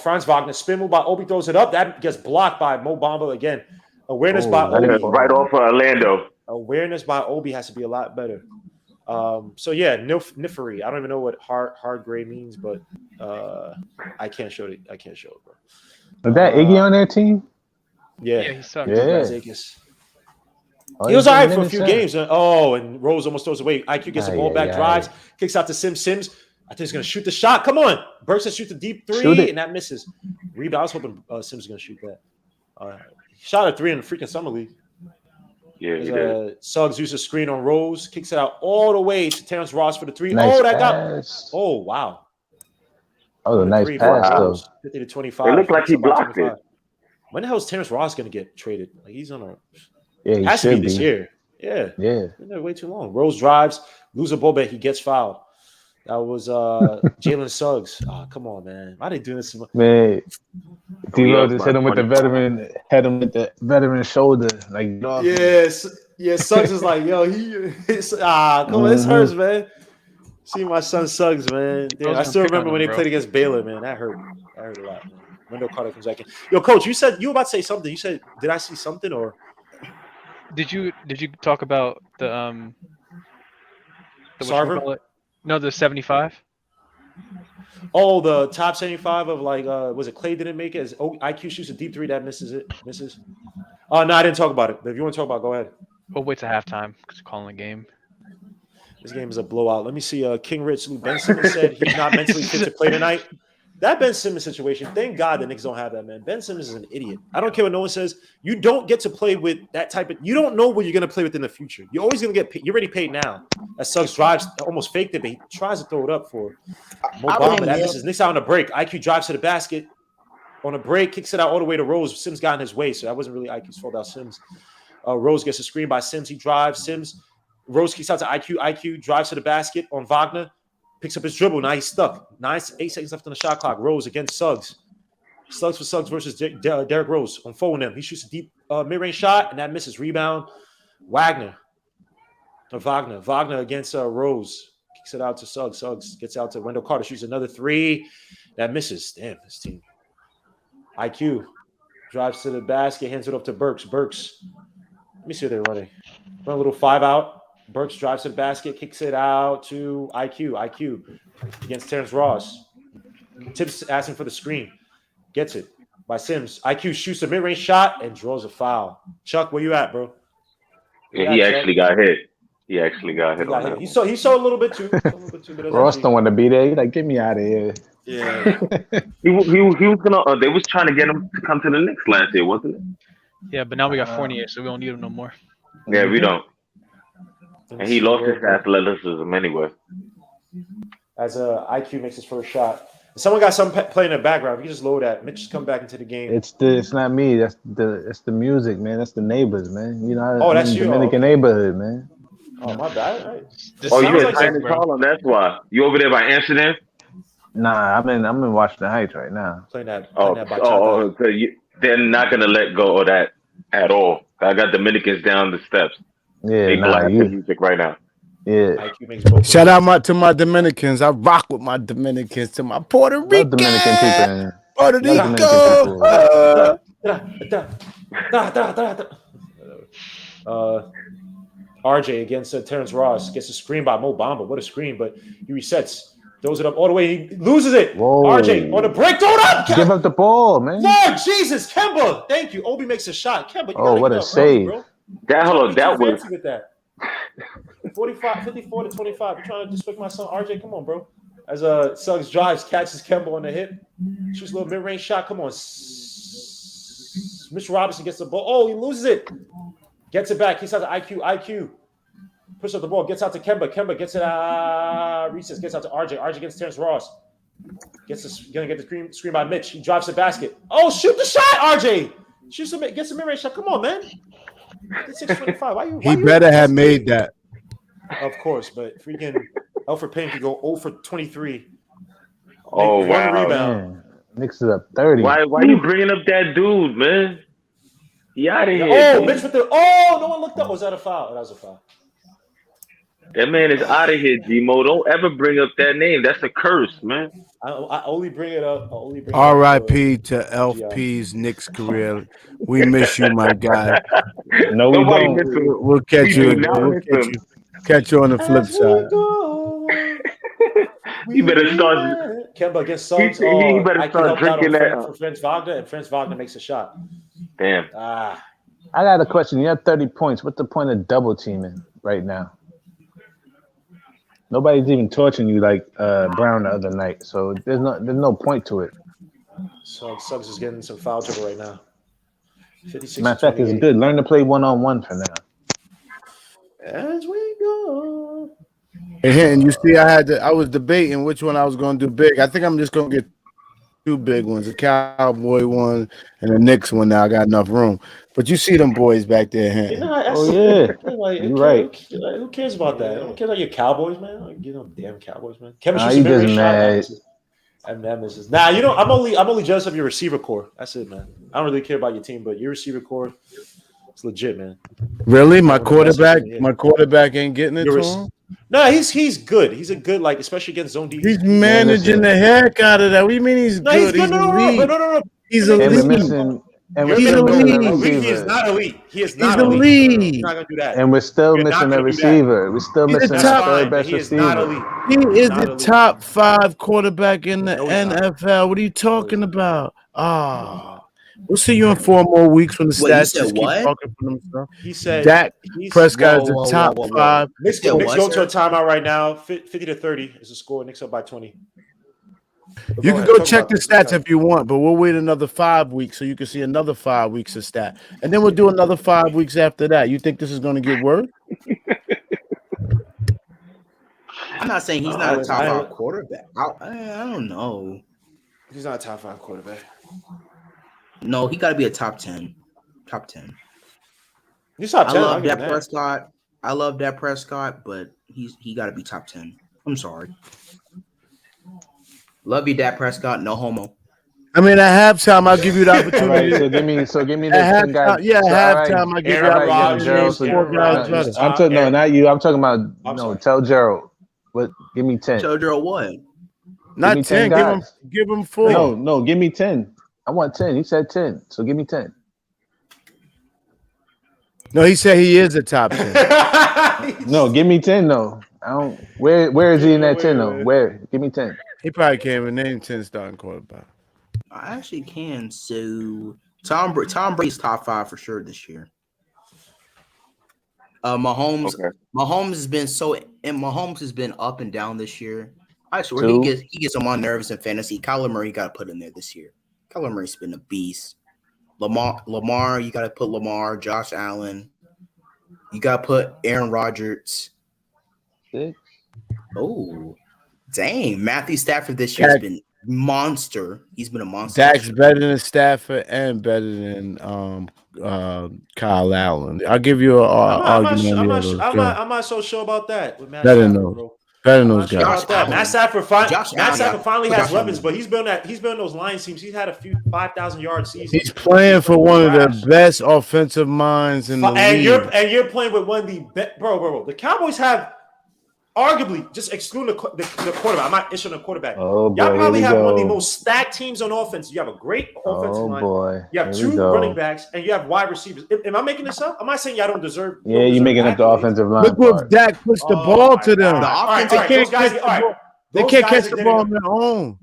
Franz Wagner spin move by Obi, throws it up. That gets blocked by Mo Bamba again. Awareness by Obi. Right off Orlando. Awareness by Obi has to be a lot better. So yeah, Niffery. I don't even know what hard gray means, but I can't show it. Bro. Was that Iggy on that team? Yeah, he sucked. Yeah. Oh, He was all right for a minutes few in. games. And Rose almost throws away. IQ gets the ball back, Aye. drives, kicks out to Sims. I think he's going to shoot the shot. Come on. Burks shoot the deep 3, Shoot it. and that misses. Rebound. I was hoping Sims was going to shoot that. He shot a 3 in the freaking Summer League. Yeah, he did. Suggs uses a screen on Rose, kicks it out all the way to Terrence Ross for the 3. Nice Oh, that got. pass. Oh, wow. Oh, the nice Three, pass Wow. though. 50 to 25. It looked like he Somebody blocked 25. it. When the hell is Terrence Ross gonna get traded? Like he's on a Yeah, he has to be should this be. year. Yeah. Yeah. Been there way too long. Rose drives, lose a ball bet, he gets fouled. That was Jalen Suggs. Oh, come on, man. Why they doing this? Man, D Rose just about hit him with the veteran shoulder. Like, get off me. Yes. Yeah, Suggs is like, yo, come on, this hurts, man. See my son Suggs, man. Damn, I still remember when they played against Baylor, man. That hurt. That hurt a lot, man. Wendell Carter comes back in. Yo, coach, you said you were about to say something. You said, did I see something or Did you talk about the Sarver? whatchamacallit? No, the 75. Oh, the top 75 of like was it Clay didn't make it? As IQ shoots a deep three that misses. Oh no, I didn't talk about it. But if you want to talk about it, go ahead. We'll wait till halftime because we're calling the game. This game is a blowout. Let me see. King Rich Lou Ben Simmons said he's not mentally fit to play tonight. That Ben Simmons situation, thank God the Knicks don't have that, man. Ben Simmons is an idiot. I don't care what no one says. You don't get to play with that type of – you don't know what you're going to play with in the future. You're always going to get paid. You're already paid now. That Suggs drives, almost faked it, but he tries to throw it up for Mo Bamba. That misses. Knicks out on a break. IQ drives to the basket. On a break, kicks it out all the way to Rose. Sims got in his way, so that wasn't really IQ's fault. That was Sims. Rose gets a screen by Sims. He drives. Rose kicks out to IQ. IQ drives to the basket on Wagner. Picks up his dribble. Now he's stuck. 8 seconds left on the shot clock. Rose against Suggs. Suggs for Suggs versus Derrick Rose on following him. He shoots a deep mid-range shot, and that misses. Rebound. Wagner against Rose. Kicks it out to Suggs. Suggs gets out to Wendell Carter. Shoots another three. That misses. Damn, this team. IQ drives to the basket. Hands it up to Burks. Let me see what they're running. Run a little 5-out. Burks drives to the basket, kicks it out to IQ against Terrence Ross. Tips asking for the screen. Gets it by Sims. IQ shoots a mid-range shot and draws a foul. Chuck, where you at, bro? Yeah, he actually got hit. He actually got hit on that. He saw a little bit too. Ross don't want to be there. He's like, get me out of here. Yeah. he was gonna. They was trying to get him to come to the Knicks last year, wasn't it? Yeah, but now we got Fournier, so we don't need him no more. Yeah, we don't. And he lost his athleticism anyway. As IQ makes his first shot. Someone got some playing in the background. If you just load that, Mitch just come back into the game. It's not me. It's the music, man. That's the neighbors, man. You know, that's you. Dominican neighborhood, man. Oh, my bad. Right. You're in Titan Harlem. That's why. You over there by Amsterdam? Nah, I'm in Washington Heights right now. Playing that so they're not gonna let go of that at all. I got Dominicans down the steps. Yeah, they blast the music right now. Yeah. Shout out to my Dominicans. I rock with my Dominicans. To my Puerto Rican. Dominican people. Puerto Rico. RJ against Terrence Ross gets a screen by Mo Bamba. What a screen! But he resets, throws it up all the way. He loses it. Whoa. RJ on the break, throw it up. Give up the ball, man. Lord Jesus, Kemba. Thank you. Obi makes a shot. Kemba. What a save! Bro. That was with that. 54 to 25. You're trying to disrespect my son RJ. Come on, bro. As Suggs drives, catches Kemba on the hip, shoots a little mid-range shot. Come on. Mitch Robinson gets the ball. Oh, he loses it. Gets it back. He's out to IQ. Pushes up the ball. Gets out to Kemba. Kemba gets it recess. Gets out to RJ. RJ gets Terrence Ross. Gonna get the screen by Mitch. He drives the basket. Oh, shoot the shot, RJ. Gets a mid-range shot. Come on, man. It's 6:25. Why he better have made that. Of course, but freaking Elfrid Payne could go 0 for 23. Oh, wow. Rebound. Man, Knicks is up 30. Why you bringing up that dude, man? He out of here. Oh, Mitch with the. Oh, no one looked up. Was that a foul? That was a foul. That man is out of here, G-Mo. Don't ever bring up that name. That's a curse, man. I only bring it up. R.I.P. to Elf P's Knicks career. We miss you, my guy. No, we don't. We'll catch you. Catch you on the flip side. You better start. Kemba against Suggs. He better start drinking that. For Franz Wagner, and Franz Wagner makes a shot. Damn. I got a question. You have 30 points. What's the point of double teaming right now? Nobody's even torching you like Brown the other night, so there's no point to it. So Suggs is getting some foul trouble right now. 56. Matter of fact, it's good. Learn to play 1-on-1 for now. As we go. And you see, I was debating which one I was going to do big. I think I'm just going to get 2 big ones, a Cowboy one and a Knicks one. Now I got enough room. But you see them boys back there, You Hinton. know, Oh yeah, like, you're right. who cares about that? I don't care about your Cowboys, man. I don't give them damn Cowboys, man. Nah, Chemistry's you a memory just shot. mad. And that misses. Nah, you know, I'm only jealous of your receiver core. That's it, man. I don't really care about your team, but your receiver core, it's legit, man. Really, my One of the best quarterback, in the my quarterback ain't getting it Your to rec- him. No, he's good. He's a good, like, especially against zone defense. He's managing the heck out of that. What do you mean he's No, good? he's good. No. He's And we're elite. missing, and we're You're still making missing a elite. He is receiver. not elite. He is He's not elite. No, elite. you're not gonna do that. And we're still You're not missing a gonna do that. receiver. We're still He's a missing That's our top- third fine, but best he is not receiver. elite. He is Not the elite. top 5 quarterback in the No, he's not. NFL. What are you talking not. about? No, Ah, we'll see you in 4 more weeks when the Wait, you stats said just keep what? talking for themselves. he said Dak he's Prescott is Whoa, the whoa, top whoa, whoa, whoa. 5. Knicks Yeah, going what, to a sir? timeout right now. 50-30 is the score. Knicks up by 20. But You can ahead, go talk check about the this. stats if you want, but we'll wait another 5 weeks so you can see another 5 weeks of stat, and then we'll do another 5 weeks after that. You think this is going to get worse? I'm not saying he's not a top 5 quarterback. I don't know. He's not a top 5 quarterback. No, he got to be a top 10. Top 10. He's top 10. I love I'll give him Dak Prescott. I love Dak Prescott, but he got to be top 10. I'm sorry. Love you, Dak Prescott. No homo. I mean, at halftime, I'll give you the All opportunity. right, so give me the At 10 guys. halftime, yeah, So, halftime, I give you the Aaron opportunity to name Rodgers, 4 Aaron guys Rodgers. better. I'm talking not you. I'm talking about I'm sorry. tell Gerald. What? Give me 10. Tell Gerald what? Not me 10. 10 Give him 4. No, give me 10. I want 10. He said 10, so give me 10. No, he said he is a top 10. No, give me 10 though. I don't. Where is he in that 10 though? Wait. Where? Give me 10. He probably can't even name 10 starting quarterback. I actually can. So Tom Brady's top 5 for sure this year. Mahomes has been Mahomes has been up and down this year. I swear he gets him on nerves in fantasy. Kyler Murray got to put in there this year. Kyler Murray's been a beast. Lamar, you got to put Lamar, Josh Allen. You got to put Aaron Rodgers. 6. Oh, dang. Matthew Stafford this year has been monster. He's been a monster. Dak's better than Stafford and better than Kyle Allen. I'll give you an argument. I'm not so sure about that with Matt Better Stafford, than bro. Better than those guys. Josh Allen. Matt Stafford finally has Josh weapons, Allen. but he's been on those Lions teams. He's had a few 5,000-yard seasons. He's playing for one of the best offensive minds in the league. You're playing with one of the best, bro. The Cowboys have arguably, just excluding the quarterback. I'm not issuing a quarterback. Oh boy, Y'all probably here have we one of the go. most stacked teams on offense. You have a great offensive line. Oh boy, You have here we 2 go. running backs, and you have wide receivers. Am I making this up? I'm not saying y'all don't deserve. Yeah, you're making up the offensive line. Look what part. Dak puts the ball to them. They can't catch the ball on their own.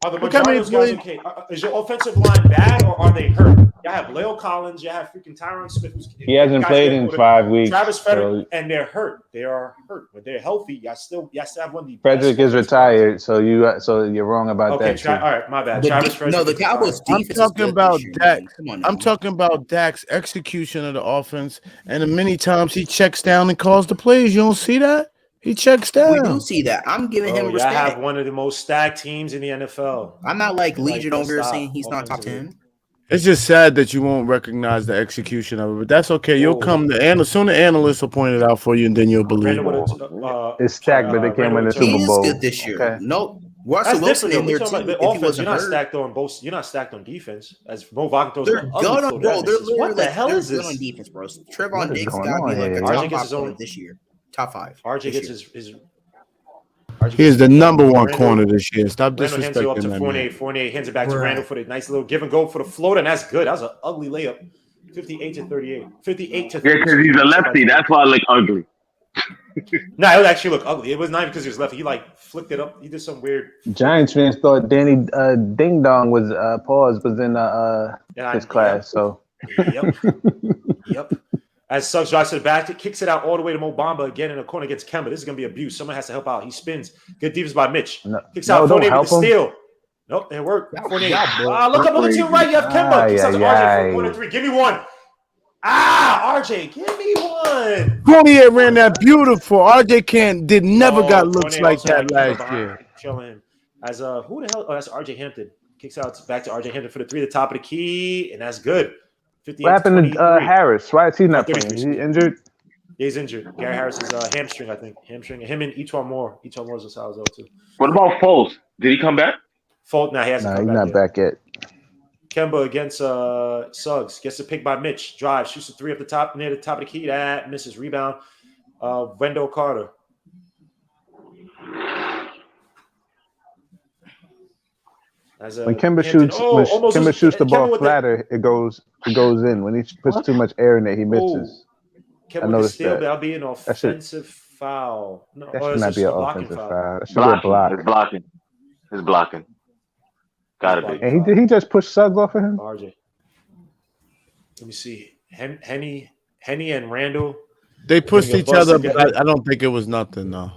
Are the majority of those guys okay? Is your offensive line bad, or are they hurt? Y'all have Leo Collins. You have freaking Tyron Smith. He hasn't played in 5 weeks. Travis Frederick, and they're hurt. They are hurt. When they're healthy, y'all still have one of the Frederick is retired, so you're wrong about okay, that. all right, my bad. Travis Frederick. No, the Cowboys defense. I'm talking about Dak. Come on, I'm talking about Dak's execution of the offense, and many times he checks down and calls the plays. You don't see that? He checks down. We do see that. I'm giving him respect. I have one of the most stacked teams in the NFL. I'm not like Legion over here saying he's not top 10. It's just sad that you won't recognize the execution of it, but that's okay. You'll come to soon the analysts will point it out for you, and then you'll believe it. It's stacked, but they can't win the Super Bowl. He is good this year. Okay. No, Russell Wilson in there too. The offense, you're not stacked on both. You're not stacked on defense. As Mo Wagner throws, they're good on bro. What the hell is this? On defense, bro. Trevon Diggs got to be like a top 5 player this year. Top 5. RJ gets his. He is the number 1 corner this year. Stop disrespecting up to that. Fournier hands it back to Randall for the nice little give and go for the floater, and that's good. That was an ugly layup. 58-38. 58-30. Yeah, because he's a lefty. That's why I look ugly. No, it would actually look ugly. It was not because he was lefty. He like flicked it up. He did some weird. Giants fans thought Danny Ding Dong was in his class. So. Yep. As Suggs drives to the back, it kicks it out all the way to Mo Bamba again in the corner against Kemba. This is going to be abuse. Someone has to help out. He spins. Good defense by Mitch. Kicks out Fournier with the steal. Nope, it worked. Fournier. Look to your right. You have Kemba. Kicks out to RJ for 1 and 3. Give me one. RJ, give me one. Fournier ran that beautiful. RJ never got looks Fournier like also had that Kemba last behind, year. showing him as who the hell? Oh, that's RJ Hampton. Kicks out back to RJ Hampton for the 3 at the top of the key, and that's good. What 58 to happened to 23. Harris? Why is he not 33, playing? Is excuse he me. injured? Yeah, he's injured. Gary Harris's hamstring, I think. Hamstring. Him and Etuan Moore. Etuan Moore's a Salazar too. What about Foles? Did he come back? Fold. Nah, he hasn't Nah, come he's back not yet. back yet. Kemba against Suggs. Gets the pick by Mitch. Drive. Shoots a 3 up the top, near the top of the key. That misses. Rebound. Wendell Carter. When Kemba shoots, when almost Kemba loses. shoots the ball Kemba with flatter, it goes in. When he puts too much air in it, he misses. Kemba I with the noticed steal, that. that'll be an That should offensive foul. No, that or should is not it be an a blocking offensive foul? foul. That should be a block. It's blocking. It's blocking. Gotta be. And he just pushed Suggs off of him. RJ. Let me see. Henny and Randall. They pushed Getting a each bus other, together. but I don't think it was nothing, though.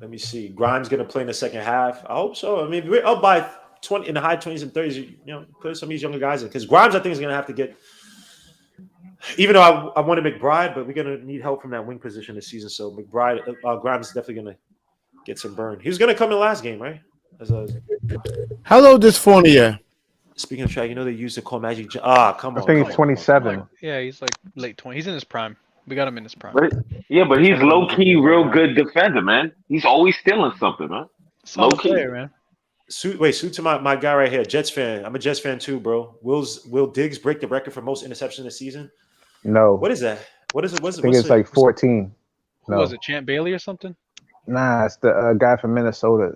Let me see. Grimes going to play in the second half. I hope so. I mean, we're up by 20 in the high 20s and 30s. You know, put some of these younger guys in because Grimes, I think, is going to have to get. Even though I wanted McBride, but we're going to need help from that wing position this season. So Grimes is definitely going to get some burn. He was going to come in last game, right? How old is Fournier? Speaking of track, you know they used to call Magic. Come on. I think he's 27. Yeah, he's like late 20. He's in his prime. We got him in his prime. But he's low key, real good defender, man. He's always stealing something, man. Solid Low key. player, man. Suit to my guy right here, Jets fan. I'm a Jets fan too, bro. Will Diggs break the record for most interceptions this season? No. What is that? What is it? I think it's like 14. Who was it? Champ Bailey or something? Nah, it's the guy from Minnesota.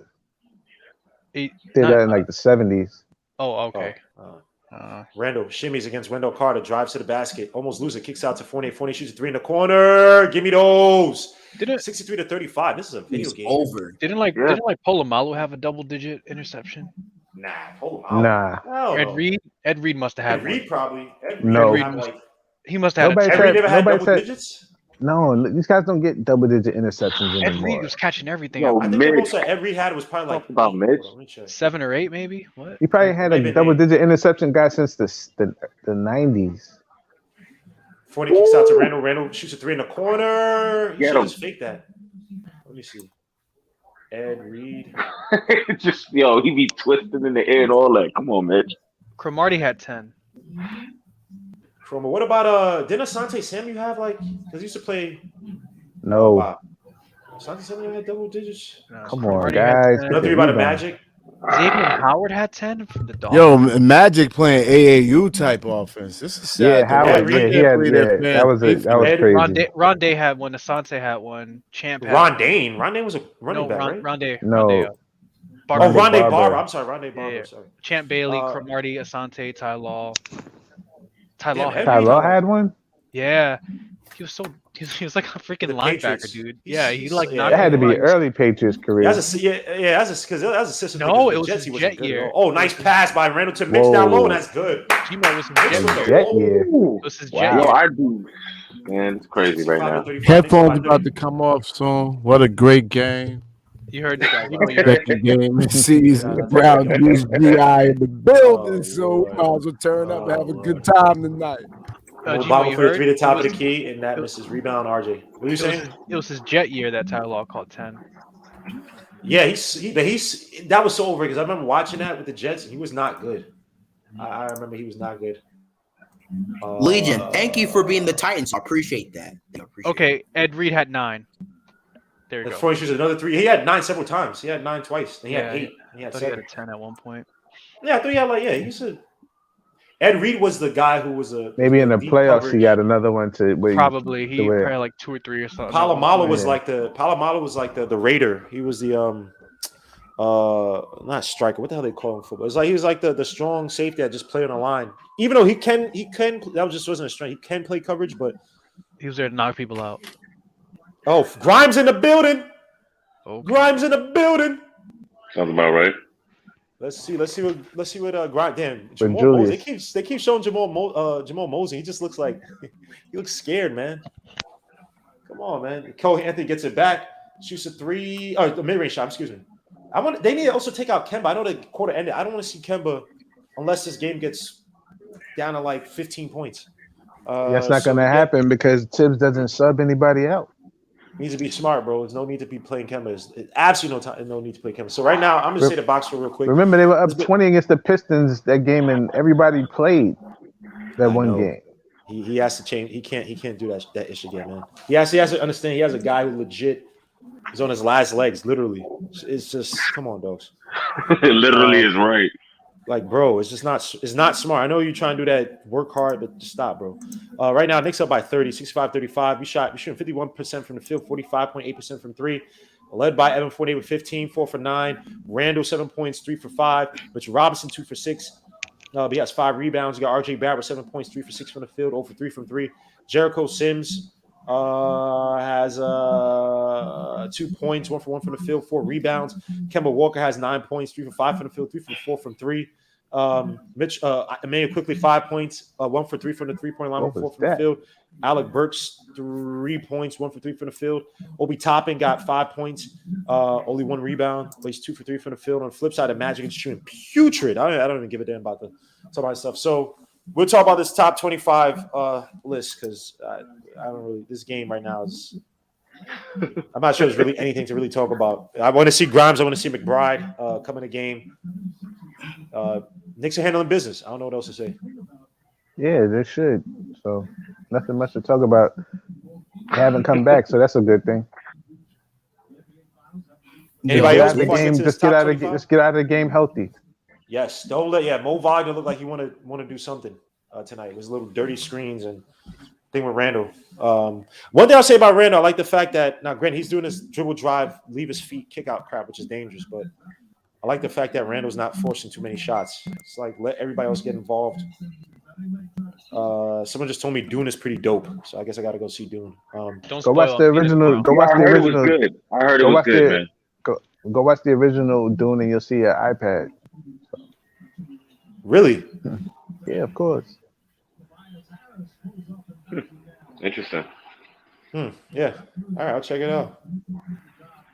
Did Nine. that in like the 70s. Oh, okay. Randall shimmies against Wendell Carter, drives to the basket, almost loses, kicks out to Fournier. Fournier shoots a 3 in the corner. Give me those. 63 to 35. This is a video game. Over. Didn't Polamalu have a double-digit interception? Nah, Polamalu. Nah. Ed Reed must have had Ed Reed one. probably. No. He must have had Ed Reed never had double digits? No, these guys don't get double-digit interceptions Ed anymore. Reed was catching everything. Yo, I think the most that Ed Reed had was probably like about Mitch. 7 or 8, maybe. What? He probably had a double-digit interception guy since the 90s. Fournier kicks out to Randall. Randall shoots a 3 in the corner. He should just fake that. Let me see. Ed Reed. He be twisting in the air and all that. Come on, Mitch. Cromartie had 10. What about didn't Asante Samuel have because he used to play? No. Wow. Asante Samuel had double digits. Come on, guys. Nothing about a Magic. Xavier Howard had 10 from the Dolphins. Yo, Magic playing AAU type offense. This is sad. Yeah, Howard. That was crazy. Rondé had one. Asante had one. Champ had Rondane. Rondane was a running back, right? Rondé. No. Rondé Barber. I'm sorry, Rondé Barber. Yeah. Sorry. Champ Bailey, Cromartie, Asante, Ty Law. Ty Law had one? Yeah. He was like a freaking linebacker, dude. Yeah, he that had to be early Patriots career. Because that was a system. No, it was his Jet year. Oh, nice pass by Randall to Mitch down low, and that's good. Gmo was his Jet year. It was his Jet year. I do. Man, it's crazy right now. Headphones about to come off soon. What a great game. You heard the guy. Second game this season. Brown Goose GI in the building, so we might as well turn up and have a good time tonight. Bible for the 3 to the top of the key, and that misses rebound. RJ, what are you saying? It was his Jet year that Ty Law called 10. Yeah, that was so over because I remember watching that with the Jets, and he was not good. I remember he was not good. Legion, thank you for being the Titans. I appreciate that. Okay, Ed Reed had 9. There you go. Before he shoots another 3, he had 9 several times. He had 9 twice. He had 8. He had 7. He had a 10 at one point. Yeah, I thought he had he said. Ed Reed was the guy who was maybe in the playoffs coverage. He got another one to probably he probably like 2 or 3 or something. Palomalo was like the Raider. He was the not striker. What the hell they call him football? It's like he was like the strong safety that just played on the line. Even though he can that just wasn't a strength. He can play coverage, but he was there to knock people out. Oh, Grimes in the building. Okay. Grimes in the building. Sounds about right. Let's see what Grimes. Damn, Jamal Mosey. They keep showing Jamal Mosey. He just looks like he looks scared, man. Come on, man. Cole Anthony gets it back, shoots a 3, or the mid-range shot. Excuse me. They need to also take out Kemba. I know the quarter ended. I don't want to see Kemba unless this game gets down to like 15 points. That's not So gonna happen because Tibbs doesn't sub anybody out. needs to be smart, bro. There's no need to be playing Kemba. There's absolutely no need to play Kemba. So right now, I'm gonna say the box score real quick. Remember, they were up 20 against the Pistons that game, and everybody played that one game. He has to change. He can't do that ish again, man. He has to understand. He has a guy who legit is on his last legs. Literally, it's just come on, dogs. It literally is right. Like, bro, it's just not. It's not smart. I know you're trying to do that, work hard, but just stop, bro. Right now, Knicks up by 30, 65-35. We shooting 51% from the field, 45.8% from three. Led by Evan Fournier with 15, 4 for 9. Randall 7 points, 3 for 5. Mitchell Robinson 2 for 6. He has 5 rebounds. You got RJ Barrett with 7 points, 3 for 6 from the field, 0 for 3 from 3. Jericho Sims has 2 points, 1 for 1 from the field, 4 rebounds. Kemba Walker has 9 points, 3 for 5 from the field, 3 for 4 from 3. Emmanuel quickly 5 points, 1 for 3 from the 3-point line, 1 for 4 from the field. Alec Burks 3 points, 1 for 3 from the field. Obi Toppin got 5 points, only 1 rebound, but he's 2 for 3 from the field. On the flip side, of Magic is shooting putrid. I don't even give a damn about the talk about stuff. So we'll talk about this top 25 list because I don't really. This game right now is. I'm not sure there's really anything to really talk about. I want to see Grimes. I want to see McBride come in the game. Knicks are handling business. I don't know what else to say. Yeah, they should. So nothing much to talk about. They haven't come back, so that's a good thing. Anybody else? Just get out of the game healthy. Yes, don't let Mo Wagner look like he want to do something tonight. It was a little dirty screens and thing with Randall. One thing I'll say about Randall, I like the fact that now, granted, he's doing this dribble drive, leave his feet, kick out crap, which is dangerous, but I like the fact that Randall's not forcing too many shots. It's like let everybody else get involved. Someone just told me Dune is pretty dope, so I guess I got to go see Dune. Don't go watch the original. Go watch the original. I heard it was good, man. Go watch the original Dune, and you'll see an iPad. Really? Yeah, of course. Interesting. Yeah. All right, I'll check it out.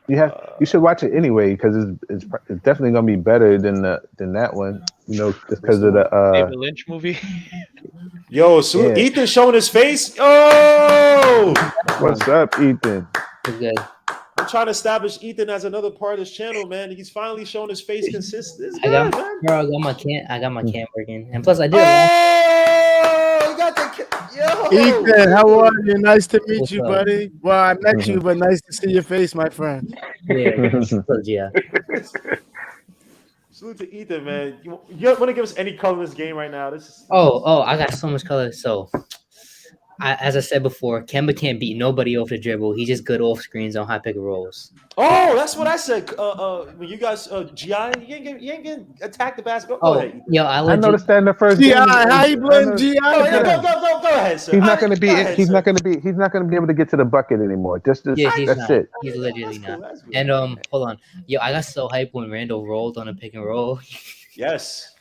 You should watch it anyway because it's definitely gonna be better than that one. You know, just because of the David Lynch movie. Yo, so yeah. Ethan showing his face. Oh, what's up, Ethan? Good. I'm trying to establish Ethan as another part of this channel, man. He's finally showing his face consistent. I got my cam working, and plus I did. Oh, you got the Ethan, how are you? Nice to meet you, buddy. Well, I met you, but nice to see your face, my friend. Yeah. Salute to Ethan, man. You want to give us any color in this game right now? Oh, I got so much color. So, as I said before, Kemba can't beat nobody off the dribble. He's just good off screens on high pick and rolls. Oh, that's what I said. When you guys, GI, you ain't getting attack the basket. Go ahead, yo, I noticed that in the first GI, game. how you blame GI? Go ahead, sir. He's not going to be. He's not going to be able to get to the bucket anymore. That's not. it. He's literally not. And hold on, yo, I got so hyped when Randall rolled on a pick and roll. Yes.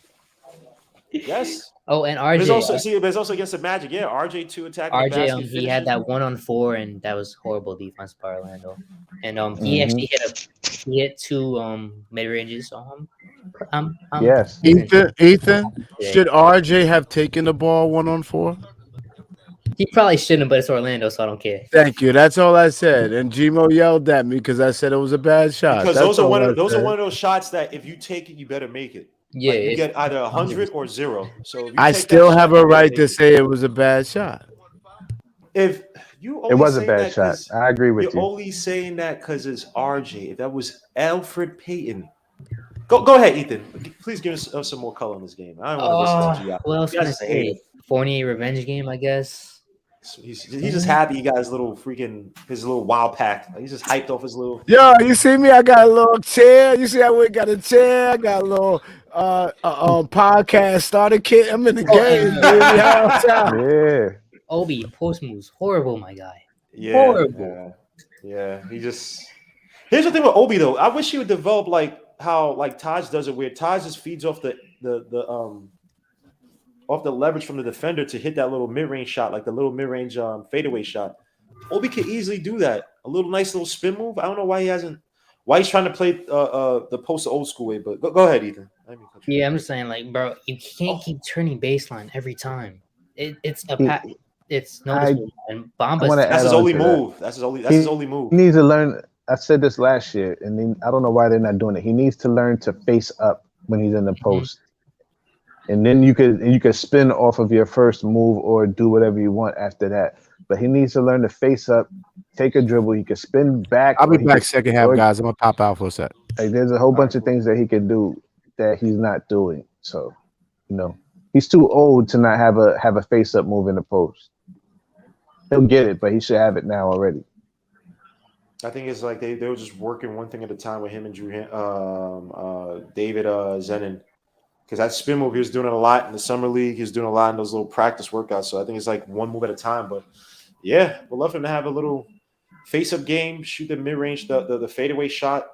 Oh, and RJ. There's also against the Magic. Yeah, RJ 2 attacking. RJ, he had that 1-on-4, and that was horrible defense by Orlando. And he actually hit 2 mid ranges. Yes. Ethan, should RJ have taken the ball 1-on-4? He probably shouldn't, but it's Orlando, so I don't care. Thank you. That's all I said. And Gmo yelled at me because I said it was a bad shot. Because those are one of those shots that if you take it, you better make it. Yeah, you get either 100 or 0. So I still have a right to say it was a bad shot. If you it was a bad shot, I agree with you. You're only saying that because it's RJ. If that was Alfred Payton, go ahead, Ethan. Please give us some more color in this game. I don't want to listen to GI. What else can I say? Fournier revenge game, I guess. He's just happy he got his little wild pack. He's just hyped off his little. Yo, you see me? I got a little chair. You see I went got a chair. I got a little podcast starter kit. I'm in the game. Yeah. Obi post moves horrible, my guy. Yeah. Horrible. Yeah. He just. Here's the thing with Obi though. I wish he would develop like how like Taj does it, where Taj just feeds off the leverage from the defender to hit that little mid-range shot, like the little mid-range fadeaway shot. Obi could easily do that. A little nice little spin move. I don't know why he's trying to play the post old school way, but go ahead, Ethan. Yeah, I'm just saying, like, bro, you can't keep turning baseline every time. It's a it's noticeable. And Bamba, wanna That's add his on only to that. move. That's his only move. He needs to learn. I said this last year, and then, I don't know why they're not doing it. He needs to learn to face up when he's in the post, and then you could spin off of your first move or do whatever you want after that. But he needs to learn to face up, take a dribble. He could spin back. I'll or be he back could- second half, or- guys. I'm gonna pop out for a sec. Like, there's a whole bunch of things that he can do that he's not doing. So, he's too old to not have a face up move in the post. He'll get it, but he should have it now already. I think it's like they were just working one thing at a time with him and David Zenon. Because that spin move, he was doing it a lot in the summer league. He was doing a lot in those little practice workouts. So I think it's like one move at a time. But yeah, we'd love him to have a little face-up game, shoot the mid-range, the fadeaway shot.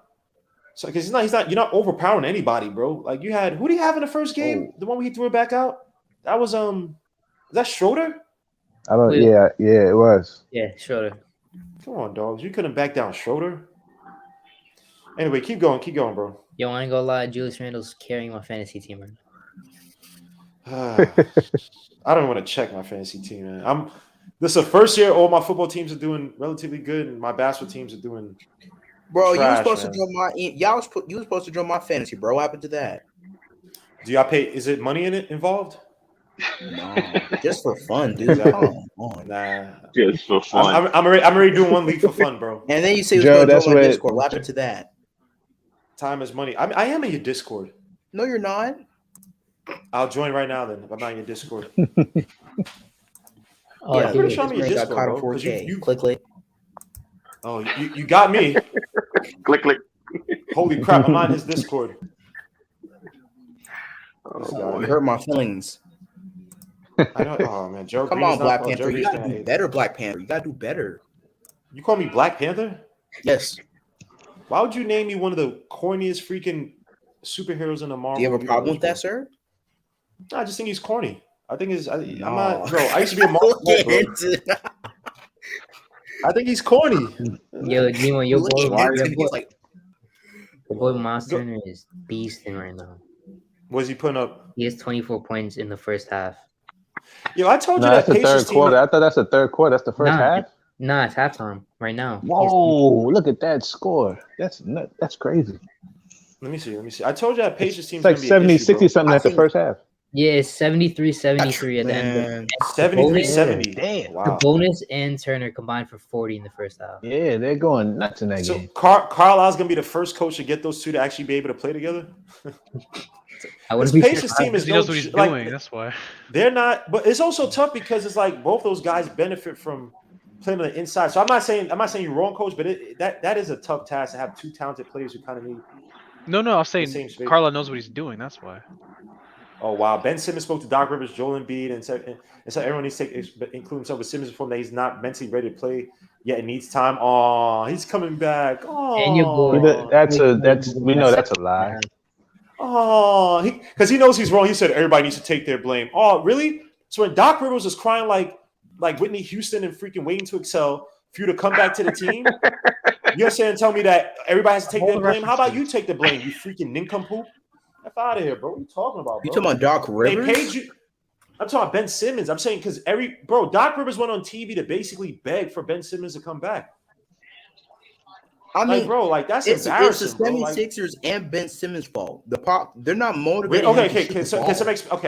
So because you're not overpowering anybody, bro. Like who do you have in the first game? The one where he threw it back out? That was is that Schroeder? I don't. Yeah, it was. Yeah, Schroeder. Come on, dogs. You couldn't back down Schroeder. Anyway, keep going, bro. Yo, I ain't gonna lie, Julius Randle's carrying my fantasy team right now. I don't want to check my fantasy team, man. This is the first year all my football teams are doing relatively good, and my basketball teams are doing. Bro, trash, you were supposed to join my. You were supposed to join my fantasy, bro. What happened to that? Do y'all pay? Is it money in it involved? No, just for fun, dude. Come on. Nah, just for fun. I'm already doing one league for fun, bro. And then you say you're going to join my Discord. What happened to that? Time is money. I am in your Discord. No, you're not. I'll join right now then. If I'm not in your Discord. Oh, yeah, I'm pretty sure I'm in your Discord, bro. You click. Oh, you got me. click. Holy crap! I'm on his Discord. Oh, you hurt my feelings. I know. Oh man, Joe. Come on, Black Panther. You gotta do better, Black Panther. You gotta do better. You call me Black Panther? Yes. Why would you name me one of the corniest freaking superheroes in the Marvel? Do you have a problem with bro? that, sir? No, I just think he's corny. I think I'm not, bro. I used to be a Marvel fan, bro. I think he's corny. Yo, Dimo, your boy Miles Turner is beasting right now. What's he putting up? He has 24 points in the first half. Yo, I told you that's that the third quarter. I thought that's the third quarter. That's the first half. Nah, it's halftime right now. Whoa! Look at that score. That's crazy. Let me see. I told you that Pacers team. It's like 70, 60 something at the first half. Yeah, it's 73-73 at the end. 73-70. Damn. Wow. The bonus and Turner combined for 40 in the first half. Yeah, they're going nuts in that game. So Carlisle's gonna be the first coach to get those two to actually be able to play together. This Pacers team is he knows what he's doing. That's why they're not. But it's also tough because it's like both those guys benefit from playing on the inside. So I'm not saying you're wrong, coach, but that is a tough task to have two talented players who kind of need. No, I'm saying Carlisle knows what he's doing. That's why. Oh wow! Ben Simmons spoke to Doc Rivers, Joel Embiid, and said everyone needs to include himself with Simmons before that he's not mentally ready to play yet. It needs time. Oh, he's coming back. Oh, and your boy. That's we know that's a lie. Oh, because he knows he's wrong. He said everybody needs to take their blame. Oh, really? So when Doc Rivers was crying like Whitney Houston and freaking waiting to excel for you to come back to the team, you're saying tell me that everybody has to take their blame? How about you take the blame, you freaking nincompoop? F out of here, bro. What are you talking about, bro? You talking about Doc Rivers? They paid you. I'm talking about Ben Simmons. I'm saying because Doc Rivers went on TV to basically beg for Ben Simmons to come back. I mean, bro, that's it's embarrassing. The 76ers and Ben Simmons' fault. They're not motivated. Okay.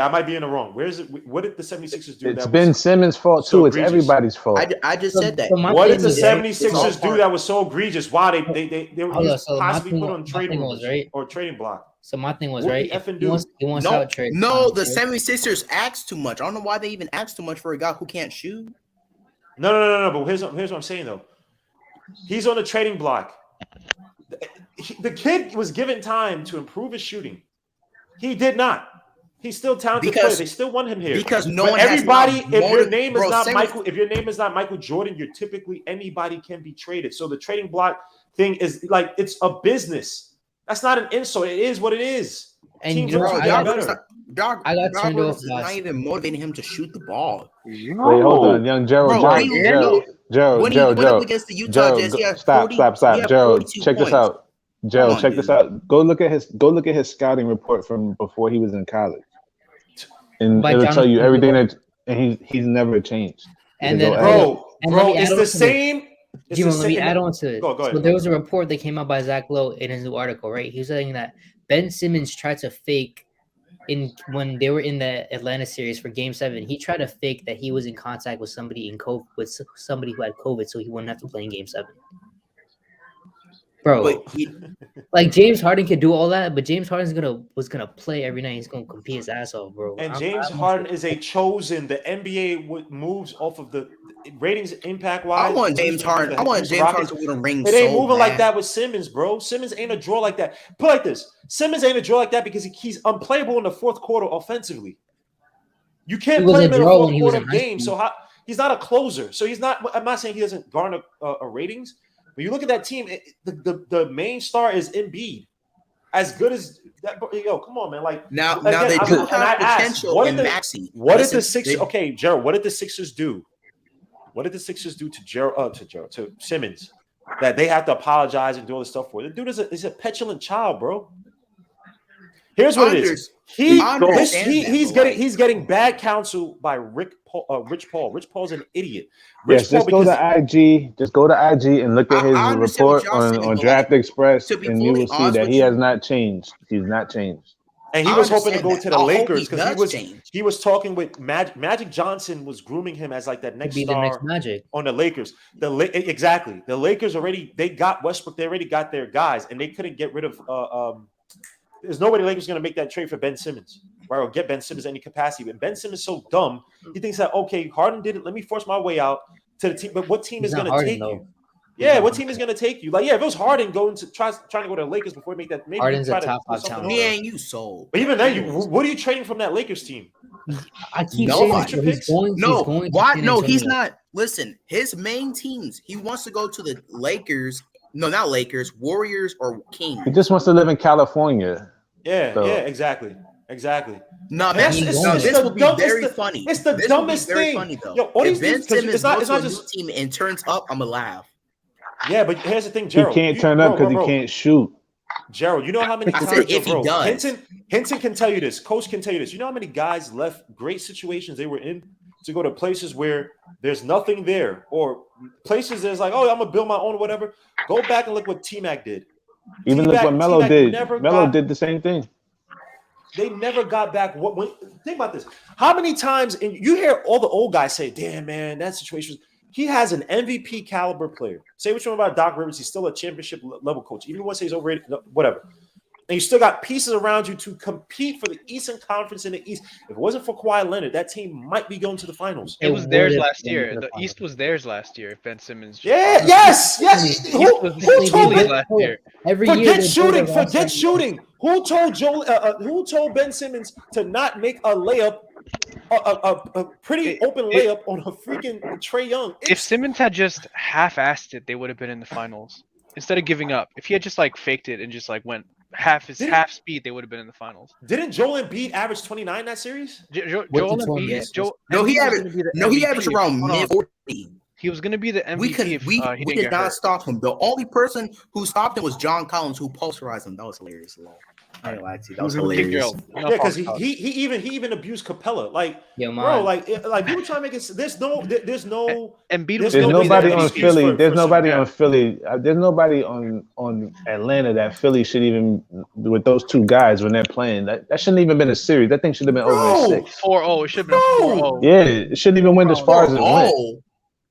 I might be in the wrong. Where is it? What did the 76ers do? It's Ben Simmons' fault too. It's everybody's fault. I just said that. What did the 76ers do that was so egregious? Why they were possibly put on trading or trading block? So my thing was what right. He wants out trade. No, the 76ers asked too much. I don't know why they even asked too much for a guy who can't shoot. No. But here's what I'm saying though. He's on the trading block. The kid was given time to improve his shooting. He did not. He's still talented player. They still want him here. Because if your name is not Michael Jordan, you're typically anybody can be traded. So the trading block thing is it's a business. That's not an insult. It is what it is. And I got turned off. Not even motivating him to shoot the ball. Wait, hold on, young Gerald. Joe, against the Utah Jazz, he had stop. Joe, check this out. Joe, check this out. Go look at his scouting report from before he was in college, and it'll tell you everything and he's never changed. And They then, go Bro, let me it's add on the to same. It's Jimo, the let me same. add on to it. Go So ahead. there was a report that came out by Zach Lowe in his new article, right? He was saying that Ben Simmons tried to fake when they were in the Atlanta series for Game 7. He tried to fake that he was in contact with somebody with somebody who had COVID, so he wouldn't have to play in Game 7. Bro, But he, like James Harden could do all that, but James Harden's was gonna play every night. He's gonna compete his ass off, bro. And James Harden is a chosen. The NBA moves off of the ratings impact wise. I want James Harden. I want James Harden to win a ring. It ain't so moving bad. like that with Simmons, bro. Simmons ain't a draw like that. Put it like this: Simmons ain't a draw like that because he's unplayable in the fourth quarter offensively. You can't play him in the fourth quarter of games. So he's not a closer. So he's not. I'm not saying he doesn't garner a ratings. But you look at that team. The main star is Embiid. As good as that, yo, come on, man. Like now again, they do have potential in Maxey. Maxey. What did the Sixers? Okay, Gerald. What did the Sixers do? What did the Sixers do to Simmons that they have to apologize and do all this stuff for? The dude is a petulant child, bro. Here's what it is. He's getting bad counsel by Rich Paul. Rich Paul's an idiot. Just go to IG. Just go to IG and look at his report on Draft Express, and you will see that he has not changed. He's not changed. And he was hoping to go to the Lakers because he was talking with Magic Johnson was grooming him as like that next star on the Lakers. Exactly. The Lakers they got Westbrook. They already got their guys, and they couldn't get rid of. There's nobody Lakers going to make that trade for Ben Simmons, right? Or get Ben Simmons any capacity. But Ben Simmons is so dumb. He thinks that, okay, Harden did it. Let me force my way out to the team. But what team is going to take you? Yeah, what team is going to take you? Like, yeah, if it was Harden trying to go to the Lakers before he make that, maybe Harden's try a top 5 talent. Yeah, you sold. But even then, what are you trading from that Lakers team? I keep saying he's going. No, he's not. Listen, his main teams. He wants to go to the Lakers. No, not Lakers. Warriors or Kings. He just wants to live in California. Yeah, exactly. No, this will be very funny. It's the dumbest thing. Funny, though. Yo, all if these Ben things, Simmons it's not goes to a just new team and turns up, I'm gonna laugh. Yeah, but here's the thing, Gerald. He can't turn up because he can't shoot. Gerald, you know how many times if he does. Hinton can tell you this. Coach can tell you this. You know how many guys left great situations they were in to go to places where there's nothing there, or places there's like, oh, I'm gonna build my own or whatever. Go back and look what T-Mac did. Even look what Melo did. Melo did the same thing. They never got back. Think about this. How many times, and you hear all the old guys say, damn, man, that situation. He has an MVP caliber player. Say what you want about Doc Rivers. He's still a championship level coach. Even if you want to say he's overrated, whatever. And you still got pieces around you to compete for the Eastern Conference in the East. If it wasn't for Kawhi Leonard, that team might be going to the finals. It was theirs last year. The East was theirs last year. If Ben Simmons. Yes. Who told Ben last year? Forget shooting. Who told Ben Simmons to not make a layup, a pretty open layup on a freaking Trae Young? If Simmons had just half-assed it, they would have been in the finals instead of giving up. If he had just like faked it and just like went half speed, they would have been in the finals. Didn't Joel Embiid average 29 that series? Joel Embiid. He averaged around mid-40. He was going to be the MVP. We did not stop him. The only person who stopped him was John Collins, who posterized him. That was hilarious. I ain't like that was hilarious. Yeah, because he even abused Capella. Like, bro, like you were trying to make it. There's no. Embiid. There's nobody on Philly. There's nobody on Philly. There's nobody on Atlanta that Philly should even with those two guys when they're playing. That shouldn't even been a series. That thing should have been over 6. 4-0. It should have been 4-0. Yeah, it shouldn't even win as far as it went.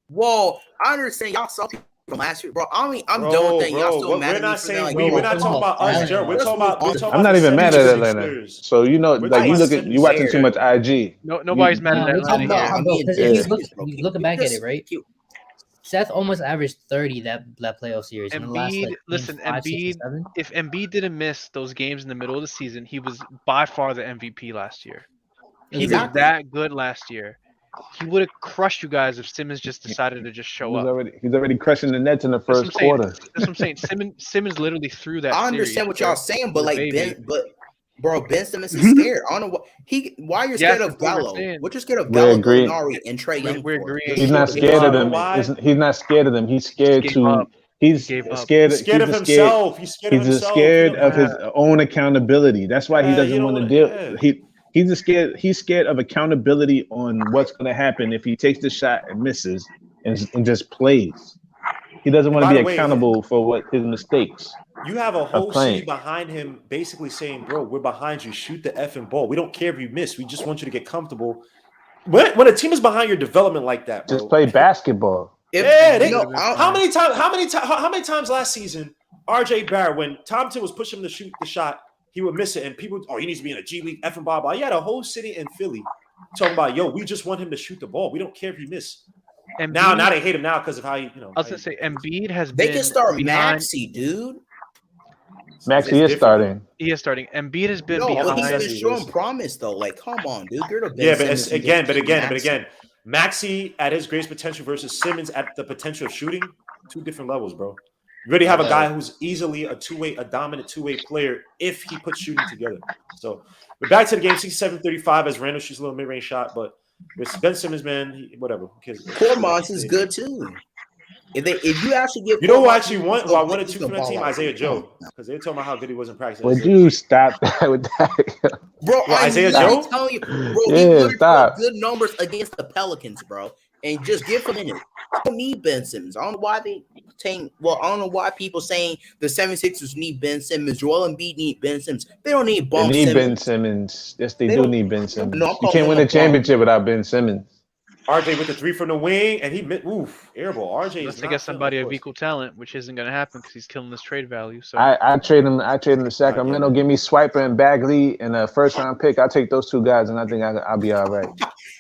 Whoa, I understand y'all saw people from last year, bro. I mean, I'm done with that. Y'all still mad at me for that. Like, we're not talking about us, Jared. We're talking about. I'm not even mad at Atlanta. So you know, like you watching too much IG. Nobody's mad at Atlanta. He's looking back at it, right? Seth almost averaged 30 that playoff series. Embiid, if Embiid didn't miss those games in the middle of the season, he was by far the MVP last year. He was that good last year. He would have crushed you guys if Simmons just decided to just show up. He's already crushing the Nets in the first quarter. That's what I'm saying. Simmons literally threw that. I understand what y'all saying, but like Ben Simmons is scared. I don't know why you're scared of Gallo. What you're scared of Gallo, Gallinari, and Trae Young. He's not scared of them. He's not scared of them. He's scared to. He's scared of himself. He's scared of his own accountability. That's why he doesn't want to deal. He's scared of accountability on what's going to happen if he takes the shot and misses and just plays. He doesn't want to be accountable for what his mistakes. You have a whole city behind him basically saying, bro, we're behind you. Shoot the effing ball. We don't care if you miss. We just want you to get comfortable. When a team is behind your development like that, bro, just play basketball. How many times last season, RJ Barrett, when Thompson was pushing him to shoot the shot, he would miss it, and people, he needs to be in a G League, effing blah blah. You had a whole city in Philly talking about, yo, we just want him to shoot the ball. We don't care if he miss. And now they hate him now because of how he, I was gonna say Embiid has they been. Can start Maxey, dude. Maxey is starting. He is starting. Embiid has been behind. But he's been showing promise though. Like, come on, dude. You're the best. Yeah, but again, Maxey at his greatest potential versus Simmons at the potential of shooting, 2 different levels, bro. You already have a guy who's easily a dominant two-way player if he puts shooting together. So, but back to the game, 67-35 as Randall shoots a little mid-range shot, but with Ben Simmons, man, whatever. Kormans is good too. If you actually give, who actually won? Well, I wanted 2 from that team, Isaiah Joe, because they were talking about how good he was in practice. Would you stop that with that, bro? Isaiah Joe, telling you, bro, stop. Good numbers against the Pelicans, bro, and just give them in it. I don't need Ben Simmons. I don't know why I don't know why people saying the 76ers need Ben Simmons. Joel Embiid need Ben Simmons. They don't need They need Ben Simmons. Yes, they do need Ben Simmons. No, you can't win a championship without Ben Simmons. RJ with the 3 from the wing, and he air ball. RJ is to get somebody of equal talent, which isn't going to happen because he's killing this trade value. So I trade him to Sacramento. Give me Swiper and Bagley and a first round pick. I'll take those 2 guys, and I think I'll be all right.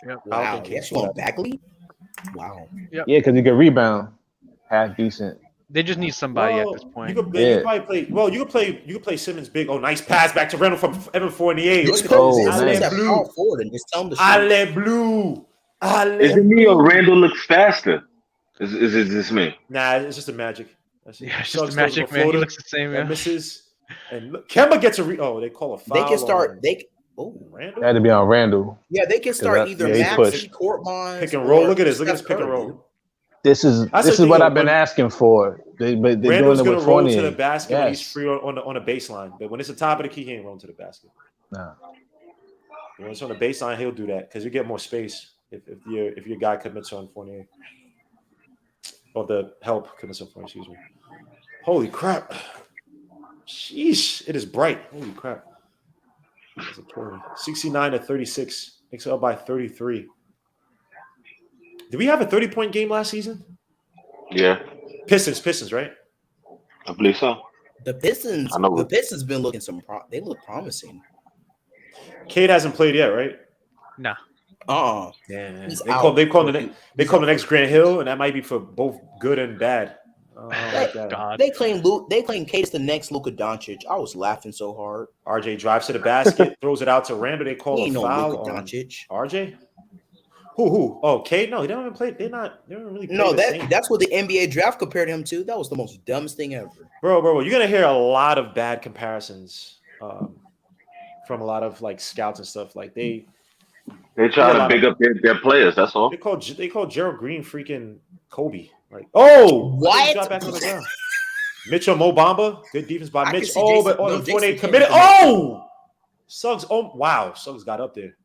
Yep. Wow, yes, you want Bagley? Wow. Yep. Yeah, because he can rebound, half decent. They just need somebody at this point. You could play Simmons big. Oh, nice pass back to Randall from Evan Fournier. Nice. Ale Blue. Is it me or Randall looks faster? Is it just me? Nah, it's just a Magic. It's just a Magic, man. He looks the same, man. Misses. And look, Kemba gets they call a foul. They can start. Randall? Had to be on Randall. Yeah, they can start either Maxey, Kortmans, pick and roll. Look at this pick and roll. This is what I've been asking for. They're Randall's doing it gonna with roll Fournier. to the basket when he's free on a baseline. But when it's the top of the key, he ain't rolling to the basket. Nah. When it's on the baseline, he'll do that because you get more space if your guy commits on Fournier. Or the help commits on Fournier, excuse me. Holy crap. Sheesh. It is bright. Holy crap. 69-36. Knicks up by 33. Did we have a 30-point game last season? Yeah. Pistons, right? I believe so. The Pistons been looking they look promising. Cade hasn't played yet, right? Nah. Yeah. They call the next Grant Hill, and that might be for both good and bad. They claim Cade is the next Luka Doncic. I was laughing so hard. RJ drives to the basket, throws it out to Randall. They call a foul on Doncic. RJ. Who? Oh, Cade? No, he don't even play. They don't really play. No, that's what the NBA draft compared him to. That was the most dumbest thing ever. Bro, you're gonna hear a lot of bad comparisons from a lot of like scouts and stuff. Like they try to big up their players. That's all. They call Gerald Green freaking Kobe. Like, what? Got back on the ground. Mitchell Mo Bamba, good defense by Mitch. Before they committed. Suggs. Oh wow, Suggs got up there.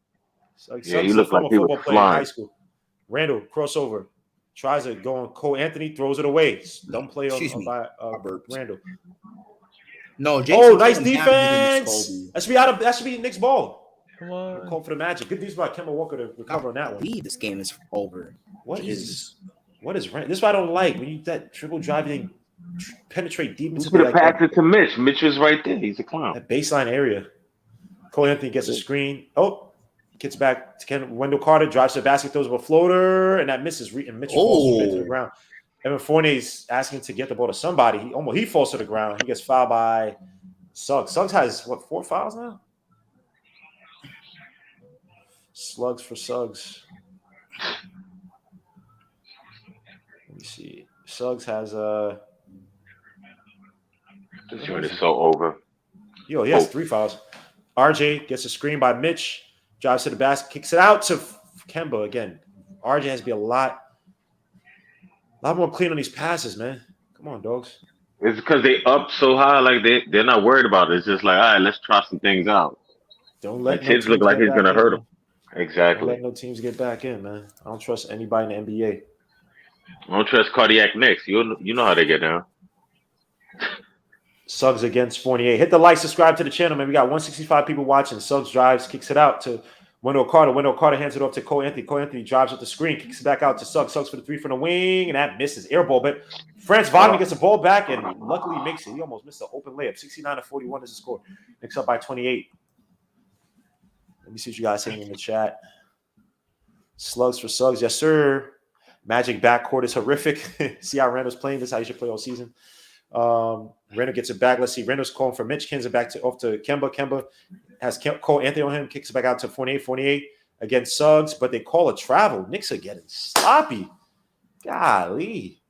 Suggs he looked like he was player in high school. Randall crossover, tries to go on Cole Anthony, throws it away. Dumb play by Randall. No, Jason nice defense. That should be Knicks ball. Come on. Call for the Magic. Good defense by Kemba Walker to recover on that one. This game is over. What is Randall? This is what I don't like when you that triple driving penetrate deep into the pass it to Mitch. Mitch is right there. He's a clown. That baseline area. Cole Anthony gets a screen. Gets back to Wendell Carter, drives to the basket, throws up a floater, and that misses. And Mitchell falls to the ground. Evan Fournier's asking to get the ball to somebody. He falls to the ground. He gets fouled by Suggs. Suggs has 4 fouls now? Slugs for Suggs. Let me see. Suggs has This joint is so over. He has 3 fouls. RJ gets a screen by Mitch. Drives to the basket, kicks it out to Kemba again. RJ has to be a lot more clean on these passes, man. Come on, dogs. It's because they up so high, like they're not worried about it. It's just like, all right, let's try some things out. Don't let And no Tibbs look teams like get he's back gonna in, hurt man. him. Don't Exactly. let no teams get back in, man. I don't trust anybody in the NBA. I don't trust cardiac Knicks. You know how they get down. Suggs against Fournier. Hit the like, subscribe to the channel, man. We got 165 people watching. Suggs drives, kicks it out to Wendell Carter. Wendell Carter hands it off to Cole Anthony. Cole Anthony drives with the screen, kicks it back out to Suggs. Suggs for the 3 from the wing, and that misses. Air ball, but Franz Wagner gets the ball back and luckily makes it. He almost missed the open layup. 69-41 is the score. Knicks up by 28. Let me see what you guys saying in the chat. Slugs for Suggs. Yes, sir. Magic backcourt is horrific. See how Randall's playing? This is how you should play all season. Randall gets it back. Let's see. Randall's calling for Mitch. Kins it back off to Kemba. Kemba has Cole Anthony on him. Kicks it back out to Fournier. Fournier against Suggs, but they call a travel. Knicks are getting sloppy. Golly.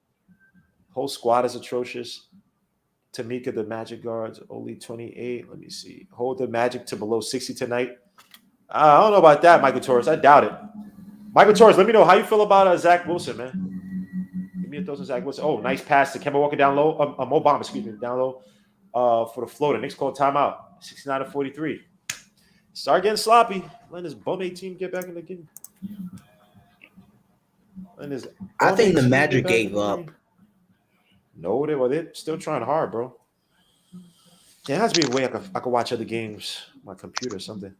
Whole squad is atrocious. Tamika, the Magic guards, only 28. Let me see. Hold the Magic to below 60 tonight. I don't know about that, Michael Torres. I doubt it. Michael Torres, let me know how you feel about Zach Wilson, man. Give me a thoughts on Zach Wilson. Oh, nice pass to Kemba Walker down low. Mo Bamba, excuse me, down low for the floater. Knicks call timeout. 69-43. Start getting sloppy. Let this bum team get back in the game. I think the Magic gave up. No, they're still trying hard, bro. There has to be a way I could watch other games on my computer or something.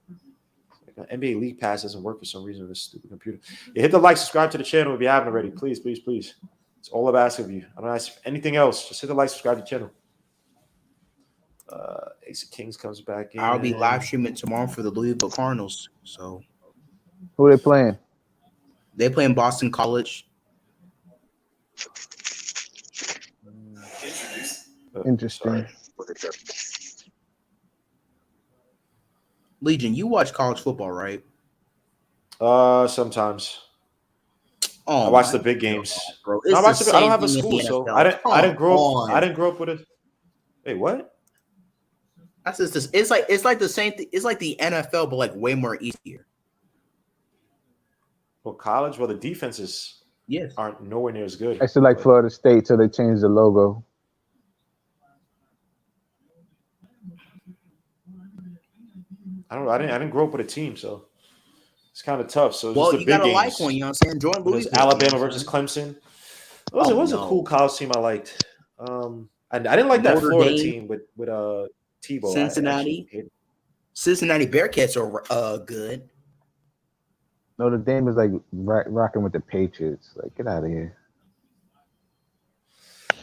NBA League Pass doesn't work for some reason on this stupid computer. Yeah, hit the like, subscribe to the channel if you haven't already. Please, please, please. It's all I've asked of you. I don't ask anything else. Just hit the like, subscribe to the channel. Ace of Kings comes back in. I'll be live streaming tomorrow for the Louisville Cardinals. So, who are they playing? They playing Boston College. Interesting. Legion, you watch college football, right? Sometimes. Oh, I watch the big games, bro. No, I don't have a school, so I didn't grow up with it. Wait, what? That's just this. It's like the same thing. It's like the NFL, but like way more easier. Well, college, the defenses aren't nowhere near as good. I still like Florida State, so they changed the logo. I don't know. I didn't grow up with a team, so it's kind of tough. So well, just you the big gotta games. like one. You know what I'm saying? Join Louisville. Alabama versus Clemson. It was a cool college team I liked. I didn't like that Florida team with Tebow. Cincinnati. Cincinnati Bearcats are good. Notre Dame is like rocking with the Patriots. Like, get out of here.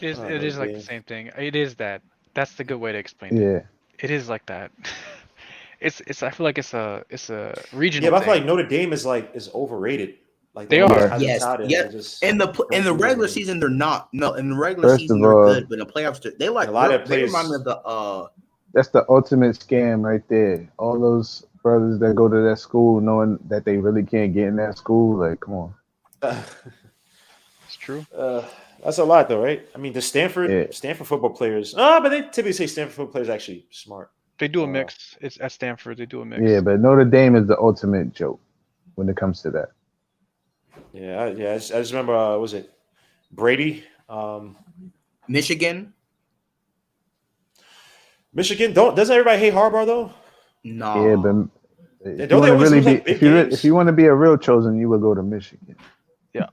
It is like the same thing. It is that. That's the good way to explain it. Yeah. It is like that. It's. I feel like it's a regional. Yeah, but I feel like Notre Dame is overrated. Like they are. Yes. In the regular season, they're not. No, in the regular season they're good, but in the playoffs, they like a lot of players. They remind me of the. That's the ultimate scam right there. All those brothers that go to that school knowing that they really can't get in that school. Like, come on. It's true. That's a lot, though, right? I mean, the Stanford football players. But they typically say Stanford football players are actually smart. They do a mix. It's at Stanford. They do a mix. Yeah, but Notre Dame is the ultimate joke when it comes to that. Yeah. I just remember. Was it Brady? Michigan. Doesn't everybody hate Harbaugh though? No. Yeah, but if you want to be a real chosen, you would go to Michigan. Yeah.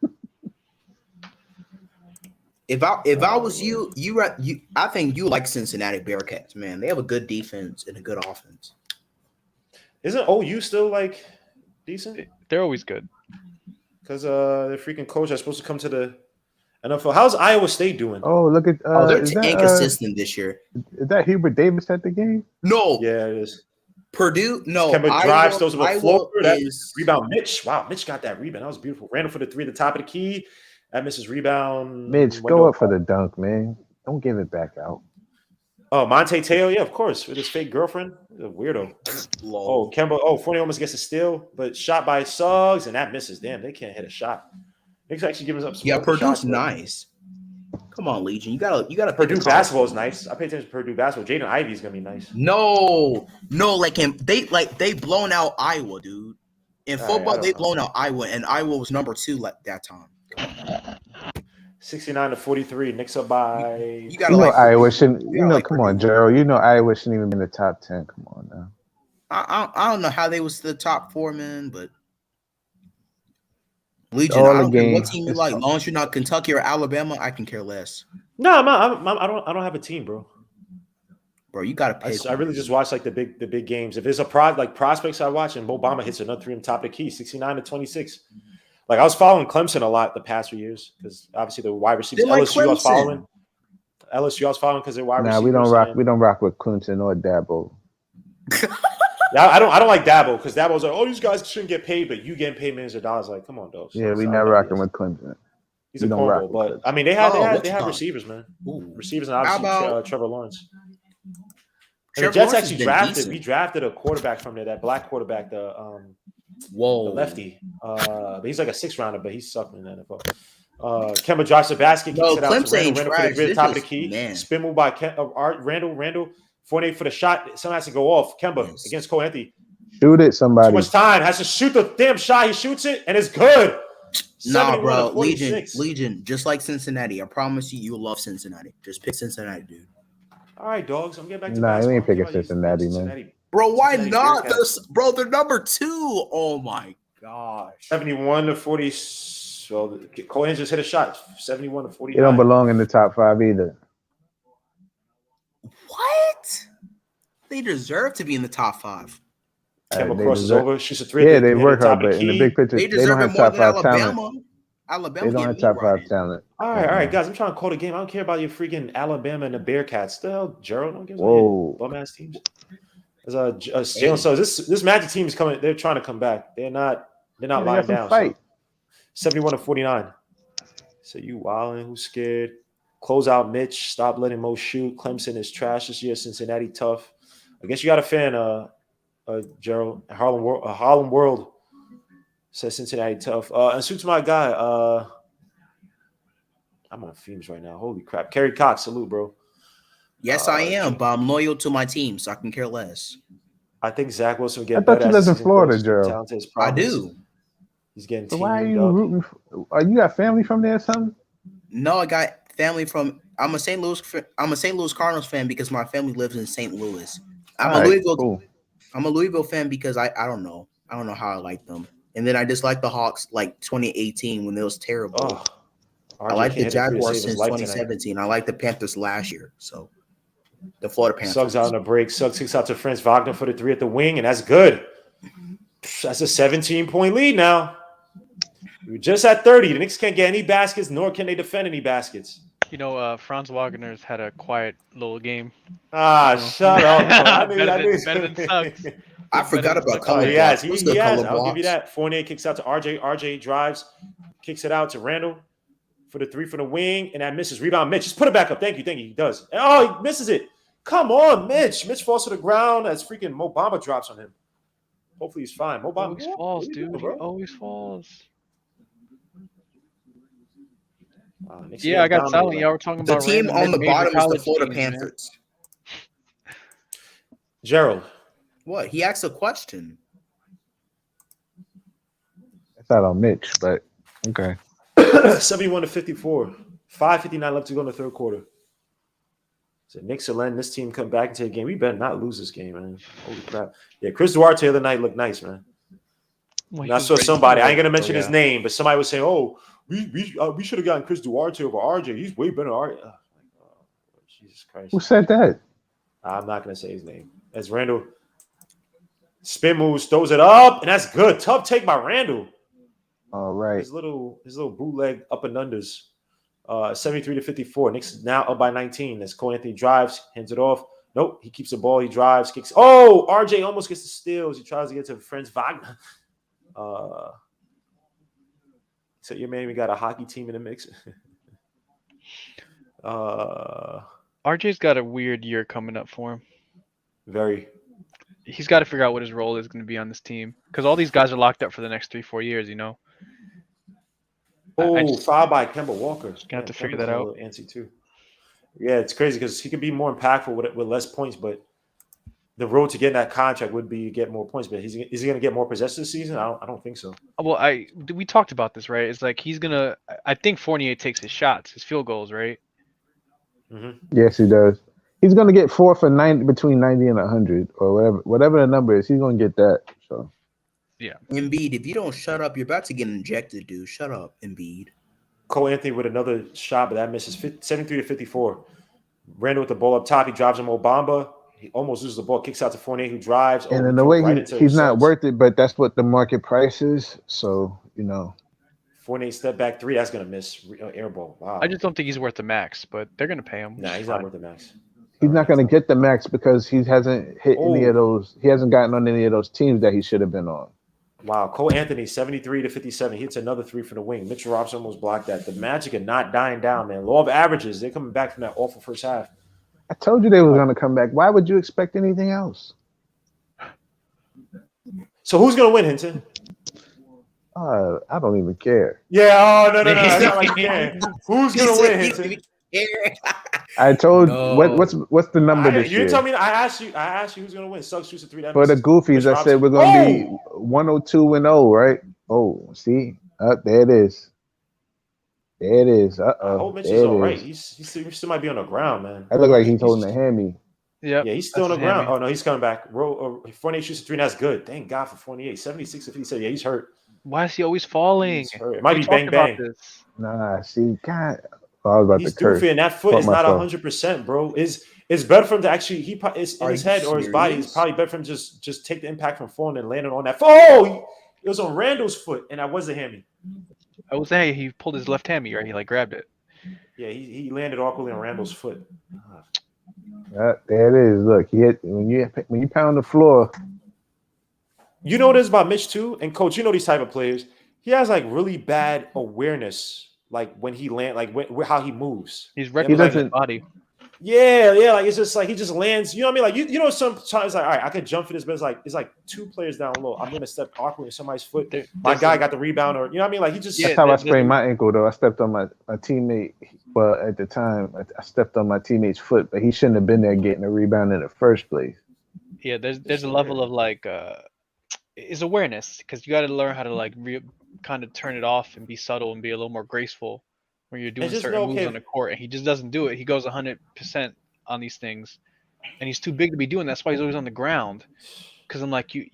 If I was you, I think you like Cincinnati Bearcats, man. They have a good defense and a good offense. Isn't OU still like decent? They're always good. Because the freaking coach is supposed to come to the NFL. How's Iowa State doing? Oh, look at they're inconsistent this year. Is that Hubert Davis at the game? No. Yeah, it is. Purdue, no. Kemba drives, throws a floater. Rebound, Mitch. Wow, Mitch got that rebound. That was beautiful. Randall for the 3 at the top of the key. That misses rebound. Mitch, go up for the dunk, man. Don't give it back out. Oh, Monte Teo, yeah, of course, with his fake girlfriend. He's a weirdo. Oh, Kemba. Oh, Fournier almost gets a steal, but shot by Suggs, and that misses. Damn, they can't hit a shot. Knicks actually giving up some. Yeah, Purdue's nice. Come on, Legion. You gotta. Purdue basketball is nice. I pay attention to Purdue basketball. Jaden Ivey is gonna be nice. No, they blown out Iowa, dude. In football, they blown out Iowa, and Iowa was number 2 at that time. 69-43. Knicks up by. You know Iowa shouldn't. Come on, Gerald. You know Iowa shouldn't even be in the top 10. Come on now. I don't know how they was the top 4, man, but Legion, all I the don't care game. what team you like. As long as you're not Kentucky or Alabama, I can care less. No, I don't have a team, bro. Bro, you gotta pick. I really just watch like the big games. If there's a like prospects I watch, and Obama hits another 3 on top of the key, 69-26. Like I was following Clemson a lot the past few years because obviously the wide receivers. Like LSU I was Clemson. following because they're wide receivers. We don't rock with Clemson or Dabo. Yeah, I don't like Dabo because Dabo's like, oh, these guys shouldn't get paid, but you getting paid millions of dollars. Like, come on, though. Yeah, we not rocking with Clemson. He's a cornball, but I mean, they have receivers, man. Ooh. Receivers, and obviously Trevor Lawrence. And the Trevor Jets Lawrence actually we drafted a quarterback from there, that black quarterback, the lefty. But he's like a 6th rounder, but he sucked in the NFL. Kemba drops the basket, kicks it out to Randall for the top of the key. Spin move by Randall. Fournier for the shot. Someone has to go off. Kemba against Cole Anthony. Shoot it, somebody. Too much time. Has to shoot the damn shot. He shoots it, and it's good. Nah, bro. Legion, just like Cincinnati. I promise you, you'll love Cincinnati. Just pick Cincinnati, dude. All right, dogs. I'm getting back to basketball. You ain't picking Cincinnati, man. Bro, why not? Bro, they're number 2. Oh, my gosh. 71-40. Well, Cole Anthony just hit a shot. 71-40. They don't belong in the top 5 either. What? They deserve to be in the top 5. Kemba crosses over, shoots a 3. Yeah, they work hard, but in the big picture, they don't have top 5 talent. Alabama, they don't have top 5 talent. All right, guys. I'm trying to call the game. I don't care about your freaking Alabama and the Bearcats. The hell, Gerald? Don't give a bum ass teams. There's Jalen. So this Magic team is coming. They're trying to come back. They're not lying down. Fight. So 71-49. So you wilding? Who's scared? Close out Mitch. Stop letting Mo shoot. Clemson is trash this year. Cincinnati tough. I guess you got a fan, Gerald. Harlem World says Cincinnati tough. And suits my guy. I'm on fumes right now. Holy crap. Kerry Cox, salute, bro. Yes, I am, but I'm loyal to my team, so I can care less. I think Zach Wilson will get better. I thought you lived in Florida, Gerald. I do. He's getting so why are you rooting for, you got family from there or something? No, I got family from I'm a St. Louis Cardinals fan because my family lives in St. Louis. I'm a Louisville fan because I don't know. I don't know how I like them. And then I just like the Hawks like 2018 when it was terrible. Oh, I like the Jaguars since 2017. I like the Panthers last year. So the Florida Panthers. Suggs out on the break. Suggs kicks out to Franz Wagner for the 3 at the wing, and that's good. That's a 17-point lead now. We're just at 30. The Knicks can't get any baskets, nor can they defend any baskets. You know, Franz Wagner's had a quiet little game. Shut up. Better than Suggs. I forgot about color. He has. I'll give you that. Fournier kicks out to RJ. RJ drives, kicks it out to Randall for the 3 from the wing, and that misses. Rebound, Mitch. Just put it back up. Thank you. He does. Oh, he misses it. Come on, Mitch. Mitch falls to the ground as freaking Mo Bamba drops on him. Hopefully he's fine. Mo Bamba always falls, dude. He always falls. Yeah, I got silent. Y'all were talking about the team on the bottom is the Florida Panthers. Gerald. What? He asked a question. That's not on Mitch, but okay. 71-54. 5:59 left to go in the third quarter. So Knicks are letting this team come back into the game. We better not lose this game, man. Holy crap. Yeah, Chris Duarte the other night looked nice, man. Well, I saw somebody, I ain't going to mention his name, but somebody was saying, oh, we should have gotten Chris Duarte over RJ. He's way better than RJ. Jesus Christ. Who said that? I'm not going to say his name. As Randall spin moves, throws it up, and that's good. Tough take by Randall. All right. His little bootleg up and unders. 73-54. Knicks now up by 19 as Cole Anthony drives, hands it off. Nope, he keeps the ball. He drives, kicks. Oh, RJ almost gets the steals. He tries to get to Franz Wagner. So your man, we got a hockey team in the mix. RJ's got a weird year coming up for him. Very. He's got to figure out what his role is going to be on this team because all these guys are locked up for the next 3-4 years. You know. Oh, foul by Kemba Walker. Just got to figure that out. Antsy too. Yeah, it's crazy because he could be more impactful with less points, but the road to getting that contract would be get more points. But is he going to get more possessions this season? I don't think so. Well, we talked about this, right? It's like he's going to – I think Fournier takes his shots, his field goals, right? Mm-hmm. Yes, he does. He's gonna get 4 for 90 between 90 and 100 or whatever the number is. He's gonna get that. So Yeah. Embiid, if you don't shut up, you're about to get injected, dude. Shut up, Embiid. Cole Anthony with another shot, but that misses 73 to 54. Randall with the ball up top. He drives him Obamba. He almost loses the ball. Kicks out to Fournier, who drives. and he in a drove way right into he's not Suggs. worth it, but that's what the market price is. So Fournier step back three. That's gonna miss air ball. Wow. I just don't think he's worth the max, but they're gonna pay him. Nah, he's not worth the max. He's not going to get the max because he hasn't hit any of those. He hasn't gotten on any of those teams that he should have been on. Wow. Cole Anthony, 73 to 57. He hits another three from the wing. Mitchell Robinson almost blocked that. The Magic are not dying down, man. Law of averages. They're coming back from that awful first half. I told you they were going to come back. Why would you expect anything else? So who's going to win, Hinton? I don't even care. Yeah. Oh, no. That's not like you can. Who's going to win, Hinton? I told what's the number this year? You didn't tell me. I asked you who's going to win. Suggs shoots a three. For the goofies, I said we're going to be 102-0, right? Oh, see, there it is. There it is. I hope Mitch is all right. He still might be on the ground, man. I look like he's holding a hammy. Yeah, he's still on the ground. Oh no, he's coming back. Fournier shoots a three. That's good. Thank God for Fournier. 76 if he said, yeah, he's hurt. Why is he always falling? It might be bang bang. Nah, see, God. I was about he's to curse. Doofy, and that foot is not 100%, bro. It's better for him to actually it's in his head or his body. It's probably better for him just take the impact from falling and landing on that foot. Oh, it was on Randall's foot, and that was a hammy. I was saying he pulled his left hammy, right? He grabbed it. Yeah, he landed awkwardly on Randall's foot. There it is. Look, he hit when you pound the floor. You know this about Mitch too, and Coach. You know these type of players. He has like really bad awareness. Like when he land, like how he moves. He's recognizing his body. Yeah. Like it's just like he just lands. You know what I mean? Like you know sometimes like all right, I could jump for this, but it's like two players down low. I'm gonna step awkwardly in somebody's foot. My guy got the rebound, or you know what I mean? Like he just. That's how I sprained my ankle though. I stepped on my teammate. Well, at the time, I stepped on my teammate's foot, but he shouldn't have been there getting a rebound in the first place. Yeah, there's a level of like is awareness because you got to learn how to like kind of turn it off and be subtle and be a little more graceful when you're doing certain moves on the court, and he just doesn't do it. He goes 100% on these things, and he's too big to be doing that. That's why he's always on the ground. Because I'm like, you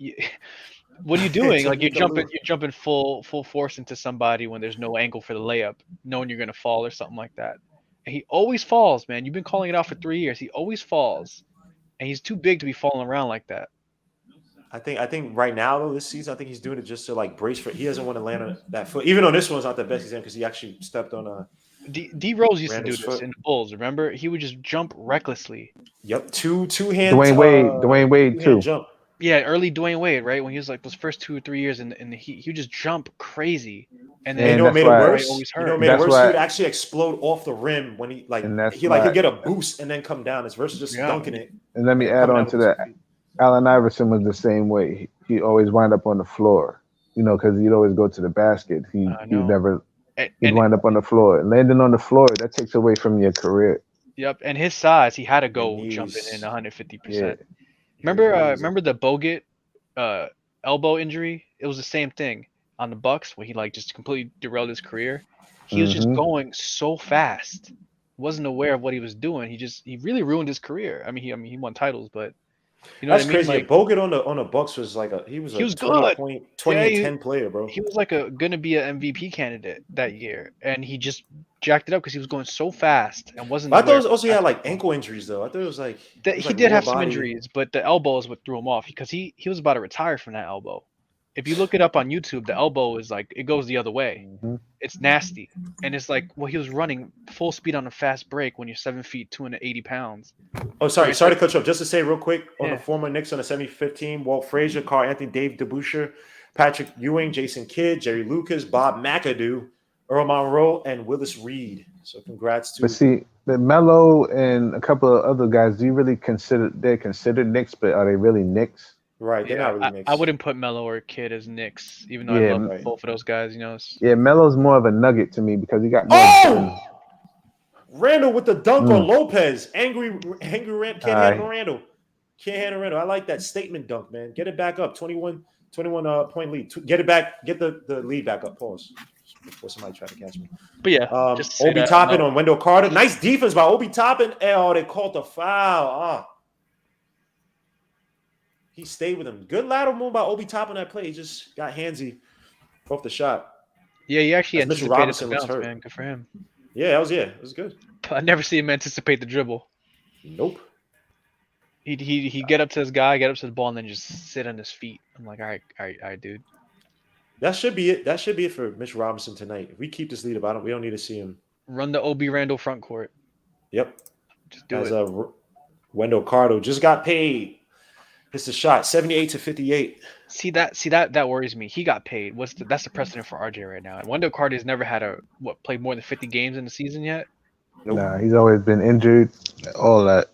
what are you doing? Like you're jumping full force into somebody when there's no angle for the layup, knowing you're gonna fall or something like that. And he always falls, man. You've been calling it out for 3 years. He always falls, and he's too big to be falling around like that. I think right now though this season I think he's doing it just to like brace for. He doesn't want to land on that foot. Even though this one's not the best example because he actually stepped on a. D Rose used to do this in the Bulls. Remember, he would just jump recklessly. Yep, two hands. Dwayne Wade too. Jump. Yeah, early Dwayne Wade, right? When he was like those first 2 or 3 years in the heat, he would just jump crazy. And then you know what made it worse? You know what made it worse? He would actually explode off the rim when he he'll get a boost and then come down. It's versus just dunking it. And let me add on to that. Allen Iverson was the same way. He always wind up on the floor, because he'd always go to the basket. He'd wind up on the floor. And landing on the floor, that takes away from your career. Yep, and his size, he had to go jumping in 150%. Yeah. Remember the Bogut elbow injury? It was the same thing on the Bucks when he like just completely derailed his career. He was just going so fast, wasn't aware of what he was doing. He really ruined his career. I mean he won titles, but that's crazy. Like, Bogut on the Bucks was like he was a 20 and 10 player, bro. He was like gonna be an MVP candidate that year, and he just jacked it up because he was going so fast and wasn't. I thought it was also he had like ankle injuries though. I thought it was like he did have some injuries, but the elbow is what threw him off because he was about to retire from that elbow. If you look it up on YouTube, the elbow is like it goes the other way. Mm-hmm. It's nasty, and it's like he was running full speed on a fast break when you're 7 feet 280 pounds. Oh, sorry to cut you off. Just to say real quick on the former Knicks on the 70-15, Walt Frazier, Carl Anthony, Dave DeBusschere, Patrick Ewing, Jason Kidd, Jerry Lucas, Bob McAdoo, Earl Monroe, and Willis Reed. So congrats to. But see, the Melo and a couple of other guys, do you really they're considered Knicks, but are they really Knicks? Right, they're not really Knicks. I wouldn't put Melo or Kidd as Knicks, even though I love both of those guys. Yeah, Melo's more of a nugget to me because he got more. Randall with the dunk on Lopez. Angry Rand can't handle Randall. Can't handle Randall. I like that statement dunk, man. Get it back up. 21 point lead. Get it back. Get the lead back up. Pause. before somebody tried to catch me. But yeah, Obi Toppin on Wendell Carter. Nice defense by Obi Toppin. Oh, they called the foul. He stayed with him. Good lateral move by Obi Toppin that play. He just got handsy off the shot. Yeah, he actually Mitchell anticipated Robinson the looks bounce, hurt. man. Good for him. Yeah, it was good. I never see him anticipate the dribble. Nope. He get up to his guy, get up to the ball, and then just sit on his feet. I'm like, all right, dude. That should be it. That should be it for Mitchell Robinson tonight. If we keep this lead about him, we don't need to see him. Run the Obi Randall front court. Yep. Just do it. Wendell Carter just got paid. It's a shot, 78-58. See that worries me. He got paid. That's the precedent for RJ right now. And Wendell Carter's never had played more than 50 games in the season yet. Nope. Nah, he's always been injured. All that.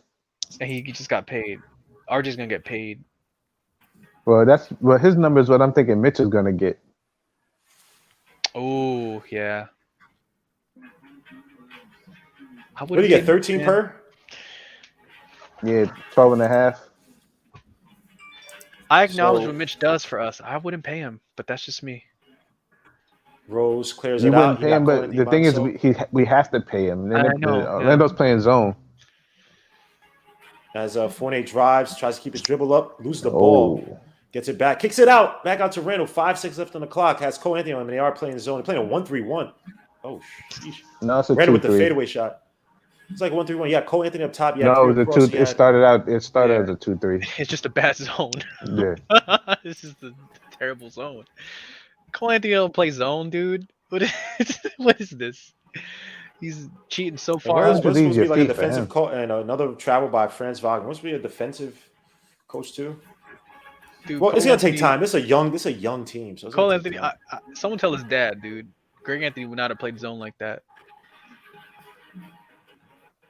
And he just got paid. RJ's gonna get paid. Well, his number is what I'm thinking Mitch is gonna get. Oh yeah. What do you get? 13 per? Yeah, 12 and a half. I acknowledge what Mitch does for us. I wouldn't pay him, but that's just me. Rose clears You it wouldn't out. pay him, but the thing is, we have to pay him. I know. Orlando's playing zone. As Fournier drives, tries to keep his dribble up, loses the ball, gets it back, kicks it out, back out to Randall. 5-6 left on the clock. Has Cole Anthony on him, and they are playing zone. They're playing a 1-3-1. Oh, sheesh. No, it's a 2-3. Randall with the fadeaway shot. It's like 1-3-1. Yeah, Cole Anthony up top. Yeah, no, it was a 2. It started as a 2-3. It's just a bad zone. Yeah. This is the terrible zone. Cole Anthony don't play zone, dude. What is this? He's cheating so far. What's supposed to be like a defensive coach and another travel by Franz Wagner. What's supposed to be a defensive coach too? Dude, well, it's gonna take time. This is a young team. So Cole Anthony, someone tell his dad, dude. Greg Anthony would not have played zone like that.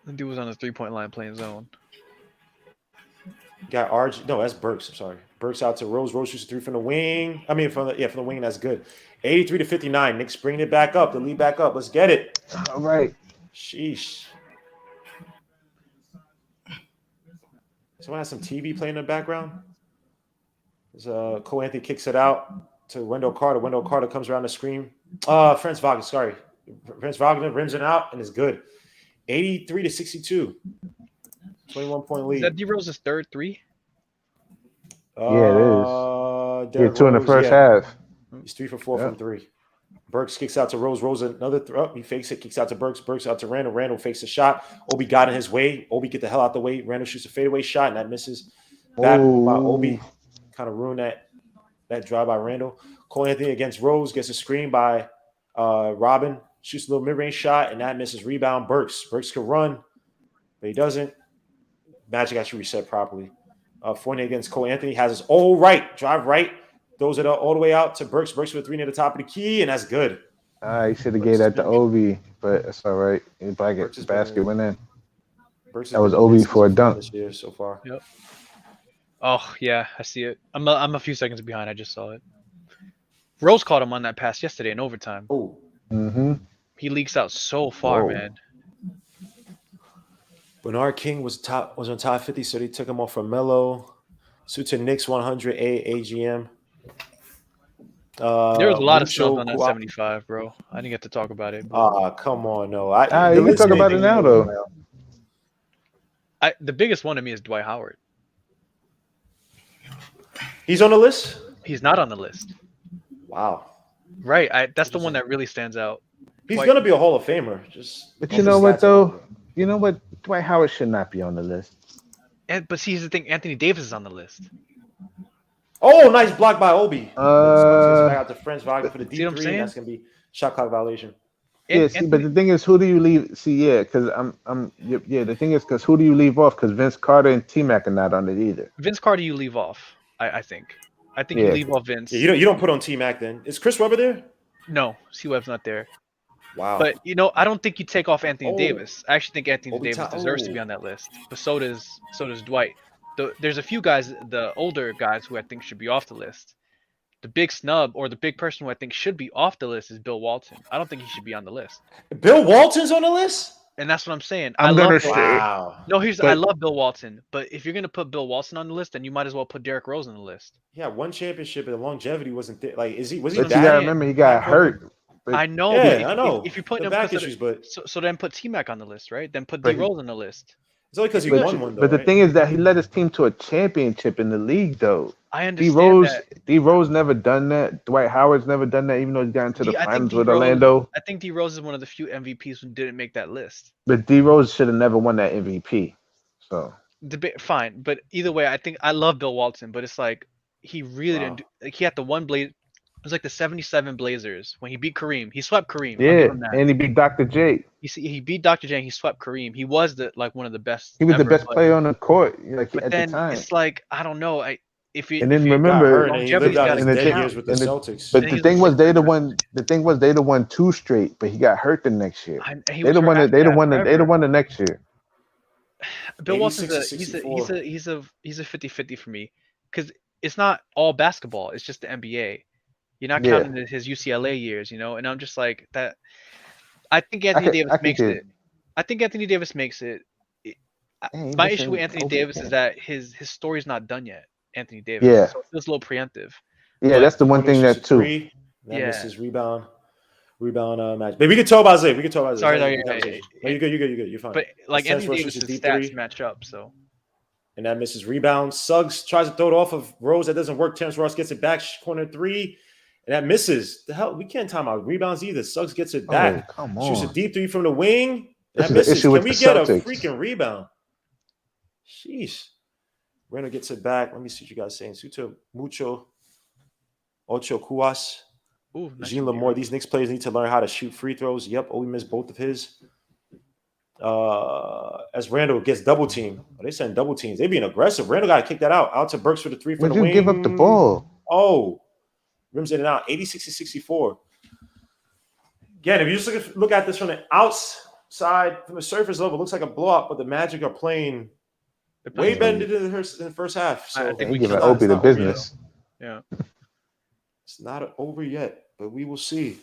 The dude was on the 3-point line playing zone. Got RG. No, that's Burks. I'm sorry. Burks out to Rose. Rose shoots a 3 from the wing. I mean, from the wing. That's good. 83-59. Knicks bringing it back up. The lead back up. Let's get it. All right. Sheesh. Someone has some TV playing in the background. Cole Anthony kicks it out to Wendell Carter. Wendell Carter comes around the screen. Franz Wagner. Sorry. Franz Wagner rims it out and is good. 83-62. 21-point lead. Is that D Rose's third 3? Yeah, it is. 2 in the first half. He's 3 for 4 from 3. Burks kicks out to Rose. Rose another throw. He fakes it. Kicks out to Burks. Burks out to Randall. Randall fakes a shot. Obi got in his way. Obi get the hell out the way. Randall shoots a fadeaway shot and that misses. Bad move by Obi. Kind of ruined that drive by Randall. Cole Anthony against Rose gets a screen by Robin. Shoots a little mid-range shot and that misses. Rebound Burks. Burks can run, but he doesn't. Magic actually reset properly. Fournier against Cole Anthony has his drive right, throws it all the way out to Burks. Burks with a 3 near the top of the key, and that's good. He should have gave that to Obi, but it's all right. His basket went in. That was Obi for a dunk this year so far. Yep. Oh yeah, I see it. I'm a few seconds behind. I just saw it. Rose caught him on that pass yesterday in overtime. Oh. Mm-hmm. He leaks out so far, man. Bernard King was on top 50, so they took him off from Melo. Suitor Knicks 100 AGM. There was a lot of stuff on that 75, bro. I didn't get to talk about it. Come on, no. You can talk about it now, though. The biggest one to me is Dwight Howard. He's on the list? He's not on the list. Wow. Right. That's the one that really stands out. He's going to be a Hall of Famer. But you know what, though? You know what? Dwight Howard should not be on the list. But see, here's the thing. Anthony Davis is on the list. Oh, nice block by Obi. Back out to Franz Wagner for the deep 3. That's going to be shot clock violation. Yeah, but the thing is, who do you leave? Because the thing is, because who do you leave off? Because Vince Carter and T-Mac are not on it either. Vince Carter, you leave off. I think. You leave off Vince. Yeah, you don't put on T-Mac then. Is Chris Webber there? No, C-Web's not there. Wow. But I don't think you take off Anthony Davis. I actually think Anthony Davis deserves to be on that list. But so does Dwight. There's a few guys, the older guys, who I think should be off the list. The big snub or the big person who I think should be off the list is Bill Walton. I don't think he should be on the list. Bill Walton's on the list? And that's what I'm saying. I love Bill Walton, but if you're gonna put Bill Walton on the list, then you might as well put Derrick Rose on the list. Yeah, one championship, but the longevity wasn't there. Like, was he? But you gotta remember, he got hurt. I know. Yeah, but I know. If you're putting the him back 'cause of issues, but so then put T-Mac on the list, right? Then put But D Rose on the list. it's only because he But- won one, though. But the right? thing is that he led his team to a championship in the league, though. I D understand Rose, that. D Rose never done that. Dwight Howard's never done that, even though he's gotten to the finals with Orlando. I think D Rose is one of the few MVPs who didn't make that list. But D Rose should have never won that MVP. So Fine, but either way, I think I love Bill Walton, but it's like he really didn't. Like he had the one Blaze. It was like the '77 Blazers when he beat Kareem. He swept Kareem. I'll give him that. and he beat Dr. J. He beat Dr. J. And he swept Kareem. He was one of the best. He was the ever, best player on the court, like But at then the time. it's like I don't know. If you And then if you, remember, and he lived out his and the dead thing- years with the and the- Celtics. But And the he's thing a was, they the center. one. The thing was, they the won 2 straight, but he got hurt the next year. he They was the one. hurt That they the after one. that They the forever. one the next year. Bill Walton's 86 to 64. he's a 50-50 for me because it's not all basketball. It's just the NBA. You're not Yeah. counting his UCLA years, and I'm just like that. I think Anthony Davis makes it. I think Anthony Davis makes it. My issue with Anthony Davis is that his story's not done yet. Anthony Davis. Yeah. So it feels a little preemptive. Yeah, But- that's the one thing that too. That Yeah. misses rebound match. But we can talk about Zay. We can talk about Zay. Sorry, No, you're good. You're fine. But like Stats Anthony versus Davis's deep stats three. match up. So And that misses rebound. Suggs tries to throw it off of Rose. That doesn't work. Terrence Ross gets it back. Corner 3. And that misses. The hell, we can't time out rebounds either. Suggs gets it back. Oh, come Shoots a on. deep 3 from the wing. This That is the misses. issue Can with we the get a Celtics. freaking rebound? Sheesh. Randall gets it back. Let me see what you guys saying. Suta Mucho. Ocho Cuas. ooh, nice Jean review. Lamore. These Knicks players need to learn how to shoot free throws. Yep. Oh, we missed both of his. As Randall gets double team. Oh, they send double teams. They being aggressive. Randall got to kick that out. Out to Burks for the 3 from Would the you wing. give up the ball? Oh, rims in and out. 86 to 64. Again, if you just look at this from the outside, from the surface level, it looks like a blowout, but the Magic are playing They're way playing better than the first half. So I think He we giving can- Opie it's the not over yet. business. Yeah. It's not over yet, but we will see.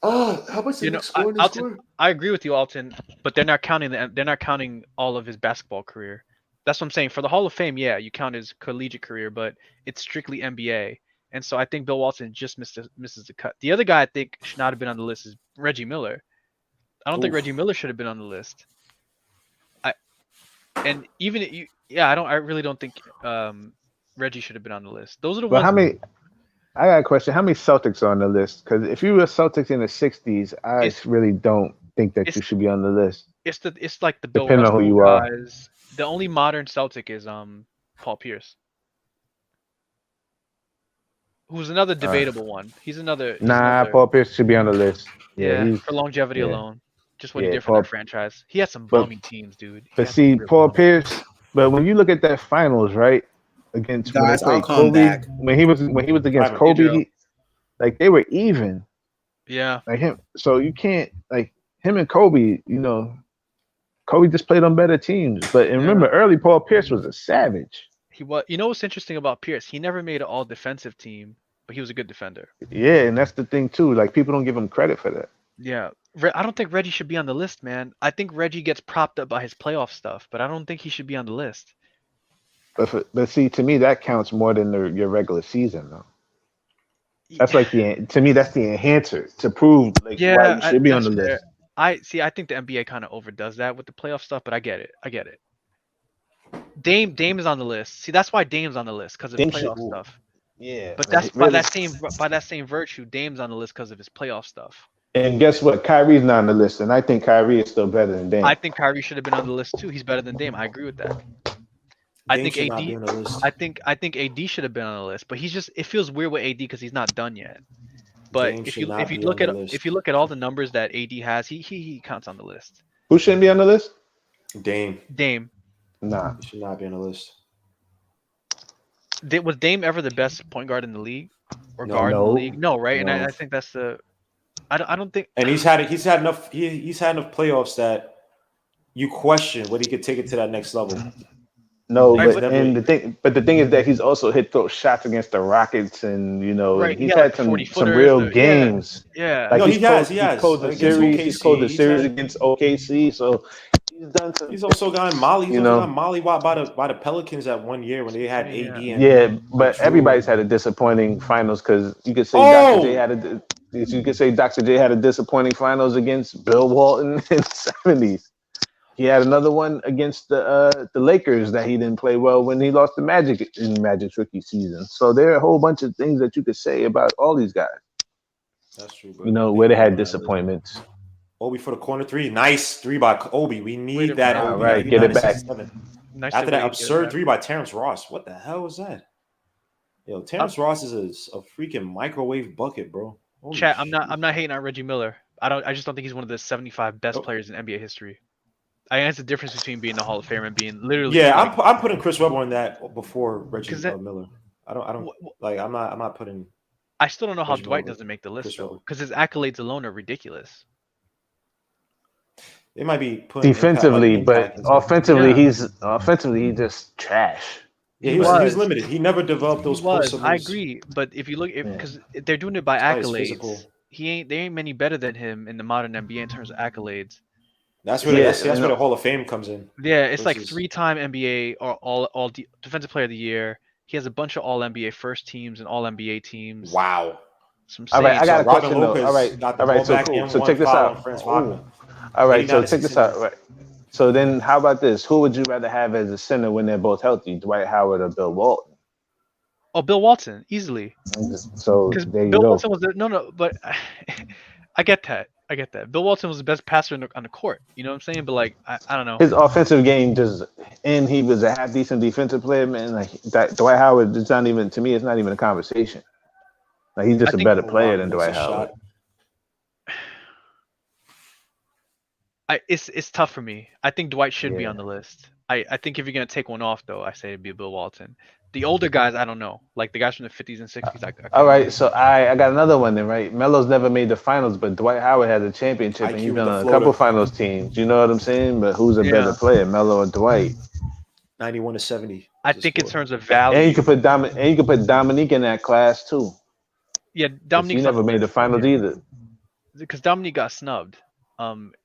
How much You did know, Knicks score in this Alton, score? I agree with you, Alton, but they're not counting all of his basketball career. That's what I'm saying. For the Hall of Fame, yeah, you count his collegiate career, but it's strictly NBA. And so I think Bill Walton just misses the cut. The other guy I think should not have been on the list is Reggie Miller. I don't think Oof. Reggie Miller should have been on the list. I really don't think Reggie should have been on the list. Those are the But ones. how many? I got a question. How many Celtics are on the list? Because if you were Celtics in the '60s, I It's- really don't think that you it's- should be on the list. It's like the Bill Depending on who Russell you are. guys. The only modern Celtic is Paul Pierce, who's another debatable one. He's another. Paul Pierce should be on the list. Yeah, he's- for longevity yeah. alone. Just what he Yeah, did for Paul- that franchise. He had some but- bummy teams, dude. He But had see, some real Paul bummy- Pierce. But when you look at that finals, right, against when Guys, they played I'll come Kobe, back. when he was against Hey, Kobe, Joe. like they were even, Yeah, like him. So you can't like him and Kobe. You know, Kobe just played on better teams. But and remember, early Paul Pierce was a savage. he was. You know what's interesting about Pierce? He never made an all defensive team, but he was a good defender. Yeah, and that's the thing too. Like people don't give him credit for that. Yeah, I don't think Reggie should be on the list, man. I think Reggie gets propped up by his playoff stuff, but I don't think he should be on the list. But see, to me, that counts more than your regular season, though. That's like to me, that's the enhancer to prove like why you should be on the that's list. fair. I think the NBA kind of overdoes that with the playoff stuff, but I get it. Dame is on the list. See, that's why Dame's on the list because of Dame playoff should- stuff. Yeah, But that's really. by that same virtue, Dame's on the list because of his playoff stuff. And guess what? Kyrie's not on the list, and I think Kyrie is still better than Dame. I think Kyrie should have been on the list too. He's better than Dame. I agree with that. I Dame think should not AD. be on the list. I think AD should have been on the list, but it feels weird with AD because he's not done yet. But Dame if should you not be look on at the list. if you look at all the numbers that AD has, he counts on the list. Who shouldn't be on the list? Dame Dame. Nah. he should not be on the list. Was Dame ever the best point guard in the league or No. guard in the No. league? No, right? And No. I think that's the. I don't think. And he's had enough playoffs that you question whether he could take it to that next level. No, Right, but but- and the thing is that he's also hit those shots against the Rockets, and Right, he's he got, had like, some 40-footers real or- yeah. games. Yeah. Like No, he has. He's closed the Against series. He's closed the OKC, series he's had- against OKC. So he's done some. He's also gotten molly. He's You also know. gotten molly by the Pelicans that one year when they had AD. And Yeah, but Drew. everybody's had a disappointing finals because you could say Oh! Dr. J had a You could say Dr. J had a disappointing finals against Bill Walton in the 70s. He had another one against the Lakers that he didn't play well when he lost to Magic in Magic's rookie season. So there are a whole bunch of things that you could say about all these guys. That's true. You know, where they had disappointments. Obi for the corner three. Nice three by Obi. We need that, Obi. All right, get it back. Nice After that absurd three by Terrence Ross. What the hell was that? Yo, Terrence Ross is a freaking microwave bucket, bro. Holy Chat, shit. I'm not hating on Reggie Miller. I just don't think he's one of the 75 best players in NBA history. I think that's the difference between being the Hall of Famer and being literally. Yeah, I'm putting Chris Webber on that before Reggie Miller. I'm not putting. I still don't know how Dwight doesn't make the list though, because his accolades alone are ridiculous. They might be putting defensively, but offensively, he's just trash. Yeah, he was limited. He never developed those. I agree, but if you look, because they're doing it by accolades, there ain't many better than him in the modern NBA in terms of accolades. That's where that's where the Hall of Fame comes in. Yeah, it's like 3-time NBA or all Defensive Player of the Year. He has a bunch of All NBA first teams and All NBA teams. Wow. All right, I got a question though. All right, so cool. So check this out. All right, so check this out. Right. So then, how about this? Who would you rather have as a center when they're both healthy, Dwight Howard or Bill Walton? Oh, Bill Walton, easily. So there you Bill go. Walton was but I get that. Bill Walton was the best passer on the court. You know what I'm saying? But like, I don't know. His offensive game he was a half decent defensive player, man. Like that, Dwight Howard, it's not even, to me, it's not even a conversation. Like he's just a better player than Dwight Howard. It's tough for me. I think Dwight should be on the list. I think if you're gonna take one off though, I say it'd be Bill Walton. The older guys, I don't know. Like the guys from the 50s and 60s. All right, so I got another one then, right? Melo's never made the finals, but Dwight Howard has a championship and he's been on a couple finals teams. You know what I'm saying? But who's a better player, Melo or Dwight? 91-70. I think in terms of value. And you could put Dominique in that class too. Yeah, Dominique. He never made the finals either. Because Dominique got snubbed.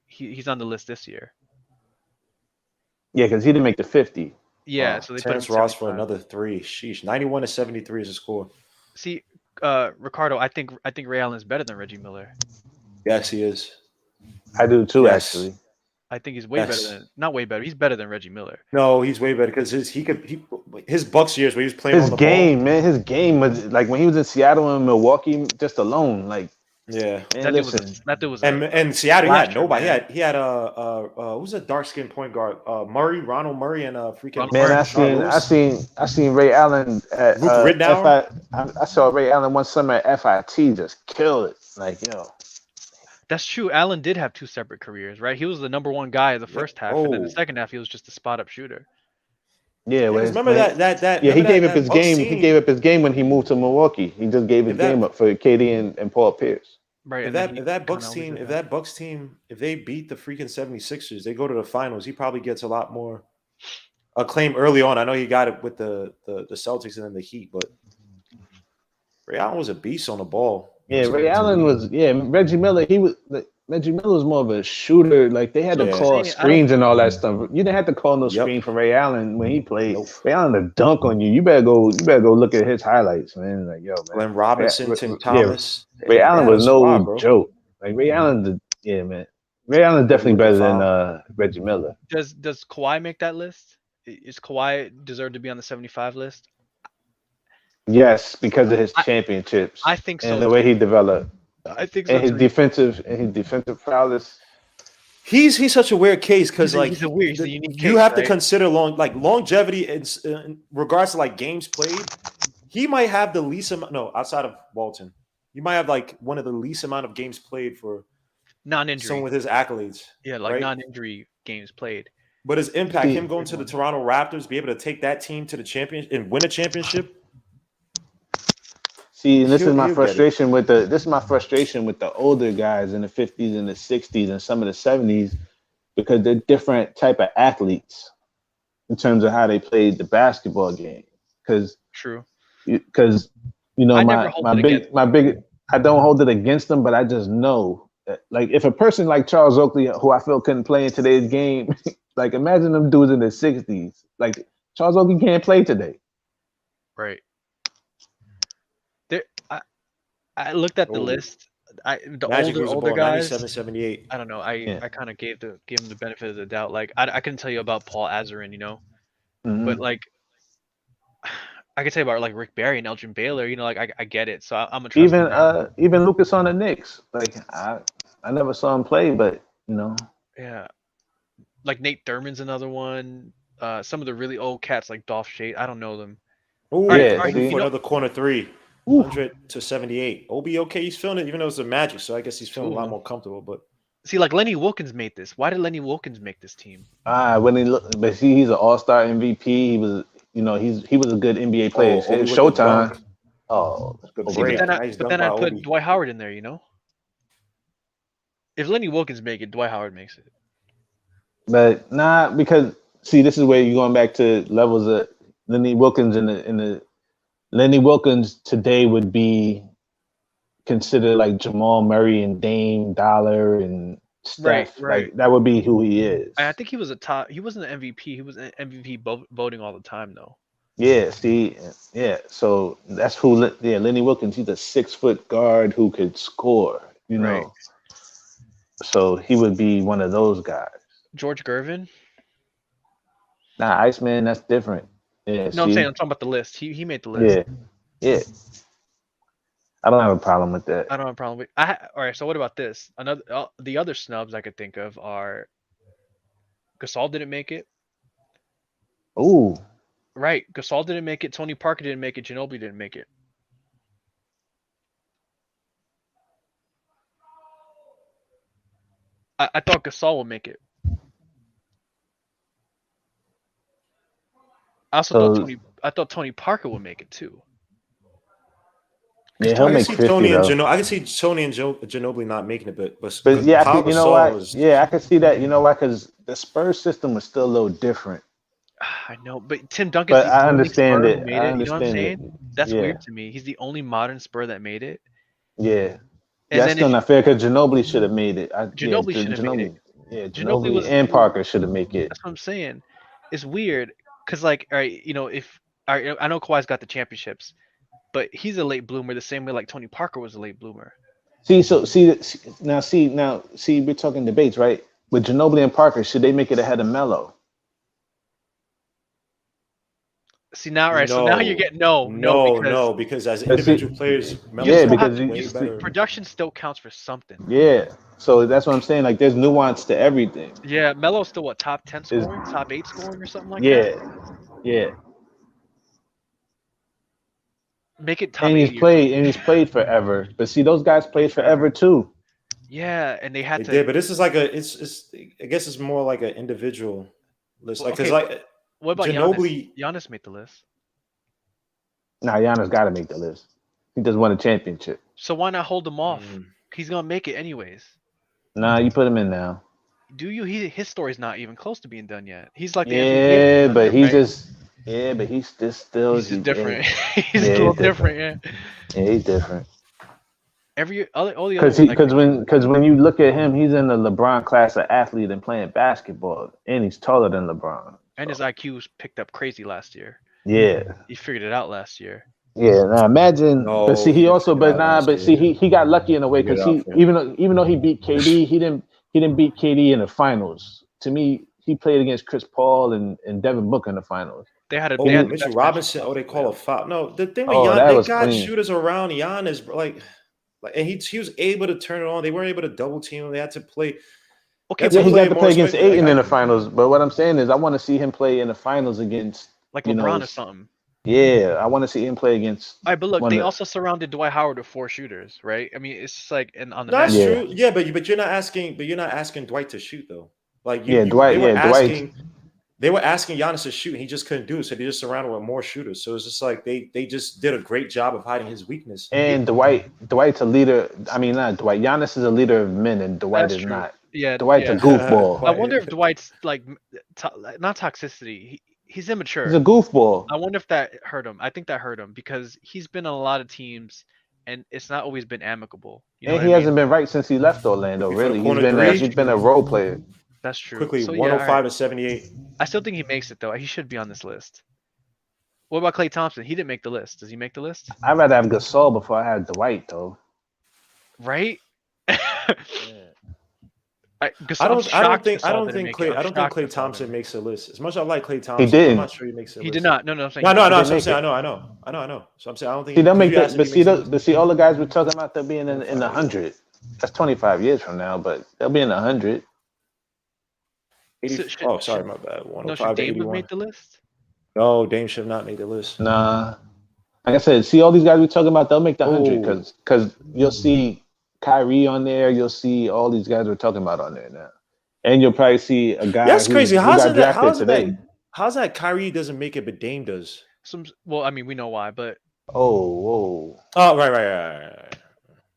He's on the list this year. Yeah, because he didn't make the 50. Yeah, so they Terrence put him Ross for another 3. Sheesh, 91-73 is the score. See, Ricardo, I think Ray Allen is better than Reggie Miller. Yes, he is. I do too, actually. I think he's way better than, not way better. He's better than Reggie Miller. No, he's way better because his Bucks years where he was playing his on the game, ball. Man. His game was like when he was in Seattle and Milwaukee, just alone, like. Yeah, man, that dude was and Seattle had nobody. He had who's a dark skinned point guard? Ronald Murray, and freaking. Man, I seen Ray Allen at I saw Ray Allen one summer at FIT just kill it. Like, yo. That's true. Allen did have 2 separate careers, right? He was the number 1 guy in the first half, and then the second half he was just a spot up shooter. Yeah, remember that. Yeah, he gave up his game. He gave up his game when he moved to Milwaukee. He just gave his game up for KD and Paul Pierce. Right. If that Bucks team, if they beat the freaking 76ers, they go to the finals, he probably gets a lot more acclaim early on. I know he got it with the Celtics and then the Heat, but Ray Allen was a beast on the ball. Yeah, Ray Allen was. Yeah, Reggie Miller. Reggie Miller was more of a shooter. Like they had to call screens and all that stuff. You didn't have to call no screen for Ray Allen when he played. Nope. Ray Allen to dunk on you. You better go look at his highlights, man. Like, yo, man. Glenn Robinson, Tim Thomas. Ray Allen was no joke. Like Ray Allen, man. Ray Allen is definitely better than Reggie Miller. Does Kawhi make that list? Is Kawhi deserve to be on the 75 list? Yes, because of his championships. I think so. And the way he developed. I think so. And his defensive prowess. He's such a weird case because like he's a unique case, you have to consider longevity in regards to like games played. He might have the least amount. No, outside of Walton, you might have like one of the least amount of games played for non-injury. Someone with his accolades. Yeah, like non-injury games played. But his impact, him going to the Toronto Raptors, be able to take that team to the championship and win a championship. See, and this is my frustration with the older guys in the 50s and the 60s and some of the 70s, because they're different type of athletes in terms of how they played the basketball game. Because you know, my big I don't hold it against them, but I just know that, like, if a person like Charles Oakley, who I feel couldn't play in today's game, like imagine them dudes in the 60s. Like Charles Oakley can't play today. Right. I looked at the list. the Magic was the older ball, guys. 97, 78. I don't know. I kind of gave him the benefit of the doubt. Like I couldn't tell you about Paul Azarin, but like I could say about like Rick Barry and Elgin Baylor. Like I get it. So I'm gonna trust him. Even Lucas on the Knicks. Like I never saw him play, but Yeah, like Nate Thurman's another one. Some of the really old cats like Dolph Shade. I don't know them. Oh, yeah. Obi for another corner three. 100 to 78. Obi, okay, he's feeling it, even though it's a Magic, so I guess he's feeling a lot more comfortable. But see, like Lenny Wilkins made this. Why did Lenny Wilkins make this team? But see, he's an All-Star MVP. He was, he was a good NBA player. It's Showtime. See, but then I put Dwight Howard in there. If Lenny Wilkins make it, Dwight Howard makes it. But because see, this is where you're going back to levels of Lenny Wilkins in the Lenny Wilkins today would be considered like Jamal Murray and Dame Dollar and Steph. Right. Like that would be who he is. I think he was he wasn't an MVP. He was an MVP voting all the time though. Yeah, see, so that's who. Lenny Wilkins. He's a 6-foot guard who could score. Right. So he would be one of those guys. George Gervin. Nah, Iceman. That's different. Yeah. No, I'm talking about the list. He made the list. Yeah. I don't have a problem with that. I don't have a problem with. All right. So what about this? The other snubs I could think of are Gasol didn't make it. Ooh. Right. Gasol didn't make it. Tony Parker didn't make it. Ginobili didn't make it. I thought Gasol would make it. I thought Tony Parker would make it too. Yeah, he'll make 50 though. I can see Tony and Ginobili not making it, but yeah, you know what? Yeah, I can see that. You know why? Because the Spurs system was still a little different. I know, but Tim Duncan. But I understand it. You know what I'm saying? That's weird to me. He's the only modern Spur that made it. Yeah, that's still not fair because Ginobili should have made it. Ginobili should have made it. Yeah, Ginobili and Parker should have made it. That's what I'm saying. It's weird because, like, all right, I know Kawhi's got the championships, but he's a late bloomer the same way like Tony Parker was a late bloomer. See, we're talking debates, right? With Ginobili and Parker, should they make it ahead of Melo? See now, right? So now you're getting no, because as individual players, because production still counts for something. Yeah, so that's what I'm saying. Like, there's nuance to everything. Yeah, Melo's still what, top 10 scoring, top 8 scoring, or something like that. Yeah. Make it top. And he's played forever. But see, those guys played forever too. Yeah, and they had to. Yeah, but this is like it's. I guess it's more like an individual list, What about Ginobili? Giannis made the list. Nah, Giannis got to make the list. He just won a championship. So why not hold him off? He's gonna make it anyways. Nah, you put him in now. Do you? His story's not even close to being done yet. He's like the MVP, but he's just but he's just still he's just different. He's a little different. Yeah, he's different. Because when you look at him, he's in the LeBron class of athlete and playing basketball, and he's taller than LeBron. And his IQ picked up crazy last year. Yeah, he figured it out last year. Yeah, now imagine. But see, he also, he got lucky in a way because even though he beat KD, he didn't beat KD in the finals. To me, he played against Chris Paul and Devin Booker in the finals. They had Mitchell Robinson. They call a foul. No, the thing with Giannis, they got shooters around Giannis, like, and he was able to turn it on. They weren't able to double team him. They had to play. Okay, he had to play against Ayton in the finals. But what I'm saying is, I want to see him play in the finals against like LeBron or something. Yeah, I want to see him play against. All right, but look, they also surrounded Dwight Howard with 4 shooters, right? I mean, it's just like on the. That's true. Yeah, but you're not asking Dwight to shoot though. Like Dwight. They were asking Giannis to shoot, and he just couldn't do it. So they just surrounded with more shooters. So it's just like they just did a great job of hiding his weakness. And Dwight's a leader. I mean, not Dwight. Giannis is a leader of men, and Dwight is not. Yeah, Dwight's a goofball. I wonder if Dwight's like not toxicity. He's immature. He's a goofball. I wonder if that hurt him. I think that hurt him because he's been on a lot of teams, and it's not always been amicable. And he hasn't been right since he left Orlando. Really, he's been a role player. That's true. Quickly, 105 to 78. I still think he makes it though. He should be on this list. What about Klay Thompson? He didn't make the list. Does he make the list? I'd rather have Gasol before I had Dwight though. Right? I don't think Klay Thompson makes a list. As much as I like Klay Thompson, didn't. I'm not sure he makes a list. He did not. No. I'm saying No. So I'm make saying it. I know. So I'm saying I don't think. See, they'll make that. But see, all the guys we're talking about, they'll be in the 100. That's 25 years from now, but they'll be in the 100. Sorry, my bad. 105 should to Dame 81. have made the list? No, Dame should have not made the list. Nah. Like I said, see all these guys we're talking about, they'll make the 100 because you'll see Kyrie on there, you'll see all these guys we're talking about on there now, and you'll probably see a guy. That's crazy. How's that Kyrie doesn't make it, but Dame does? Well, I mean, we know why, but whoa. Oh, right.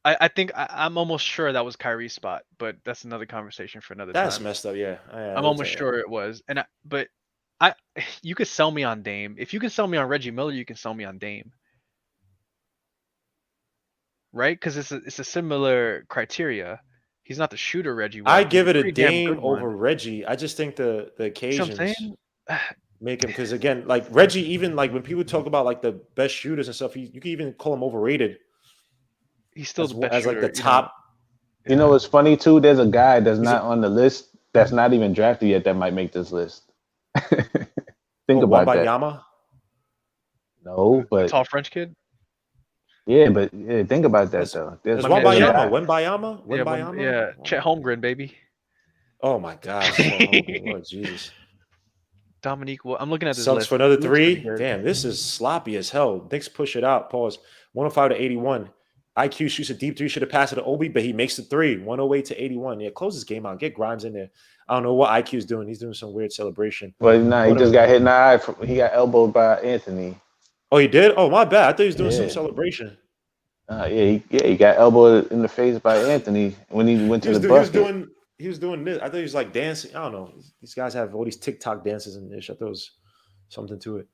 I think I'm almost sure that was Kyrie's spot, but that's another conversation for another time. That's messed up. Yeah, I'm almost sure it was, but you could sell me on Dame. If you can sell me on Reggie Miller, you can sell me on Dame. Right? Because it's a similar criteria. He's not the shooter Reggie was. I give it a Dame over Reggie. I just think the occasions make him, because again, like Reggie, even like when people talk about like the best shooters and stuff, you can even call him overrated. He's still the best as shooter, like the top. You know what's funny too? There's a guy that's not on the list that's not even drafted yet that might make this list. Think about that. Wembanyama? No, but tall French kid. Yeah, but think about that though. There's Wembanyama. Yeah, Chet Holmgren, baby. Oh my gosh, Lord Jesus. Dominique, I'm looking at this Sucks list for another 3. Damn, this is sloppy as hell. Knicks push it out. Pause. 105 to 81. IQ shoots a deep 3. Should have passed it to Obi, but he makes the 3. 108 to 81. Yeah, close this game out. Get Grimes in there. I don't know what IQ is doing. He's doing some weird celebration. Well, he just got hit in the eye. He got elbowed by Anthony. Oh, he did? Oh, my bad. I thought he was doing some celebration. He got elbowed in the face by Anthony when he went to the bucket. He was doing this. I thought he was like dancing. I don't know. These guys have all these TikTok dances and ish. I thought it was something to it.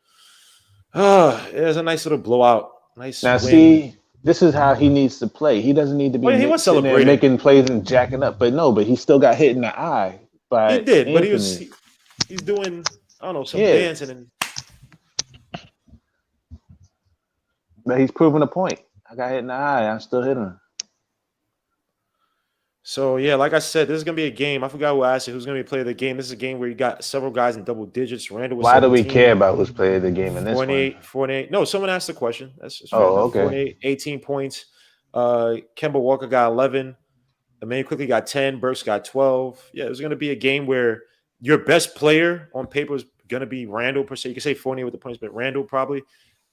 It was a nice little blowout. Nice. Now, win. See, this is how he needs to play. He doesn't need to be sitting there making plays and jacking up. But he still got hit in the eye by He did, Anthony. but he's doing, I don't know, some dancing. And but he's proving a point. I got hit in the eye. I'm still hitting him. So, yeah, like I said, this is going to be a game. I forgot who asked you who's going to be playing the game. This is a game where you got several guys in double digits. Randall was Why 17, do we care about who's playing the game in this 48. No, someone asked the question. That's okay. 48, 18 points. Kemba Walker got 11. Emmanuel quickly got 10. Burks got 12. Yeah, it's going to be a game where your best player on paper is going to be Randall, per se. You can say Fournier with the points, but Randall probably.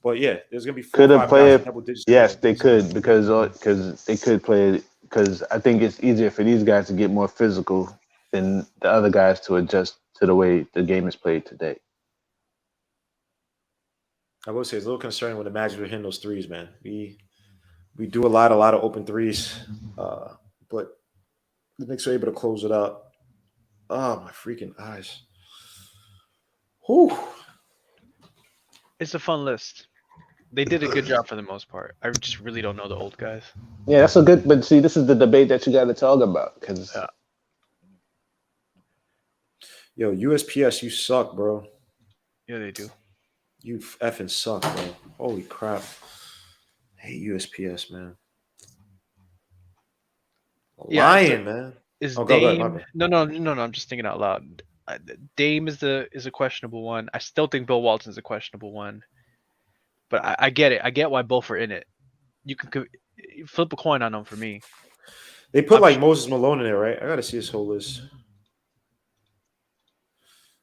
But, yeah, there's going to be 4 or 5 guys in double digits. Yes, they could because they could play it. Because I think it's easier for these guys to get more physical than the other guys to adjust to the way the game is played today. I will say it's a little concerning when the Magic were hitting those threes, man. We do a lot of open threes, but the Knicks are able to close it out. Oh, my freaking eyes. Whew. It's a fun list. They did a good job for the most part. I just really don't know the old guys. Yeah, that's a good. But see, this is the debate that you got to talk about because. Yo, USPS, you suck, bro. Yeah, they do. You effing suck, bro. Holy crap. I hate USPS, man. Lion, man. Is Dame? Go ahead, no. I'm just thinking out loud. Dame is a questionable one. I still think Bill Walton's a questionable one. But I get it. I get why both are in it. You can flip a coin on them for me. They put Moses Malone in there, right? I got to see his whole list.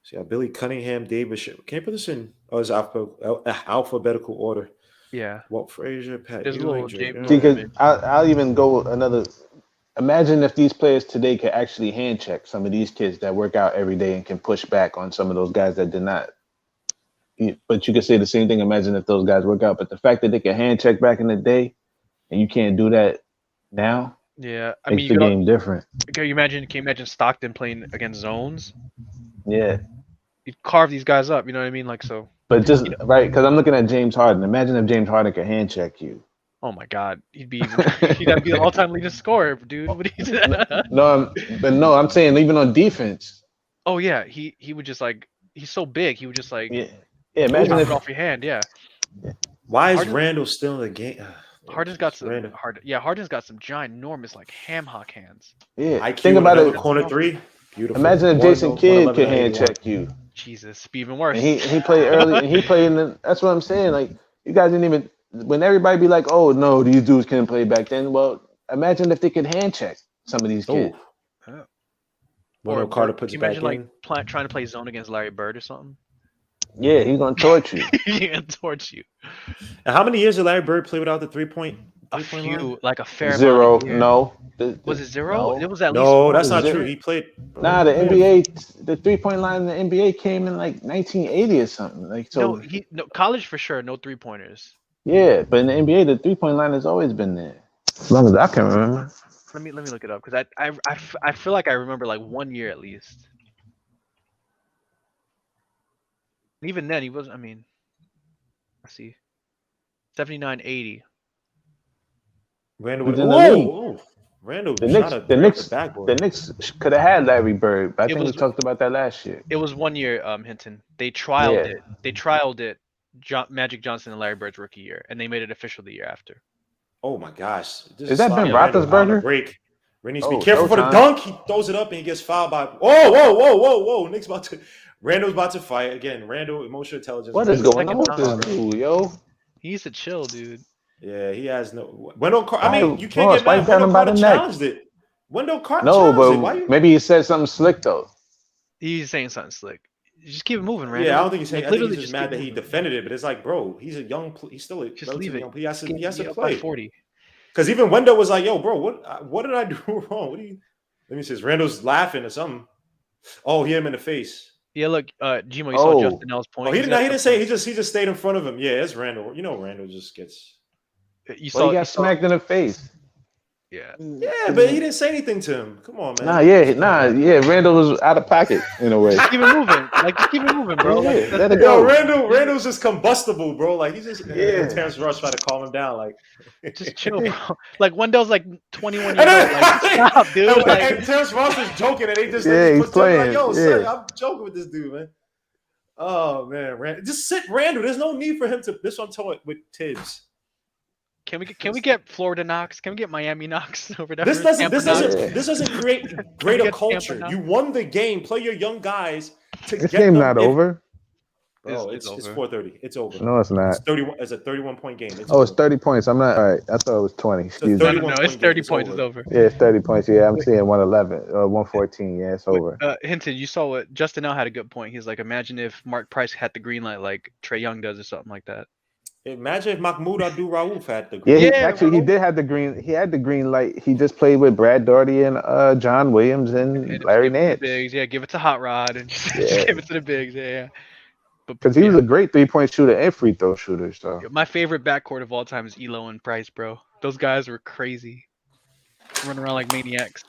So yeah, Billy Cunningham, David. Can you put this in? Oh, it's alphabetical order. Yeah. Walt Frazier, Pat. There's Ewing, because I'll even go another. Imagine if these players today could actually hand check some of these kids that work out every day and can push back on some of those guys that did not. But you could say the same thing. Imagine if those guys work out. But the fact that they can hand check back in the day and you can't do that now, makes the game different. Can you imagine Stockton playing against zones? Yeah. You'd carve these guys up, you know what I mean? Like so. But just right, because I'm looking at James Harden. Imagine if James Harden could hand check you. Oh my God, he'd be the all-time leading scorer, dude. I'm saying even on defense. Oh yeah, he would just he's so big. He would just imagine if off your hand. Yeah. Why is Randall still in the game? Harden's got some Harden's got some ginormous like ham hock hands. Yeah, IQ think about another it. corner three. Beautiful. Imagine if Jason Kidd could 111, hand check you. Jesus, be even worse. And he played early, and he played in the. That's what I'm saying. Like you guys didn't even. When everybody be like, "Oh no, these dudes couldn't play back then." Well, imagine if they could hand check some of these kids. Wendell Carter puts can it you back imagine like trying to play zone against Larry Bird or something? Yeah, he's gonna torch you. He's gonna torch you. And how many years did Larry Bird play without the 3-point? A few, like a fair Zero. amount. No. Was it zero? No. It was at least. No, that's not Zero. true. He played. Nah, the NBA, the 3-point line in the NBA came in like 1980 or something. Like so. No, college for sure. No 3-pointers. Yeah, but in the NBA, the 3-point line has always been there. As long as I can remember. Let me look it up because I feel like I remember like 1 year at least. Even then, he was. I mean, let's see, 79-80. Randall He was with in the league. Randall. The Knicks could have had Larry Bird, but I think we talked about that last year. It was 1 year, Hinton. They trialed it. They trialed it. Magic Johnson and Larry Bird's rookie year, and they made it official the year after. Oh my gosh! Is that Ben Roethlisberger? Break. Randall needs to be careful for the dunk. He throws it up and he gets fouled by. Whoa! Nick's about to. Randall's about to fight again. Randall, emotional intelligence. What is going on with this dude, yo? He needs to chill, dude. Yeah, he has no. Wendell Carter. I mean, you can't get mad. Wendell Carter challenged it. Wendell Carter. No, but maybe he said something slick though. He's saying something slick. Just keep it moving, Randall. Yeah, I don't think he's saying. I think he's just mad that he defended it. But it's like, bro, he's a young. He's still a relatively young. He has to play. 40. Because even Wendell was like, "Yo, bro, what did I do wrong? What do you?" Let me see. Randall's laughing or something. Oh, he hit him in the face. Yeah, look, Gmo, you saw Justin L's point. Oh, he didn't say. He just stayed in front of him. Yeah, it's Randall. You know, Randall just gets. He got smacked in the face. Yeah. Yeah, but he didn't say anything to him. Come on, man. Randall was out of pocket in a way. Just keep it moving. Just keep it moving, bro. Randall's just combustible, bro. Like he's just Terrence Ross trying to calm him down. Like just chill, bro. Like Wendell's like 21 years old. Like stop, dude. And Terrence Ross was joking, and they just he's playing. Like, yo, son, I'm joking with this dude, man. Oh man, just sit Randall. There's no need for him to. This one toy with Tibbs. Can we get Florida Knox? Can we get Miami Knox over there? This doesn't create greater culture. You won the game. Play your young guys to this game's not over. Bro, it's 4:30. It's over. No, it's not. It's 31. It's a 31-point game. It's 30 points. I'm not. All right. I thought it was 20. Excuse me. No, it's 30 points. It's over. Yeah, it's 30 points. Yeah, I'm seeing 111 or 114. Yeah, it's over. Hinton, you saw what Justin L had a good point. He's like, imagine if Mark Price had the green light like Trae Young does or something like that. Imagine if Mahmoud Abdul-Rauf had the green. He did have the green. He had the green light. He just played with Brad Daugherty and John Williams and Larry Nance. Bigs, give it to Hot Rod and just give it to the bigs, Because he was a great 3-point shooter and free throw shooter. So my favorite backcourt of all time is Elo and Price, bro. Those guys were crazy, running around like maniacs.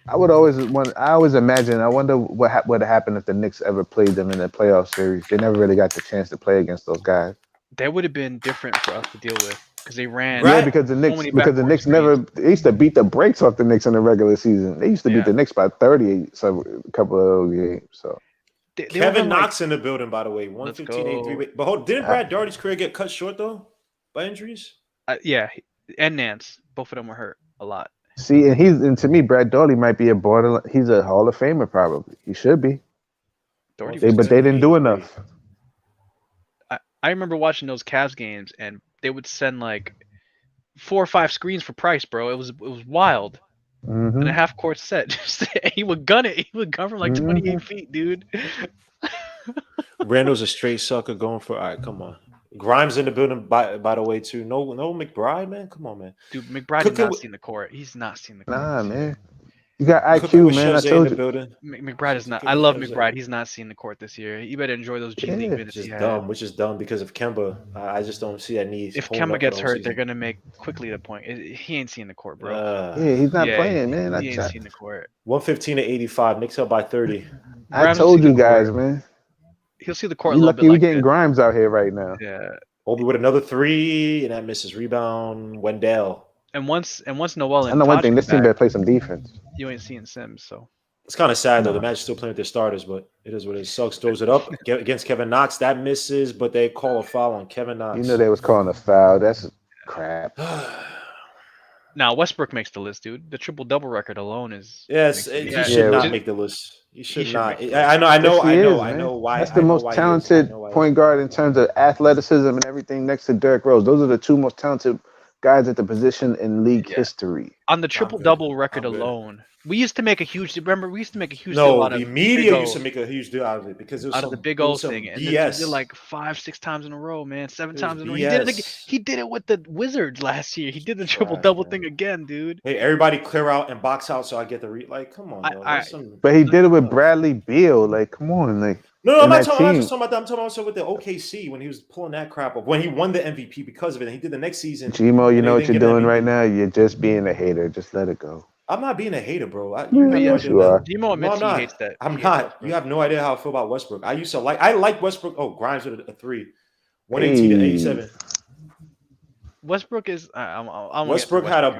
I always imagine. I wonder what would happen if the Knicks ever played them in the playoff series. They never really got the chance to play against those guys. That would have been different for us to deal with because they ran. Yeah, because the Knicks never. They used to beat the brakes off the Knicks in the regular season. They used to beat the Knicks by 30 a couple of those games. So Kevin Knox in the building, by the way. 115-83. But didn't Brad Daugherty's career get cut short though by injuries? Yeah, and Nance, both of them were hurt a lot. See, and to me, Brad Daugherty might be a borderline. He's a Hall of Famer, probably. He should be. But they didn't do enough. I remember watching those Cavs games, and they would send like 4 or 5 screens for Price, bro. It was wild. Mm-hmm. And a half court set. He would gun it. He would gun from like 28 feet, dude. Randall's a straight sucker going for. All right, come on. Grimes in the building, by the way, too. No McBride, man. Come on, man. Dude, McBride has not seen the court. He's not seen the court. Nah, man. You got IQ, man. I told you. McBride is not. I love McBride. He's not seen the court this year. You better enjoy those G League minutes. Which is dumb because of Kemba. I just don't see that need. If Kemba gets hurt, they're gonna make quickly the point. He ain't seen the court, bro. He's not playing, man. He ain't seen the court. 115-85. Knicks up by 30. I told you guys, man. He'll see the court. You lucky we getting Grimes out here right now. Yeah. Obi with another 3, and that misses. Rebound. Wendell. And once Noel and I know one thing. This team better play some defense. You ain't seeing Sims, so it's kind of sad though. The Magic's still playing with their starters, but it is what it is. Suggs throws it up against Kevin Knox. That misses, but they call a foul on Kevin Knox. You know they was calling a foul. crap. Now Westbrook makes the list, dude. The triple double record alone is. Yes, he should not make the list. He should not. I know why. That's the most talented point guard in terms of athleticism and everything next to Derrick Rose. Those are the two most talented guys at the position in league history. On the triple double record alone, we used to make a huge. Remember, we used to make a huge deal out of of the media used to make a huge deal out of it because it was out of the Big O thing, and then he did like 5-6 times in a row, man, 7 times in a row. He did it with the Wizards last year. He did the triple double thing again, dude. Hey, everybody clear out and box out so I get the like. Come on, but he did it with Bradley Beal. Like, come on, like. No, I'm not just talking about that. I'm talking also with the OKC when he was pulling that crap up. When he won the MVP because of it, and he did the next season. Gmo, you know what you're doing right now? You're just being a hater. Just let it go. I'm not being a hater, bro. Yes, you are. Gmo admits he hates that. I'm not. You have no idea how I feel about Westbrook. I like Westbrook. Oh, Grimes with a 3. 118 to 87. Westbrook is. Westbrook had a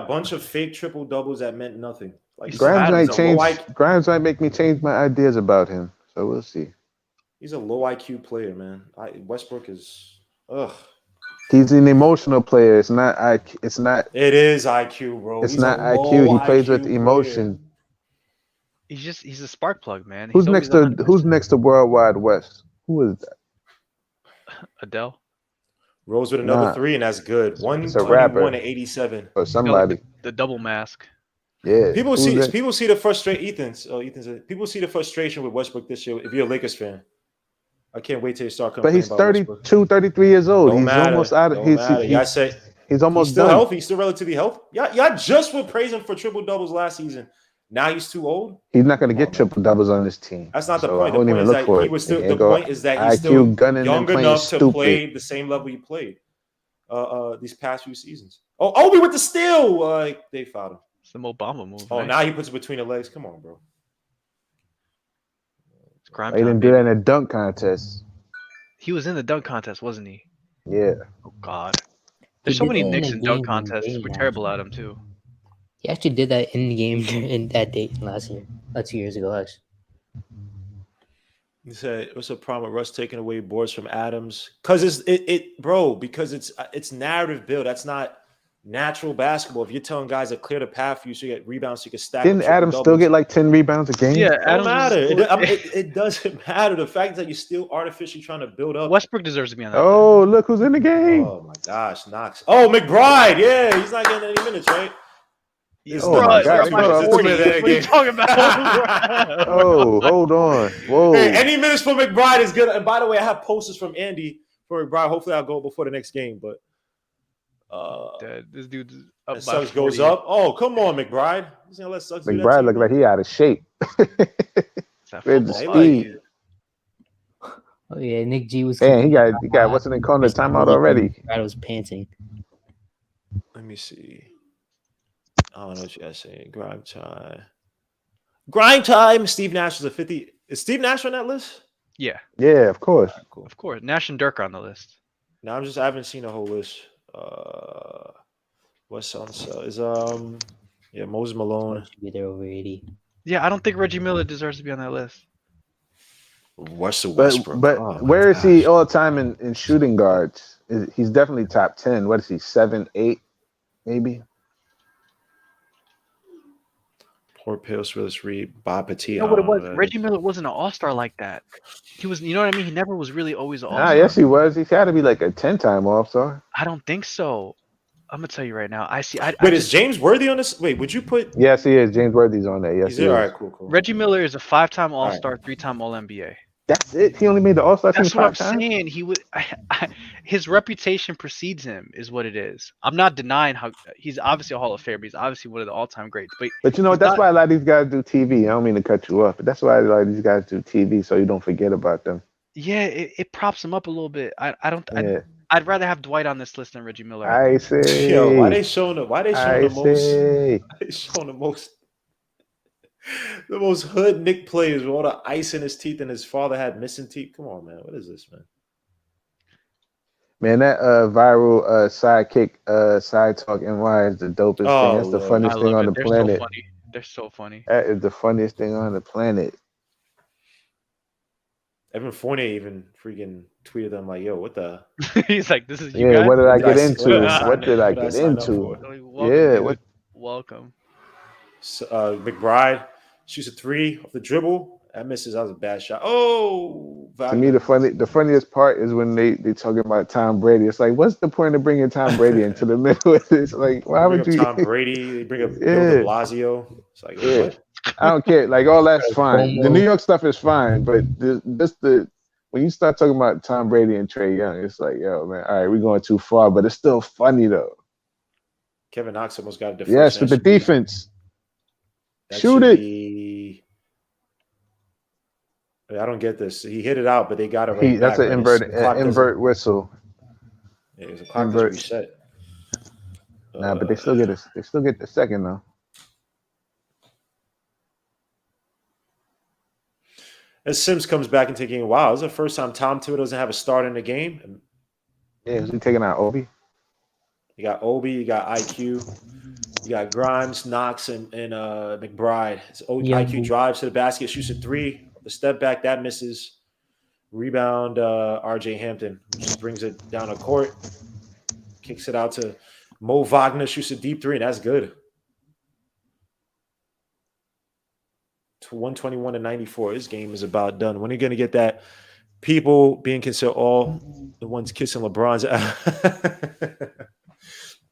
bunch of fake triple doubles that meant nothing. Like Grimes might make me change my ideas about him. So we'll see. He's a low IQ player, man. Westbrook is He's an emotional player. It's not IQ. It's not. It is IQ, bro. It's not IQ. He plays with emotion. He's a spark plug, man. Who's next to World Wide West? Who is that? Adele. Rose with another 3, and that's good. 121 to 87. Or somebody. The double mask. Yeah. People see the frustration. People see the frustration with Westbrook this year. If you're a Lakers fan, I can't wait till you start complaining. But he's 32, 33 years old. He's almost out of his. He's almost still done. healthy. He's still relatively healthy. Y'all just were praising for triple doubles last season. Now he's too old. He's not going to get trible doubles on this team. That's not the point. The point is that he's still young enough to play the same level he played these past few seasons. Oh, Obi with the steal. They fouled him. It's the Obama move. Oh, now he puts it between the legs. Come on, bro. They didn't do that in a dunk contest. He was in the dunk contest, wasn't he? Yeah. Oh God. There's so many Knicks in dunk contests. We're terrible at them too. He actually did that in the game in that date last year, 2 years ago, actually. He said, "What's the problem with Russ taking away boards from Adams? Because it's narrative build. That's not natural basketball. If you're telling guys to clear the path for you so you get rebounds, so you can stack. Didn't Adams still get like 10 rebounds a game? Yeah, it doesn't matter. It doesn't matter. The fact that you're still artificially trying to build up. Westbrook deserves to be on that. Oh, look who's in the game. Oh my gosh, Knox. Oh, McBride. Yeah, he's not getting any minutes, right? My God. What are you talking about? Oh, hold on. Whoa. Hey, any minutes for McBride is good. And by the way, I have posters from Andy for McBride. Hopefully, I'll go before the next game. But this dude's up. Suggs goes up. Oh, come on, McBride. McBride look like he out of shape. Where's the speed? Oh yeah, Nick G was. Man, he got what's in the corner timeout already. I was panting. Let me see. I don't know what you guys saying. Grind time. Steve Nash is a 50. Is Steve Nash on that list? Yeah. Yeah, of course. Right, cool. Of course. Nash and Dirk are on the list. No, I haven't seen the whole list. What's on sale? Is Moses Malone. Should be there over 80. Yeah, I don't think Reggie Miller deserves to be on that list. Westbrook. But where is he all time in shooting guards? He's definitely top 10. What is he? 7, 8, maybe? Poor Pills, Willis Reed, Bob Petit. You know what it was? Reggie Miller wasn't an all-star like that. He was, you know what I mean? He never was really always an all-star. Yes, he was. He's had to be like a 10-time all-star. I don't think so. I'm gonna tell you right now. Is James Worthy on this? Wait, would you put? Yes, he is. James Worthy's on there. Yes, he's there. All right, cool. Reggie Miller is a 5-time all-star, 3-time all-NBA. That's it. He only made the all-star team 5 times. That's what I'm saying. He would. His reputation precedes him, is what it is. I'm not denying how he's obviously a Hall of Famer. He's obviously one of the all-time greats. But you know that's why a lot of these guys do TV. I don't mean to cut you off, but that's why a lot of these guys do TV, so you don't forget about them. Yeah, it props him up a little bit. I'd rather have Dwight on this list than Reggie Miller. I see. Yo, why they showing the most? The most hood Nick players with all the ice in his teeth and his father had missing teeth. Come on, man. What is this, man? Man, that viral sidekick side talk NY is the dopest thing. That's the funniest thing on the planet. They're so funny. That is the funniest thing on the planet. Evan Fournier even freaking tweeted them like, "Yo, what the? He's like, this is you Yeah, guys. what did I What get did into? what What did I what get sign up into? for?" Like, welcome, Yeah, dude. what? Welcome. So, McBride shoots a 3 off the dribble. That misses. That was a bad shot. Oh, To me, Wagner. the funniest part is when they talking about Tom Brady. It's like, what's the point of bringing Tom Brady into the middle of this? Like, They why bring would up you? Tom Brady. They bring up Bill de Yeah, Blasio. It's like, yeah. what? I don't care. Like, all that's fine. The New Cuomo. York stuff is fine, but when you start talking about Tom Brady and Trey Young, it's like, yo, man, all right, we're going too far, but it's still funny though. Kevin Knox almost got a deflection. Yes, with the defense. That Shoot should it. be. I don't get this. He hit it out, but they got it right That's back. an Right? The clock invert whistle. Yeah, the clock doesn't reset. Nah, but they still get the second though. As Sims comes back and taking, wow, this is the first time Tom Thibodeau doesn't have a start in the game. Yeah, is he taking out Obi? You got Obi, you got IQ, you got Grimes, Knox, and McBride. IQ drives to the basket, shoots a 3. The step back, that misses. Rebound, RJ Hampton just brings it down the court, kicks it out to Mo Wagner, shoots a deep 3, and that's good. 121 to 94. This game is about done. When are you going to get that? People being considered all the ones kissing LeBron's.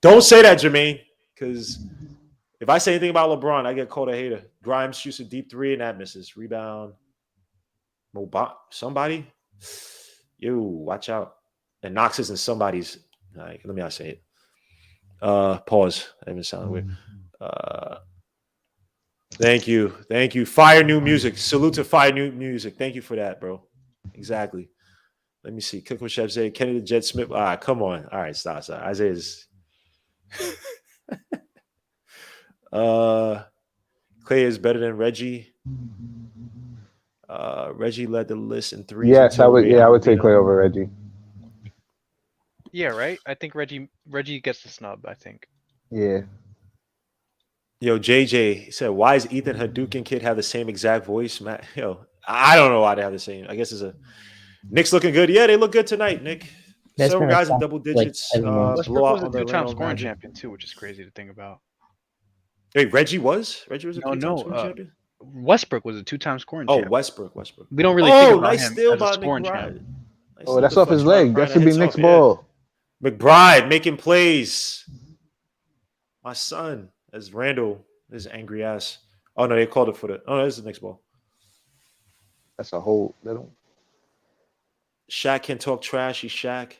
Don't say that, Jermaine, because if I say anything about LeBron, I get called a hater. Grimes shoots a deep 3 and that misses. Rebound. Somebody? Yo, watch out. And Knox isn't somebody's. Like, let me not say it. Pause. That even sounded weird. Thank you. Fire new music. Salute to Fire new music. Thank you for that, bro. Exactly. Let me see. Cook with Chef Zay. Kenny the Jet Smith. Come on. All right, stop. Isaiah's. Clay is better than Reggie. Reggie led the list in 3s. Yes, I would. Yeah, I would take Clay over Reggie. Yeah, right. I think Reggie gets the snub. I think. Yeah. Yo, JJ said, why is Ethan Hadouken kid have the same exact voice? Matt, I don't know why they have the same. I guess it's a Knicks looking good. Yeah, they look good tonight, Nick. Several guys in double digits. Westbrook blowout was a on the two-time Orlando scoring Magic. champion too, which is crazy to think about. Wait, Reggie was a three-time No, scoring champion? Westbrook was a two-time scoring champion. Westbrook. We don't really think about nice him steal as by a scoring McBride. champion. Nice That's off his leg. That should be Knicks ball. Yeah. McBride making plays. My son, as Randall, his angry ass. Oh no, they called it for the. Oh, that's the Knicks ball. That's a whole little. Shaq can talk trash. He's Shaq.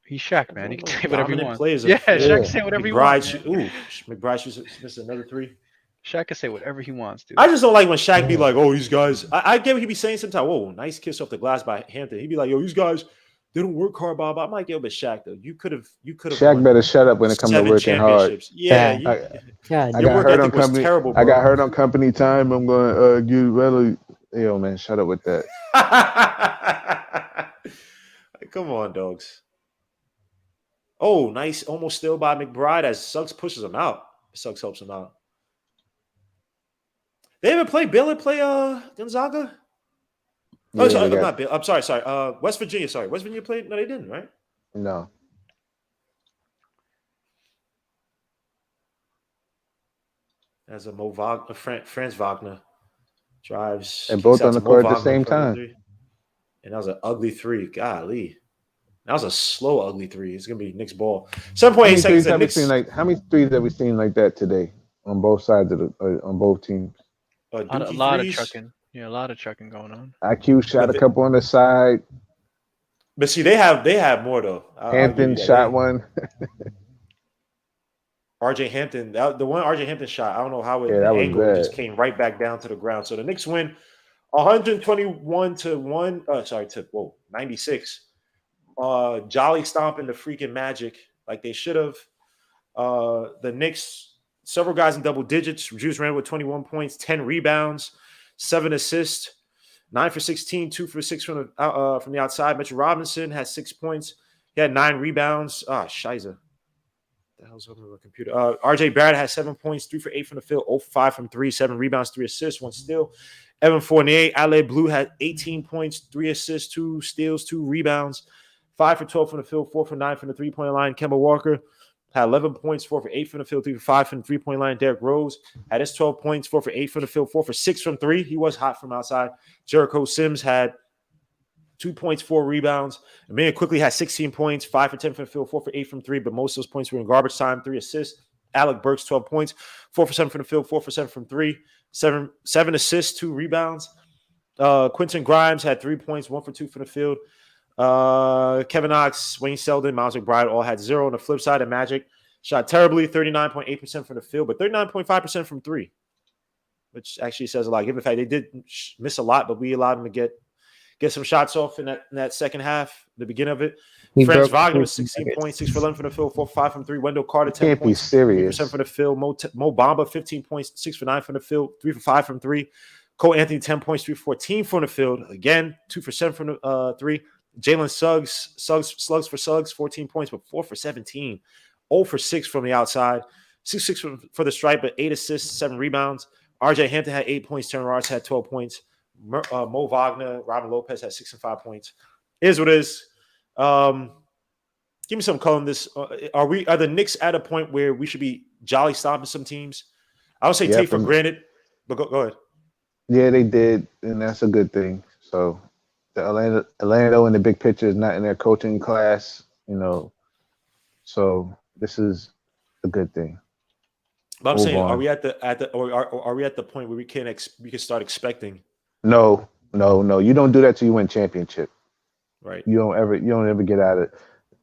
He's Shaq, man. He can say whatever he wants. Yeah, Shaq can say whatever he wants. McBride shoots another 3. Shaq can say whatever he wants, dude. I just don't like when Shaq be like, "Oh, these guys." I get what he be saying sometimes. Whoa, nice kiss off the glass by Hampton. He'd be like, "Yo, these guys, they don't work hard." Blah blah. I'm like, "Yo, but Shaq though, you could have. Shaq better shut up when it comes to working hard. Yeah, I got hurt on company. Terrible, I got hurt on company time. I'm going to give Relly. Yo, man, shut up with that. Come on, dogs. Oh, nice, almost steal by McBride as Suggs pushes him out. Suggs helps him out. They ever play Bill play Gonzaga? Oh, sorry, not Bill. I'm sorry. West Virginia. Sorry, West Virginia played. No, they didn't, right? No. As a Franz Wagner drives and both on the court at the same time. And that was an ugly 3. Golly, that was a slow ugly 3. It's gonna be Knicks ball. 7.8 seconds. How many threes have we seen like that today on both sides of on both teams? A lot of chucking. Yeah, a lot of chucking going on. IQ shot a couple on the side. But see, they have more though. Hampton shot one. RJ Hampton, the one RJ Hampton shot, I don't know how it just came right back down to the ground. So the Knicks win 121 to 96. Jolly stomping the freaking Magic like they should have. The Knicks, several guys in double digits. Juice Randle with 21 points, 10 rebounds, 7 assists, 9 for 16, 2 for 6 from the outside. Mitchell Robinson had 6 points. He had 9 rebounds. Shiza. The hell's over the computer? RJ Barrett had 7 points, 3 for 8 from the field, 0 for 5 from 3, 7 rebounds, 3 assists, 1 steal. Evan Fournier, LA Blue had 18 points, 3 assists, 2 steals, 2 rebounds, 5 for 12 from the field, 4 for 9 from the three-point line. Kemba Walker had 11 points, 4 for 8 from the field, 3 for 5 from the three-point line. Derrick Rose had his 12 points, 4 for 8 from the field, 4 for 6 from 3. He was hot from outside. Jericho Sims had 2 points, 4 rebounds. Emmanuel quickly had 16 points, 5 for 10 from the field, 4 for 8 from 3, but most of those points were in garbage time, 3 assists. Alec Burks, 12 points, 4 for 7 from the field, 4 for 7 from 3, 7 assists, 2 rebounds. Quentin Grimes had 3 points, 1 for 2 from the field. Kevin Knox, Wayne Selden, Miles McBride all had 0. On the flip side, the Magic shot terribly, 39.8% from the field, but 39.5% from 3, which actually says a lot. Given the fact they did miss a lot, but we allowed them to get some shots off in that second half, the beginning of it. Franz Wagner was 16 points, 6 for 11 from the field, 4 for 5 from 3. Wendell Carter, 10 points, 3% from the field. Mo Bamba, 15 points, 6 for 9 from the field, 3 for 5 from 3. Cole Anthony, 10 points, 3 for 14 from the field. Again, 2 for 7 from the 3. Jalen Slugs for Suggs, 14 points, but 4 for 17. 0 for 6 from the outside. 6 for the stripe, but 8 assists, 7 rebounds. RJ Hampton had 8 points. Terrence Ross had 12 points. Mo Wagner, Robin Lopez had 6 and 5 points. Is what it is. Give me some color on this. Are the Knicks at a point where we should be jolly stopping some teams? I would say take for granted, but go ahead. Yeah, they did, and that's a good thing. So the Orlando in the big picture is not in their coaching class, So this is a good thing. But I'm saying, are we at the point where we can start expecting? No. You don't do that till you win championship. Right. You don't ever get out of it.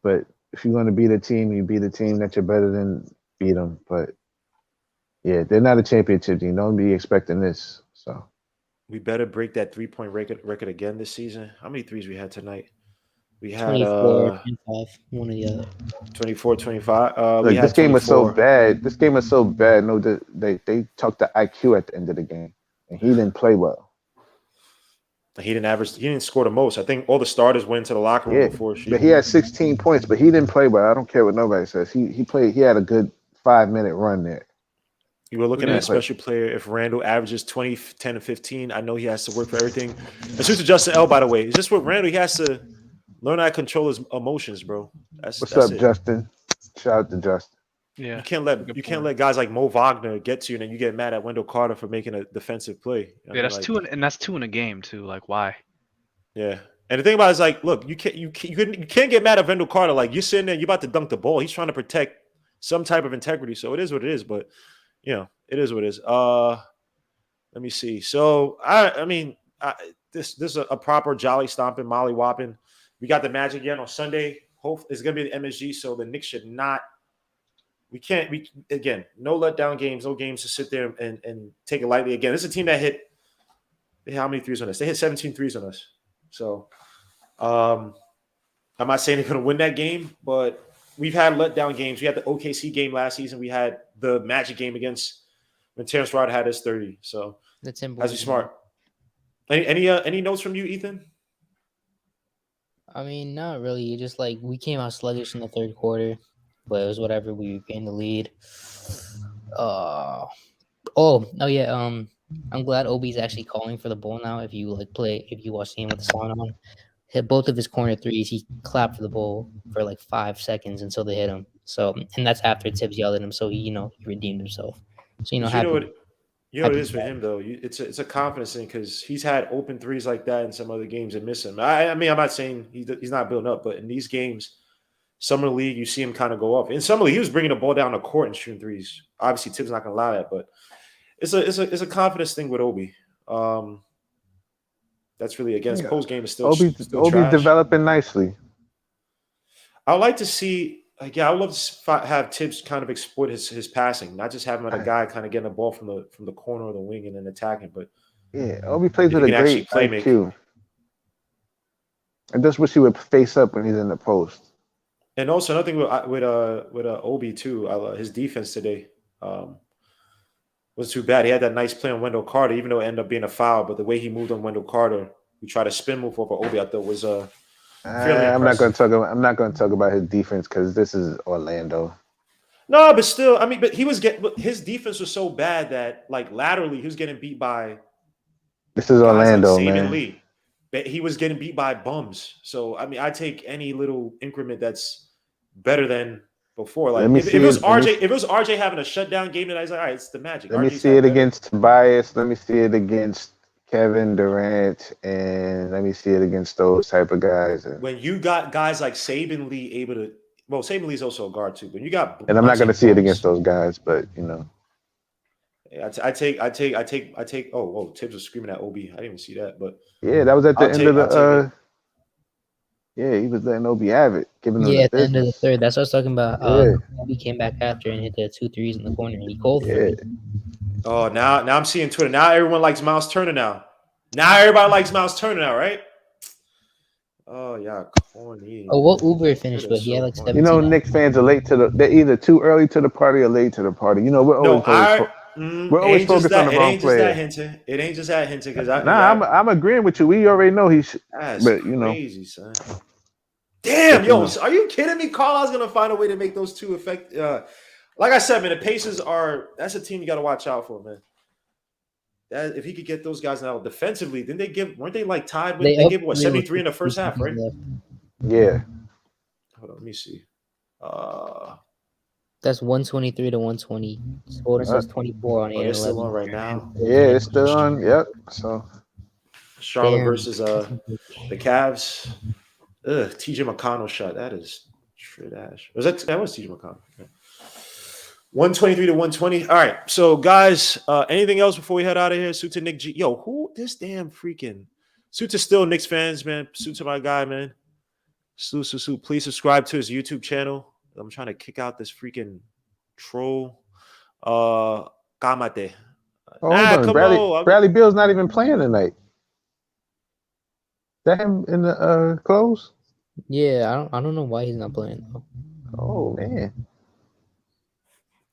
But if you're going to beat a team, you beat a team that you're better than, beat them. But yeah, they're not a championship team. Don't be expecting this. So we better break that 3-point record again this season. How many threes we had tonight? We had 24, 25, one or the other. 24, 25. Look, this game was so bad. No, they took the IQ at the end of the game, and he didn't play well. He didn't score the most. I think all the starters went to the locker room before. But he had 16 points, but he didn't play well. I don't care what nobody says. He played. He had a good 5-minute run there. You were looking at a special player. If Randall averages 20, 10, and 15, I know he has to work for everything. And to Justin L, by the way, is this what Randall? He has to learn how to control his emotions, bro. What's up, Justin? Shout out to Justin. Yeah, you can't let guys like Mo Wagner get to you, and then you get mad at Wendell Carter for making a defensive play. That's two in a game too. Like, why? Yeah, and the thing about it is, like, look, you can't get mad at Wendell Carter. Like, you're sitting there, you're about to dunk the ball. He's trying to protect some type of integrity. So it is what it is. But it is what it is. Let me see. So this is a proper jolly stomping, molly whopping. We got the Magic again on Sunday. Hope it's gonna be the MSG. So the Knicks should not. We no letdown games, no games to sit there and take it lightly. Again, this is a team that hit how many threes on us? They hit 17 threes on us. So I'm not saying they're going to win that game, but we've had letdown games. We had the OKC game last season. We had the Magic game against when Terrence Ross had his 30. So that's smart. Any notes from you, Ethan? I mean, not really. Just like we came out sluggish in the third quarter. But it was whatever. We gained the lead. I'm glad Obi's actually calling for the ball now. If you watch the game with the sound on, hit both of his corner threes. He clapped for the ball for like 5 seconds until they hit him. So, and that's after Tibbs yelled at him. So he redeemed himself. So what it is for him though. It's a confidence thing because he's had open threes like that in some other games and miss him. I mean, I'm not saying he's not building up, but in these games. Summer League, you see him kind of go off. In Summer League, he was bringing the ball down the court and shooting threes. Obviously, Tibbs not going to allow that, but it's a confidence thing with Obi. That's really, again, his post game is still Obi's developing nicely. I would like to see, I would love to have Tibbs kind of exploit his passing, not just having a guy kind of getting the ball from the corner or the wing and then attacking. But Obi plays with a great IQ. I just wish he would face up when he's in the post. And also another thing with Obi too, his defense today was too bad. He had that nice play on Wendell Carter, even though it ended up being a foul. But the way he moved on Wendell Carter, we tried a spin move over Obi. I thought was fairly I'm not going to talk about his defense because this is Orlando. No, but still, but his defense was so bad that like laterally he was getting beat by This is Orlando, like man. Lee. He was getting beat by bums. So I mean, I take any little increment that's better than before. Like if it was RJ having a shutdown game, then I was like, all right, it's the Magic. Let me see it against Tobias. Let me see it against Kevin Durant, and let me see it against those type of guys. When you got guys like Saban Lee able to, well, Saban Lee's also a guard too, but you got. And I'm not going to see it against those guys, but you know. Yeah, I take. Oh, Tibbs was screaming at OB. I didn't even see that, but yeah, that was at the end of the. Yeah, he was letting OB have it, giving him at the end of the third. That's what I was talking about. He came back after and hit the 2 threes in the corner. He called for it. Oh, now I'm seeing Twitter. Now everyone likes Miles Turner now. Now everybody likes Miles Turner now, right? Oh yeah, corny. Oh, what Uber finished with? He had like 17. You know, Knicks fans are late to the. They're either too early to the party or late to the party. You know, we're always focused on the wrong player. It ain't just that hinting because I'm agreeing with you. We already know he should. That's but you know, crazy, son. Damn, yo, are you kidding me? Carlisle's gonna find a way to make those two effect. Like I said, man, the Pacers that's a team you got to watch out for, man. That if he could get those guys now defensively, weren't they like tied with? They gave 73 in the first half, right? Yeah. Hold on, let me see. That's 123 to 120. Sporting says 24 on 8 it's still on right now. Yeah, it's still on. Yep. So Charlotte versus the Cavs. TJ McConnell shot. That is trash. That was TJ McConnell. Okay. 123 to 120. All right. So, guys, anything else before we head out of here? Suit to Nick G. Yo, who this damn freaking Suit to still Knicks fans, man. Suit to my guy, man. Suit. Please subscribe to his YouTube channel. I'm trying to kick out this freaking troll. Kamate. Bradley Beal's not even playing tonight. Is that him in the clothes? Yeah, I don't know why he's not playing though. Oh man.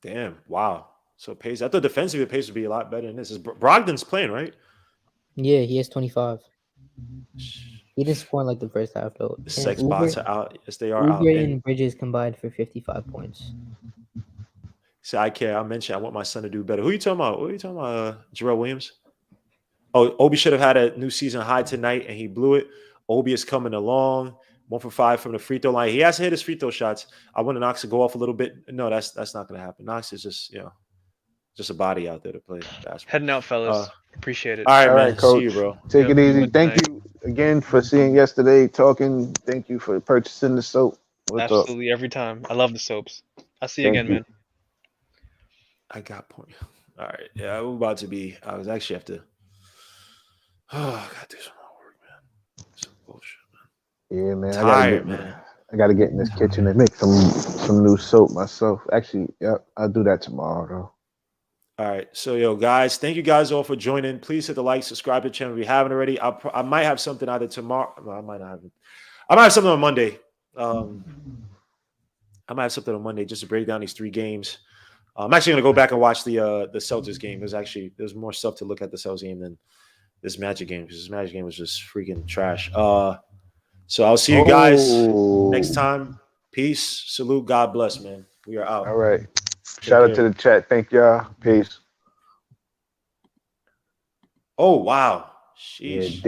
Damn! Wow. So Pace. I thought defensively the Pace would be a lot better than this. Is Brogdon's playing, right? Yeah, he has 25. He didn't score in like the first half though. The sex bots are out. Yes, they are out. And Bridges combined for 55 points. See, I care. I want my son to do better. Who are you talking about? What are you talking about? Jarrell Williams? Oh, Obi should have had a new season high tonight, and he blew it. Obi is coming along. 1 for 5 from the free throw line. He has to hit his free throw shots. I want Knox to go off a little bit. No, that's not going to happen. Knox is just just a body out there to play basketball. Heading out, fellas. Appreciate it. All right, man. Coach. See you, bro. Take it easy. Thank you again for seeing yesterday, talking. Thank you for purchasing the soap. Absolutely, every time. I love the soaps. I'll see you again, man. I got point. All right. Yeah, we're about to be. I was actually have to. Oh, I got to do some more work, man. Some bullshit, man. Yeah, man. Tired, man. I got to get in this kitchen and make some new soap myself. Actually, yep, I'll do that tomorrow, though. All right. So, guys, thank you guys all for joining. Please hit the like, subscribe to the channel if you haven't already. I might have something either tomorrow. Well, I might not have it. I might have something on Monday. I might have something on Monday just to break down these 3 games. I'm actually going to go back and watch the Celtics game. There's more stuff to look at the Celtics game than this Magic game because this Magic game was just freaking trash. So I'll see you guys next time. Peace. Salute. God bless, man. We are out. All right. Shout out to the chat. Thank y'all. Peace. Oh, wow. Sheesh. Yeah,